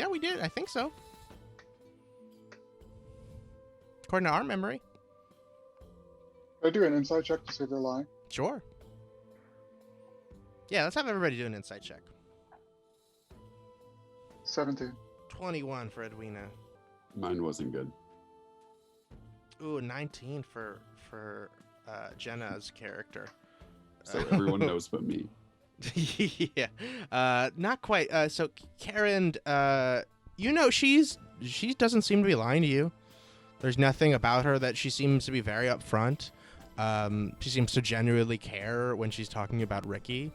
we did. I think so. According to our memory. I do an insight check to see if they're lying. Sure. Yeah, let's have everybody do an insight check. 17. 21 for Edwina. Mine wasn't good. Ooh, 19 for Jenna's character. So everyone knows but me. Yeah. Not quite. So Karen, she doesn't seem to be lying to you. There's nothing about her that she seems to be very upfront. She seems to genuinely care when she's talking about Ricky.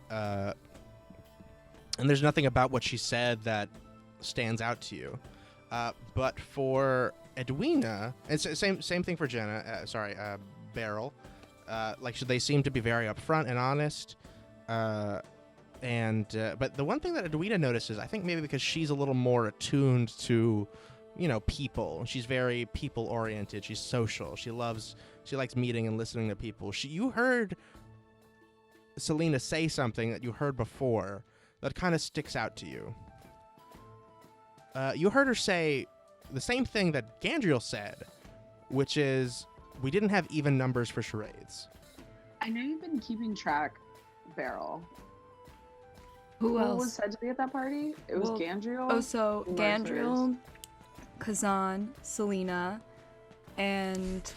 And there's nothing about what she said that stands out to you. But for Edwina, and same thing for Jenna. Beryl. They seem to be very upfront and honest. And but the one thing that Edwina notices, I think maybe because she's a little more attuned to, people. She's very people oriented. She's social. She likes meeting and listening to people. You heard Selena say something that you heard before that kind of sticks out to you. You heard her say the same thing that Gandriel said, which is, we didn't have even numbers for charades. I know you've been keeping track, Beryl. Who else was said to be at that party? It was Gandriel. Oh, so Gandriel, Kazan, Selena, and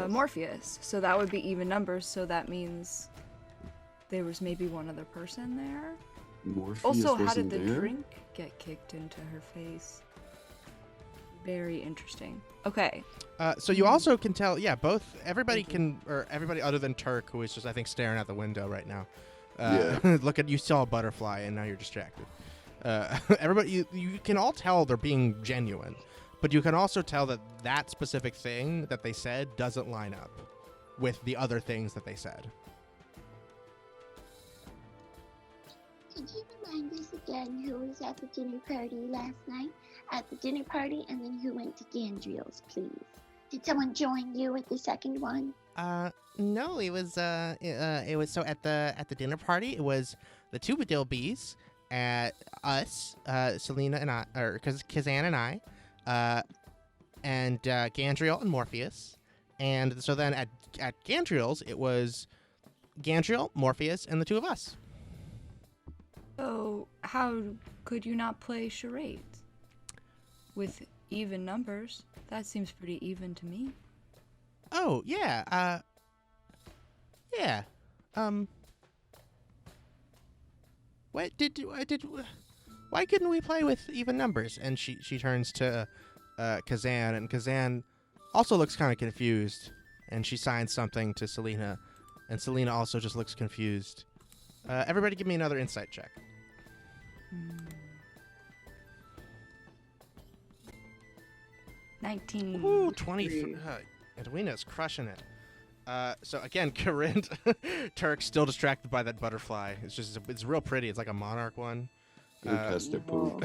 Morpheus. So that would be even numbers. So that means there was maybe one other person there. Morpheus Also, how wasn't did the there? drink get kicked into her face? Very interesting. Okay. So you also can tell, everybody other than Turk, who is just, I think, staring out the window right now. You saw a butterfly and now you're distracted. Everybody, you can all tell they're being genuine, but you can also tell that specific thing that they said doesn't line up with the other things that they said. Could you remind us again who was at the dinner party last night? At the dinner party, and then who went to Gandriel's, please? Did someone join you at the second one? No, it was so at the dinner party, it was the two Badilbees, us, Selena and I, or Kazan and I, and Gandriel and Morpheus, and so then at Gandriel's, it was Gandriel, Morpheus, and the two of us. So how could you not play charades with even numbers? That seems pretty even to me. Oh, yeah. Why couldn't we play with even numbers? And she turns to Kazan, and Kazan also looks kind of confused, and she signs something to Selena, and Selena also just looks confused. Everybody give me another insight check. 19. Ooh, 20. Edwina's crushing it. So again, Corinne, Turk's still distracted by that butterfly. It's real pretty. It's like a monarch one. Pesto poop.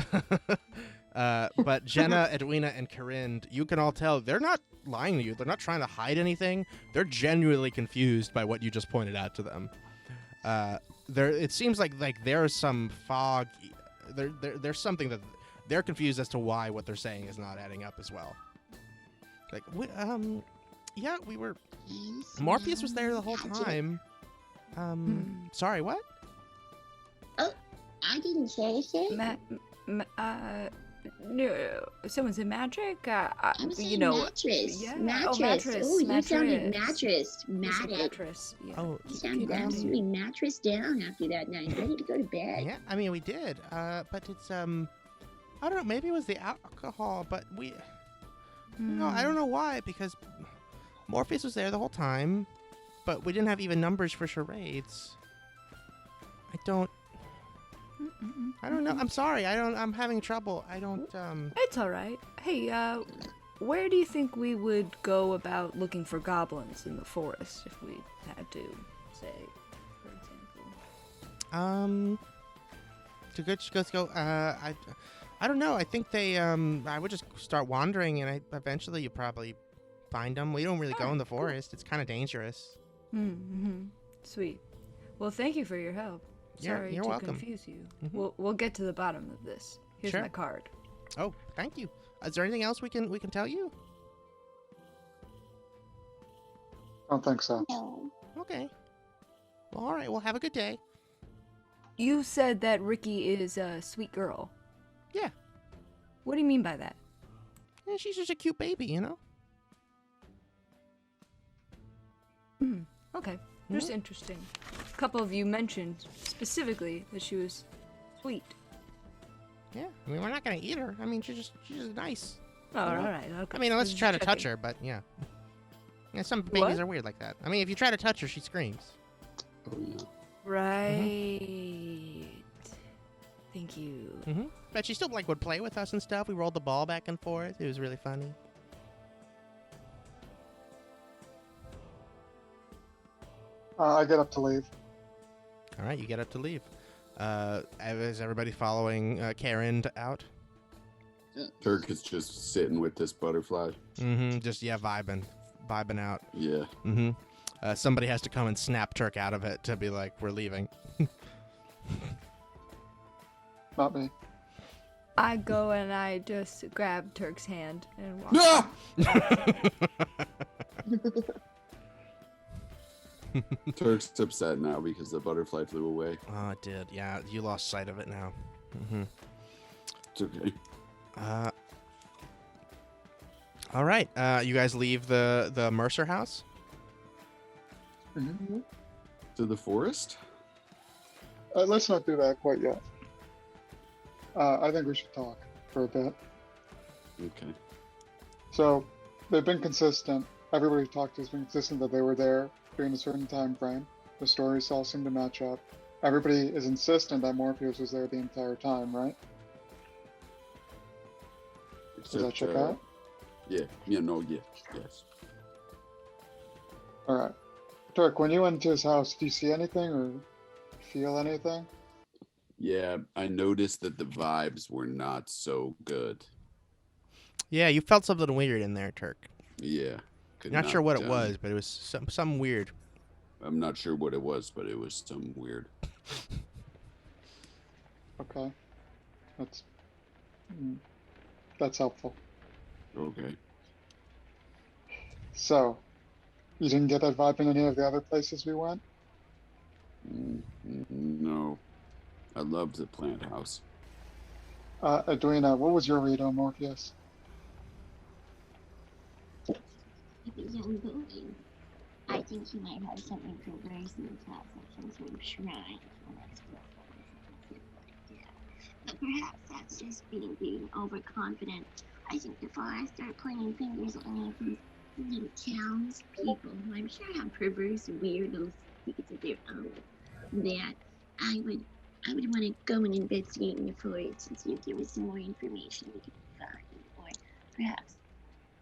But Jenna, Edwina, and Corinne, you can all tell they're not lying to you. They're not trying to hide anything. They're genuinely confused by what you just pointed out to them. It seems like there's some fog. There's something that they're confused as to why what they're saying is not adding up as well. We were. Morpheus was there the whole time. Sorry, what? Oh, I didn't say anything. No, someone said magic. I'm saying mattress. Yeah. Mattress. Oh, you sounded mattress. Mattress. Yeah. Oh, you sounded absolutely mattress down after that night. Ready to go to bed. Yeah, I mean we did. But it's I don't know. Maybe it was the alcohol, but we. No, I don't know why. Because Morpheus was there the whole time, but we didn't have even numbers for charades. I don't know. I'm sorry. I'm having trouble. It's all right. Hey, where do you think we would go about looking for goblins in the forest if we had to, say, for example? To go. I don't know. I think I would just start wandering, and eventually you probably find them. We don't really go in the forest. It's kind of dangerous. Sweet. Well, thank you for your help. Sorry you're to welcome. confuse you. We'll get to the bottom of this. Here's Sure. my card. Oh, thank you. Is there anything else we can tell you? I don't think so. No. Okay. Well, all right. Well, have a good day. You said that Ricky is a sweet girl. Yeah. What do you mean by that? Yeah, she's just a cute baby, you know? Okay. Just interesting. A couple of you mentioned specifically that she was sweet. Yeah. I mean, we're not going to eat her. I mean, she's just nice. Oh, all right. Okay. I mean, unless you try to Checking. touch her, but yeah. Yeah, some babies are weird like that. I mean, if you try to touch her, she screams. Oh, yeah. Right. Thank you. But she still would play with us and stuff. We rolled the ball back and forth. It was really funny. I get up to leave. All right, you get up to leave. Is everybody following Karen out? Turk is just sitting with this butterfly. Mm-hmm. Just, vibing out. Yeah. Mm-hmm. Somebody has to come and snap Turk out of it to be like, we're leaving. Not me. I go and I just grab Turk's hand and walk. No! Turk's upset now because the butterfly flew away. Oh, it did. Yeah, you lost sight of it now. Mm-hmm. It's okay. All right. You guys leave the Mercer house? Mm-hmm. To the forest? Let's not do that quite yet. I think we should talk for a bit. Okay. So, they've been consistent. Everybody who talked to has been consistent that they were there during a certain time frame. The stories all seem to match up. Everybody is insistent that Morpheus was there the entire time, right? Does that check out? Yeah. Yes. Alright. Turk, when you went into his house, do you see anything or feel anything? Yeah, I noticed that the vibes were not so good. Yeah, you felt something weird in there, Turk. Yeah. Not sure what it was, but it was some weird. I'm not sure what it was, but it was some weird. Okay. That's helpful. Okay. So, you didn't get that vibe in any of the other places we went? No. I loved the plant house. Edwina, what was your read on Morpheus? If it's ongoing, I think he might have something perverse in his house, like some sort of shrine for his girlfriend. But perhaps that's just being overconfident. I think before I start pointing fingers at any of these little townspeople who I'm sure have perverse, weird little secrets of their own, that I would want to go and investigate in the forest and see if there was some more information we could find, or perhaps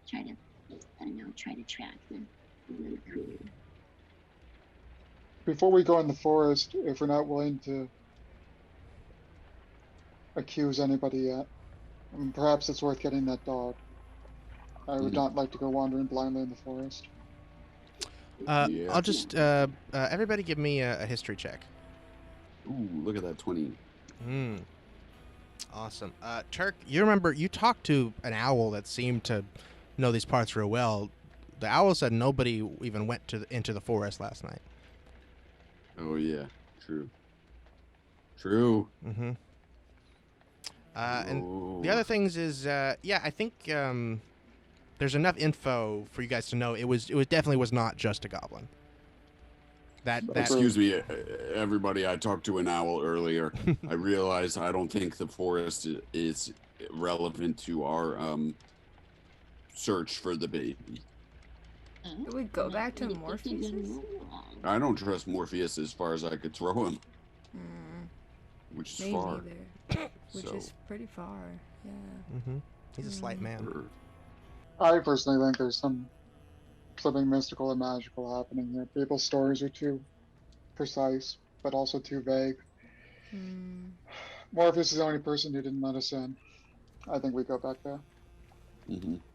try to track the little crew. Before we go in the forest, if we're not willing to accuse anybody yet, perhaps it's worth getting that dog. I would not like to go wandering blindly in the forest. Yeah. I'll just everybody give me a history check. Ooh, look at that 20. Awesome. Turk, you remember you talked to an owl that seemed to know these parts real well. The owl said nobody even went into the forest last night. Oh yeah, true. Mm-hmm. And the other things is, I think there's enough info for you guys to know it definitely was not just a goblin. That Excuse me, everybody. I talked to an owl earlier. I realize I don't think the forest is relevant to our search for the baby. Did we go back to Morpheus? I don't trust Morpheus as far as I could throw him. Which is Me far. neither. Which is pretty far, yeah. Mm-hmm. He's a slight man. I personally think there's something mystical and magical happening here. People's stories are too precise, but also too vague. Morpheus is the only person who didn't let us in. I think we go back there.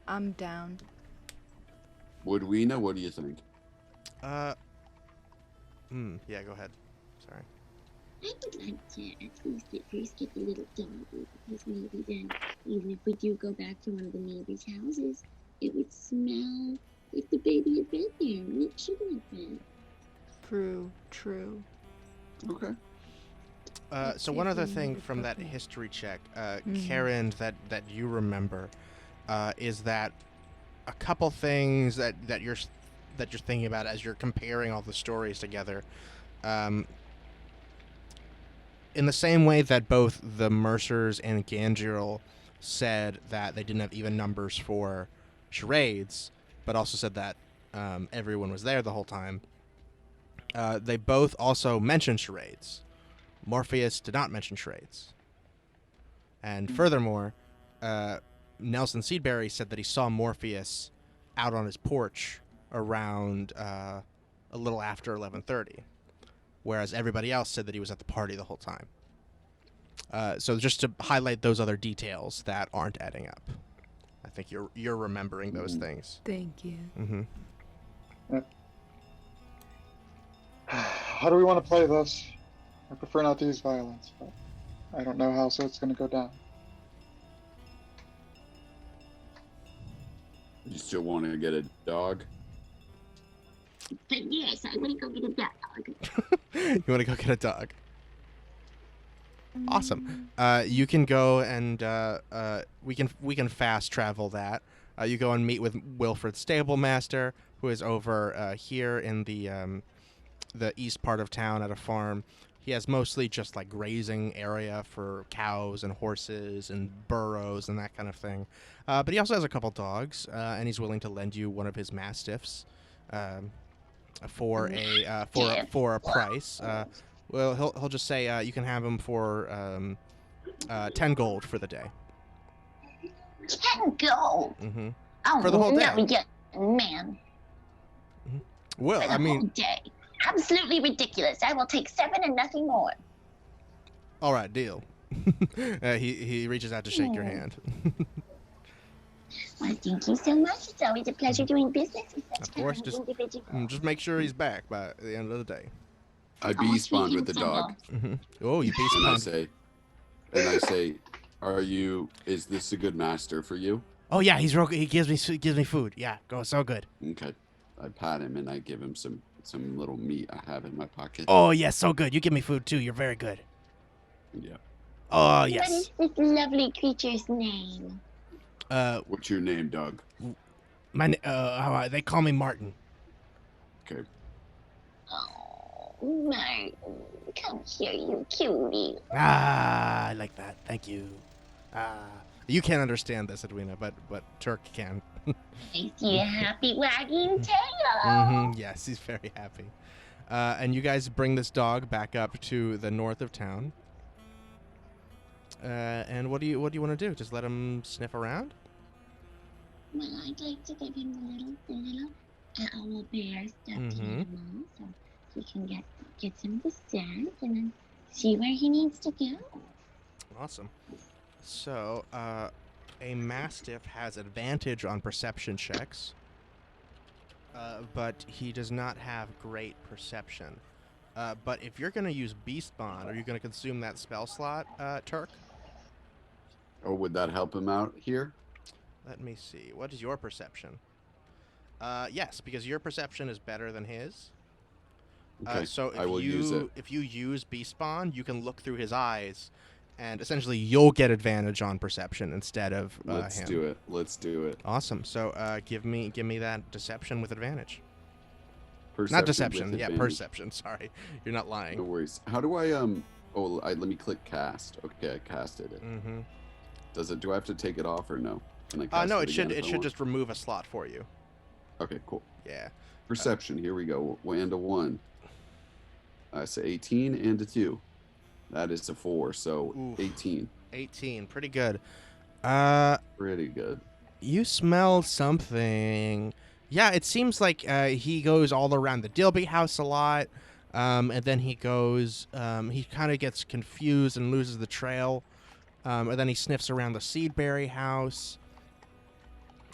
I'm down. Would we know? What do you think? Yeah, go ahead. Sorry. I would like to at least first get the little dog, because maybe then, even if we do go back to one of the neighbors' houses, it would smell like the baby had been there, and it shouldn't have been. True. Okay. So one other thing from that history check, Karen, that you remember, is that a couple things that you're thinking about as you're comparing all the stories together. In the same way that both the Mercers and Ganjil said that they didn't have even numbers for charades, but also said that everyone was there the whole time, they both also mentioned charades. Morpheus did not mention charades. And furthermore, Nelson Seedberry said that he saw Morpheus out on his porch around a little after 11:30. Whereas everybody else said that he was at the party the whole time. So just to highlight those other details that aren't adding up. I think you're remembering those things. Thank you. Mm-hmm. How do we want to play this? I prefer not to use violence, but I don't know how so it's going to go down. You still want to get a dog? But yes, I want to go get a dog. You want to go get a dog? Awesome. You can go and we can fast travel that. You go and meet with Wilfred Stablemaster, who is over here in the east part of town at a farm. He has mostly just like grazing area for cows and horses and burrows and that kind of thing. But he also has a couple dogs, and he's willing to lend you one of his mastiffs for a price. Well, he'll just say you can have him for 10 gold for the day. 10 gold. Mm-hmm. Oh, For the whole day. No, yeah, man. Well, For the I mean, whole day. Absolutely ridiculous. I will take 7 and nothing more. all right, deal. He reaches out to shake your hand. Well, thank you so much. It's always a pleasure doing business with such Of course, kind just individuals. just make sure he's back by the end of the day. I bee spawned with the dog, Mm-hmm. Oh, you beast and I spawned. say, is this a good master for you? Oh yeah, he's real. He gives me food. Yeah, go so good. Okay. I pat him and I give him some little meat I have in my pocket. Oh yeah, so good. You give me food too. You're very good. Yeah. Oh What yes. is this lovely creature's name? What's your name, Doug? They call me Martin. Okay. Oh, Martin. Come here, you cutie. Ah, I like that. Thank you. You can't understand this, Edwina, but Turk can. I see a happy wagging tail. Mm-hmm. Yes, he's very happy. And you guys bring this dog back up to the north of town. And what do you want to do? Just let him sniff around? Well, I'd like to give him the little owl bear stuffed animal, so he can get some of the scent and then see where he needs to go. Awesome. So, a mastiff has advantage on perception checks, but he does not have great perception. But if you're going to use Beast Bond, are you going to consume that spell slot, Turk? Oh, would that help him out here? Let me see. What is your perception? Yes, because your perception is better than his. Okay, So if I will use it. If you use Beast Bond, you can look through his eyes, and essentially you'll get advantage on perception instead of Let's him. do it. Let's do it. Awesome. So give me that deception with advantage. Perception Not deception. with Yeah, advantage. perception. Sorry, you're not No lying. worries. How do I let me click cast. Okay, I casted it. Mm-hmm. Do I have to take it off or no? Can I cast No, it it should again if I want? just remove a slot for you. Okay, cool. Yeah. Perception. Here we go. And a 1. I say 18 and a 2. That is a 4. So Oof. 18. 18. Pretty good. Pretty good. You smell something. Yeah, it seems like he goes all around the Dilby house a lot, and then he goes. He kind of gets confused and loses the trail, and then he sniffs around the Seedberry house,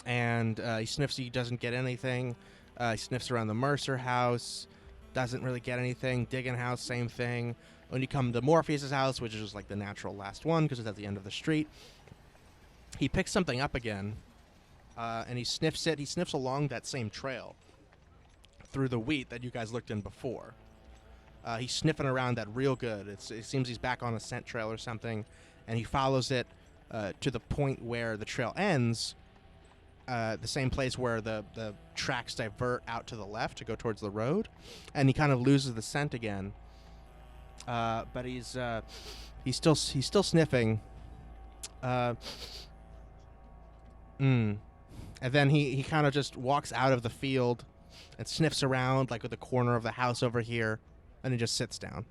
and he sniffs. He doesn't get anything. He sniffs around the Mercer house, doesn't really get anything. Diggin house, same thing. When you come to Morpheus's house, which is just like the natural last one because it's at the end of the street, he picks something up again. And he sniffs it. He sniffs along that same trail through the wheat that you guys looked in before. He's sniffing around that real good. It seems he's back on a scent trail or something, and he follows it to the point where the trail ends, the same place where the tracks divert out to the left to go towards the road, and he kind of loses the scent again. But he's still sniffing. And then he kind of just walks out of the field and sniffs around, like with the corner of the house over here, and he just sits down.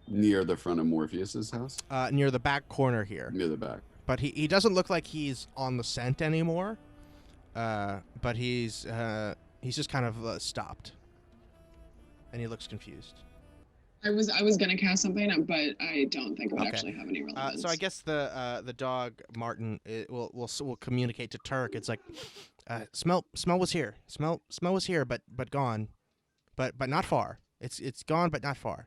Near the front of Morpheus's house? Near the back corner here. Near the back. But he doesn't look like he's on the scent anymore. But he's just kind of stopped. And he looks confused. I was gonna cast something, but I don't think it would Okay. actually have any relevance. So I guess the dog Martin will communicate to Turk. It's like, smell was here. Smell was here, but gone, but not far. It's gone, but not far.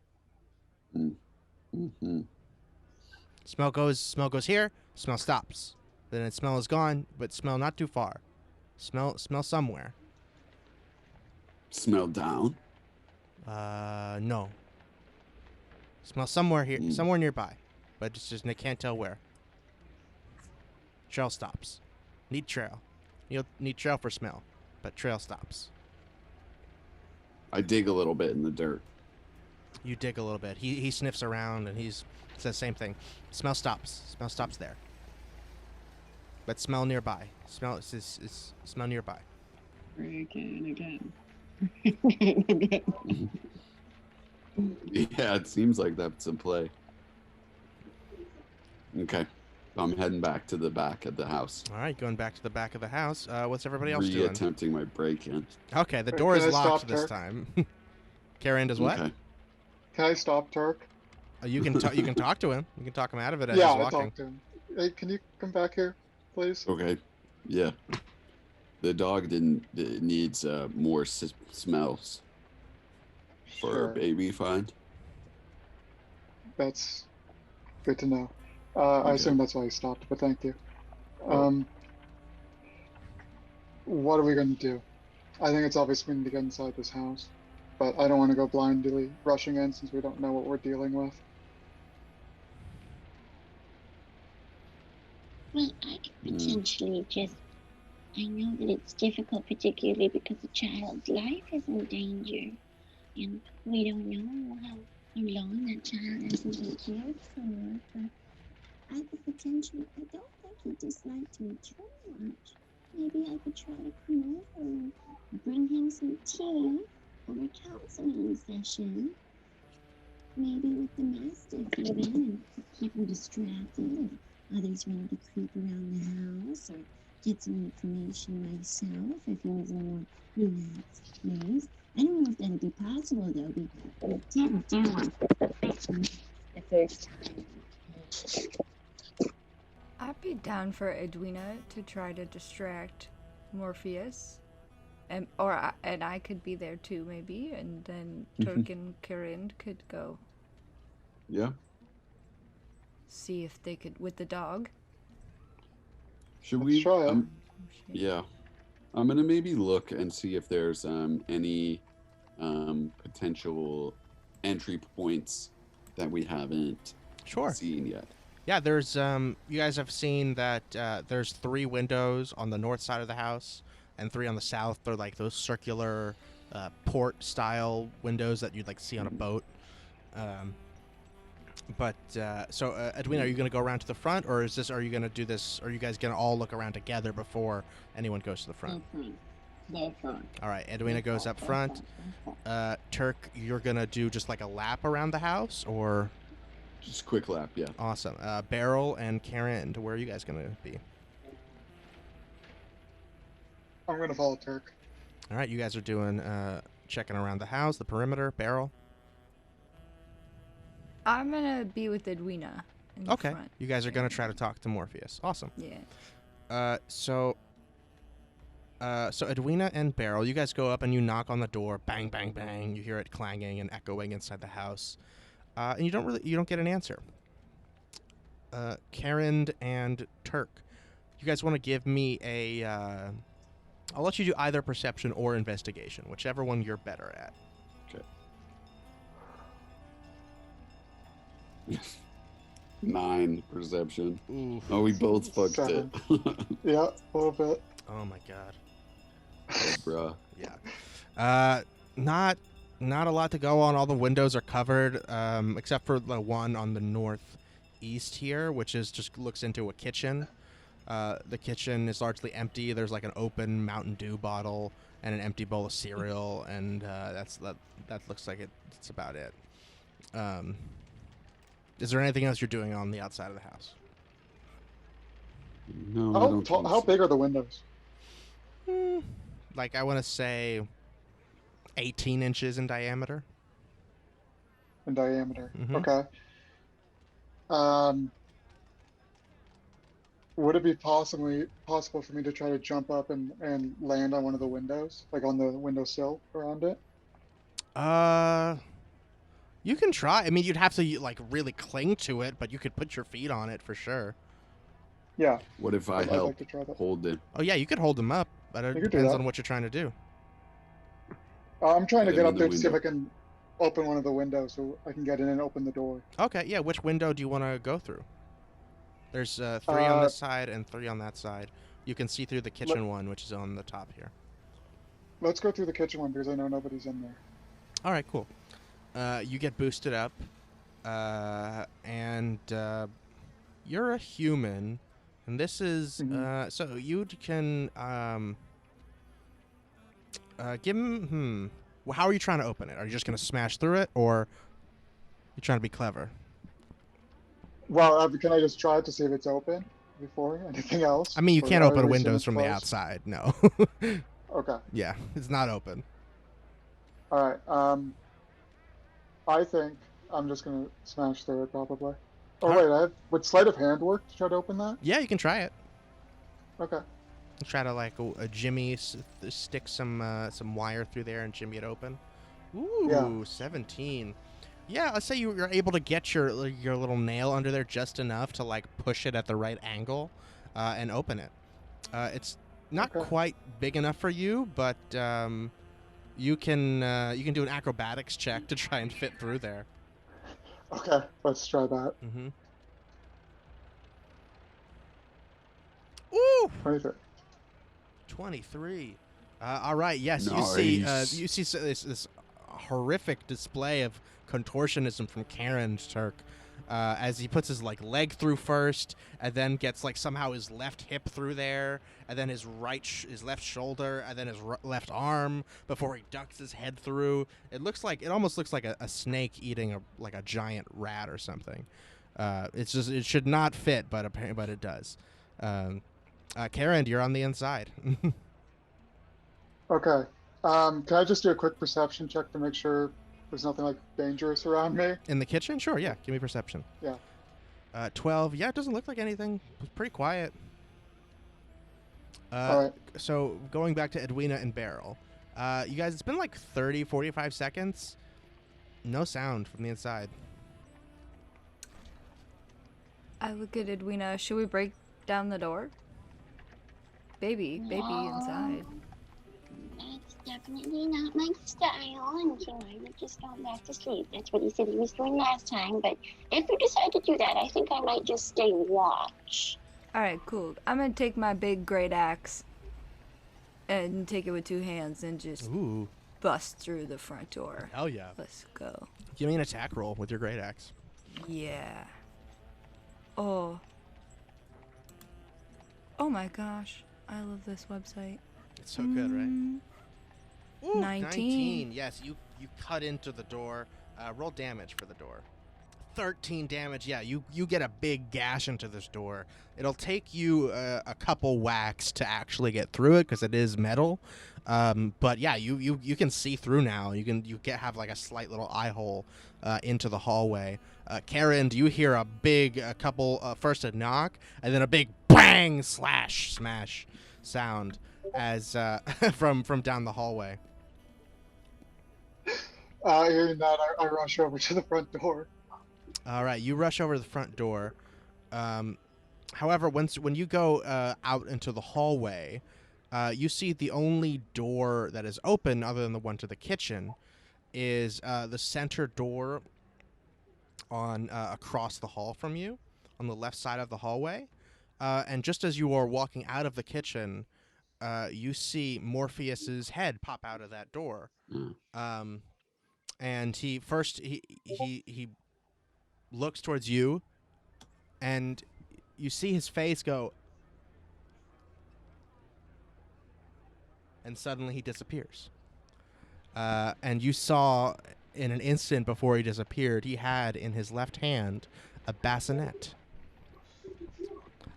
Mm-hmm. Smell goes here. Smell stops. Then its smell is gone, but smell not too far. Smell somewhere. Smell down. No. Smell somewhere here, somewhere nearby, but it's just I can't tell where. Trail stops. Need trail. You'll need trail for smell, but trail stops. I dig a little bit in the dirt. You dig a little bit. He sniffs around and says the same thing. Smell stops. Smell stops there. But smell nearby. Smell smell nearby. Again. Yeah, it seems like that's in play. Okay. I'm heading back to the back of the house. All right, going back to the back of the house. What's everybody else doing? Re-attempting my break-in. Okay, the door is Can I locked stop, this Turk? time. Karen does what? Okay. Can I stop Turk? You can you can talk to him. You can talk him out of it as Yeah, he's I walking. talked to him. Hey, can you come back here, please? Okay. Yeah. The dog needs more smells for Sure. a baby find. That's good to know. I Okay. assume that's why he stopped, but thank you. Oh. What are we going to do? I think it's obvious we need to get inside this house, but I don't want to go blindly rushing in since we don't know what we're dealing with. Well, I could potentially just. I know that it's difficult, particularly because a child's life is in danger, and we don't know how long that child has to be cared for. But I could potentially. I don't think he disliked me too much. Maybe I could try to come over and bring him some tea or a counseling session. Maybe with the mastiff even, and keep him distracted. Others wanted to creep around the house or get some information myself if he was a more relaxed place. I don't know if that'd be possible though. We didn't do the first time. I'd be down for Edwina to try to distract Morpheus, and I could be there too maybe, and then Turk and Karen could go Yeah. see if they could with the dog. Should Let's we? try it. Yeah. I'm gonna maybe look and see if there's any potential entry points that we haven't Sure. seen yet. Yeah, there's you guys have seen that there's 3 windows on the north side of the house and 3 on the south. They're like those circular port style windows that you'd like see on a boat. So Edwina, are you gonna go around to the front, or are you gonna do this? Are you guys gonna all look around together before anyone goes to the front? All right, Edwina goes up front. Turk, you're gonna do just like a lap around the house, or? Just a quick lap, yeah. Awesome. Beryl and Karen, where are you guys gonna be? I'm going to follow Turk. All right, you guys are doing checking around the house, the perimeter. Beryl. I'm gonna be with Edwina in the Okay. front. You guys are gonna try to talk to Morpheus. Awesome. Yeah. So Edwina and Beryl, you guys go up and you knock on the door. Bang, bang, bang. You hear it clanging and echoing inside the house, and you don't get an answer. Karen and Turk, you guys want to give me a? I'll let you do either perception or investigation, whichever one you're better at. Okay. 9 perception. Oof. Oh, we both fucked 7. it. Yeah, a little bit. Oh my god. Bruh. Yeah. Not a lot to go on. All the windows are covered, except for the one on the northeast here, which is just looks into a kitchen. The kitchen is largely empty. There's like an open Mountain Dew bottle and an empty bowl of cereal, and that looks like it's about it. Is there anything else you're doing on the outside of the house? No, I don't think How so. big are the windows? Like I want to say 18 inches in diameter. in diameter. Mhm. Okay. Would it be possible for me to try to jump up and land on one of the windows, like on the windowsill around it? You can try. I mean, you'd have to like really cling to it, but you could put your feet on it for sure. Yeah. What if I I'd help like to try that. hold it? Oh yeah, you could hold them up, but it You could do depends that. on what you're trying to do. I'm trying to Get get him up in the there to see if window. I can open one of the windows so I can get in and open the door. Okay, yeah. Which window do you want to go through? There's 3 on this side and 3 on that side. You can see through the kitchen one, which is on the top here. Let's go through the kitchen one because I know nobody's in there. All right, cool. You get boosted up, and you're a human, and this is so you can give him. Well, how are you trying to open it? Are you just gonna smash through it, or you trying to be clever? Well, can I just try it to see if it's open before anything else? I mean, you Or can't I open assume windows it's from the closed? outside. No. Okay. Yeah, it's not open. All right. I think I'm just gonna smash through it probably. Oh All wait, would sleight of hand work to try to open that? Yeah, you can try it. Okay. Try to like a jimmy, stick some wire through there and jimmy it open. Ooh, Yeah. 17. Yeah, let's say you're able to get your little nail under there just enough to like push it at the right angle, and open it. It's not Okay. quite big enough for you, but you can do an acrobatics check to try and fit through there. Okay, let's try that. Mm-hmm. Ooh, 23. 23. All right. Yes, Nice. you see this horrific display of contortionism from Karen Turk, as he puts his like leg through first, and then gets like somehow his left hip through there, and then his left shoulder, and then his left arm before he ducks his head through. It almost looks like a snake eating a giant rat or something. It should not fit, but it does. Karen, you're on the inside. Okay. Can I just do a quick perception check to make sure there's nothing like dangerous around me? In the kitchen? Sure, yeah. Give me perception. Yeah. 12. Yeah, it doesn't look like anything. It's pretty quiet. All right. So going back to Edwina and Beryl, you guys, it's been like 30, 45 seconds. No sound from the inside. I look at Edwina. Should we break down the door? Baby inside. That's definitely not my style, and he might have just gone back to sleep. That's what he said he was doing last time, but if you decide to do that, I think I might just stay watch. Alright, cool. I'm gonna take my big great axe and take it with 2 hands and just Ooh, bust through the front door. hell yeah. Let's go. Give me an attack roll with your great axe. Yeah. Oh. Oh my gosh. I love this website. It's so good, right? Ooh, 19. Yes, you cut into the door. Roll damage for the door. 13 damage. Yeah, you get a big gash into this door. It'll take you a couple whacks to actually get through it because it is metal. But yeah, you can see through now. You have like a slight little eye hole into the hallway. Karen, do you hear a couple first a knock and then a big bang smash sound as from down the hallway? Hearing that, I rush over to the front door. All right, you rush over to the front door. However, when you go out into the hallway, you see the only door that is open, other than the one to the kitchen, is the center door on across the hall from you, on the left side of the hallway. And just as you are walking out of the kitchen, you see Morpheus's head pop out of that door. And he looks towards you, and you see his face go, and suddenly he disappears. And you saw in an instant before he disappeared, he had in his left hand a bassinet.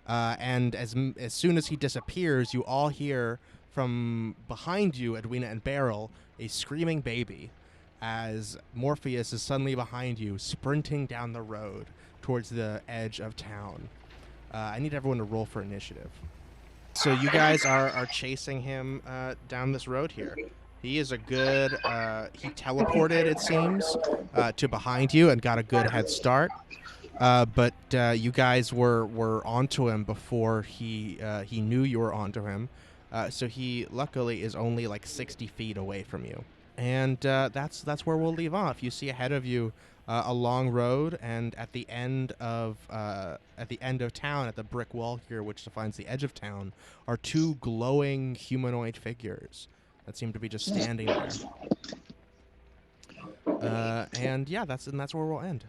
And as soon as he disappears, you all hear from behind you, Edwina and Beryl, a screaming baby. as Morpheus is suddenly behind you, sprinting down the road towards the edge of town. I need everyone to roll for initiative. So you guys are chasing him down this road here. He is a good, he teleported, it seems, to behind you and got a good head start. But you guys were onto him before he knew you were onto him. So he luckily is only like 60 feet away from you. And that's where we'll leave off. You see ahead of you a long road, and at the end of town, at the brick wall here, which defines the edge of town, are two glowing humanoid figures that seem to be just standing there. And yeah, that's where we'll end.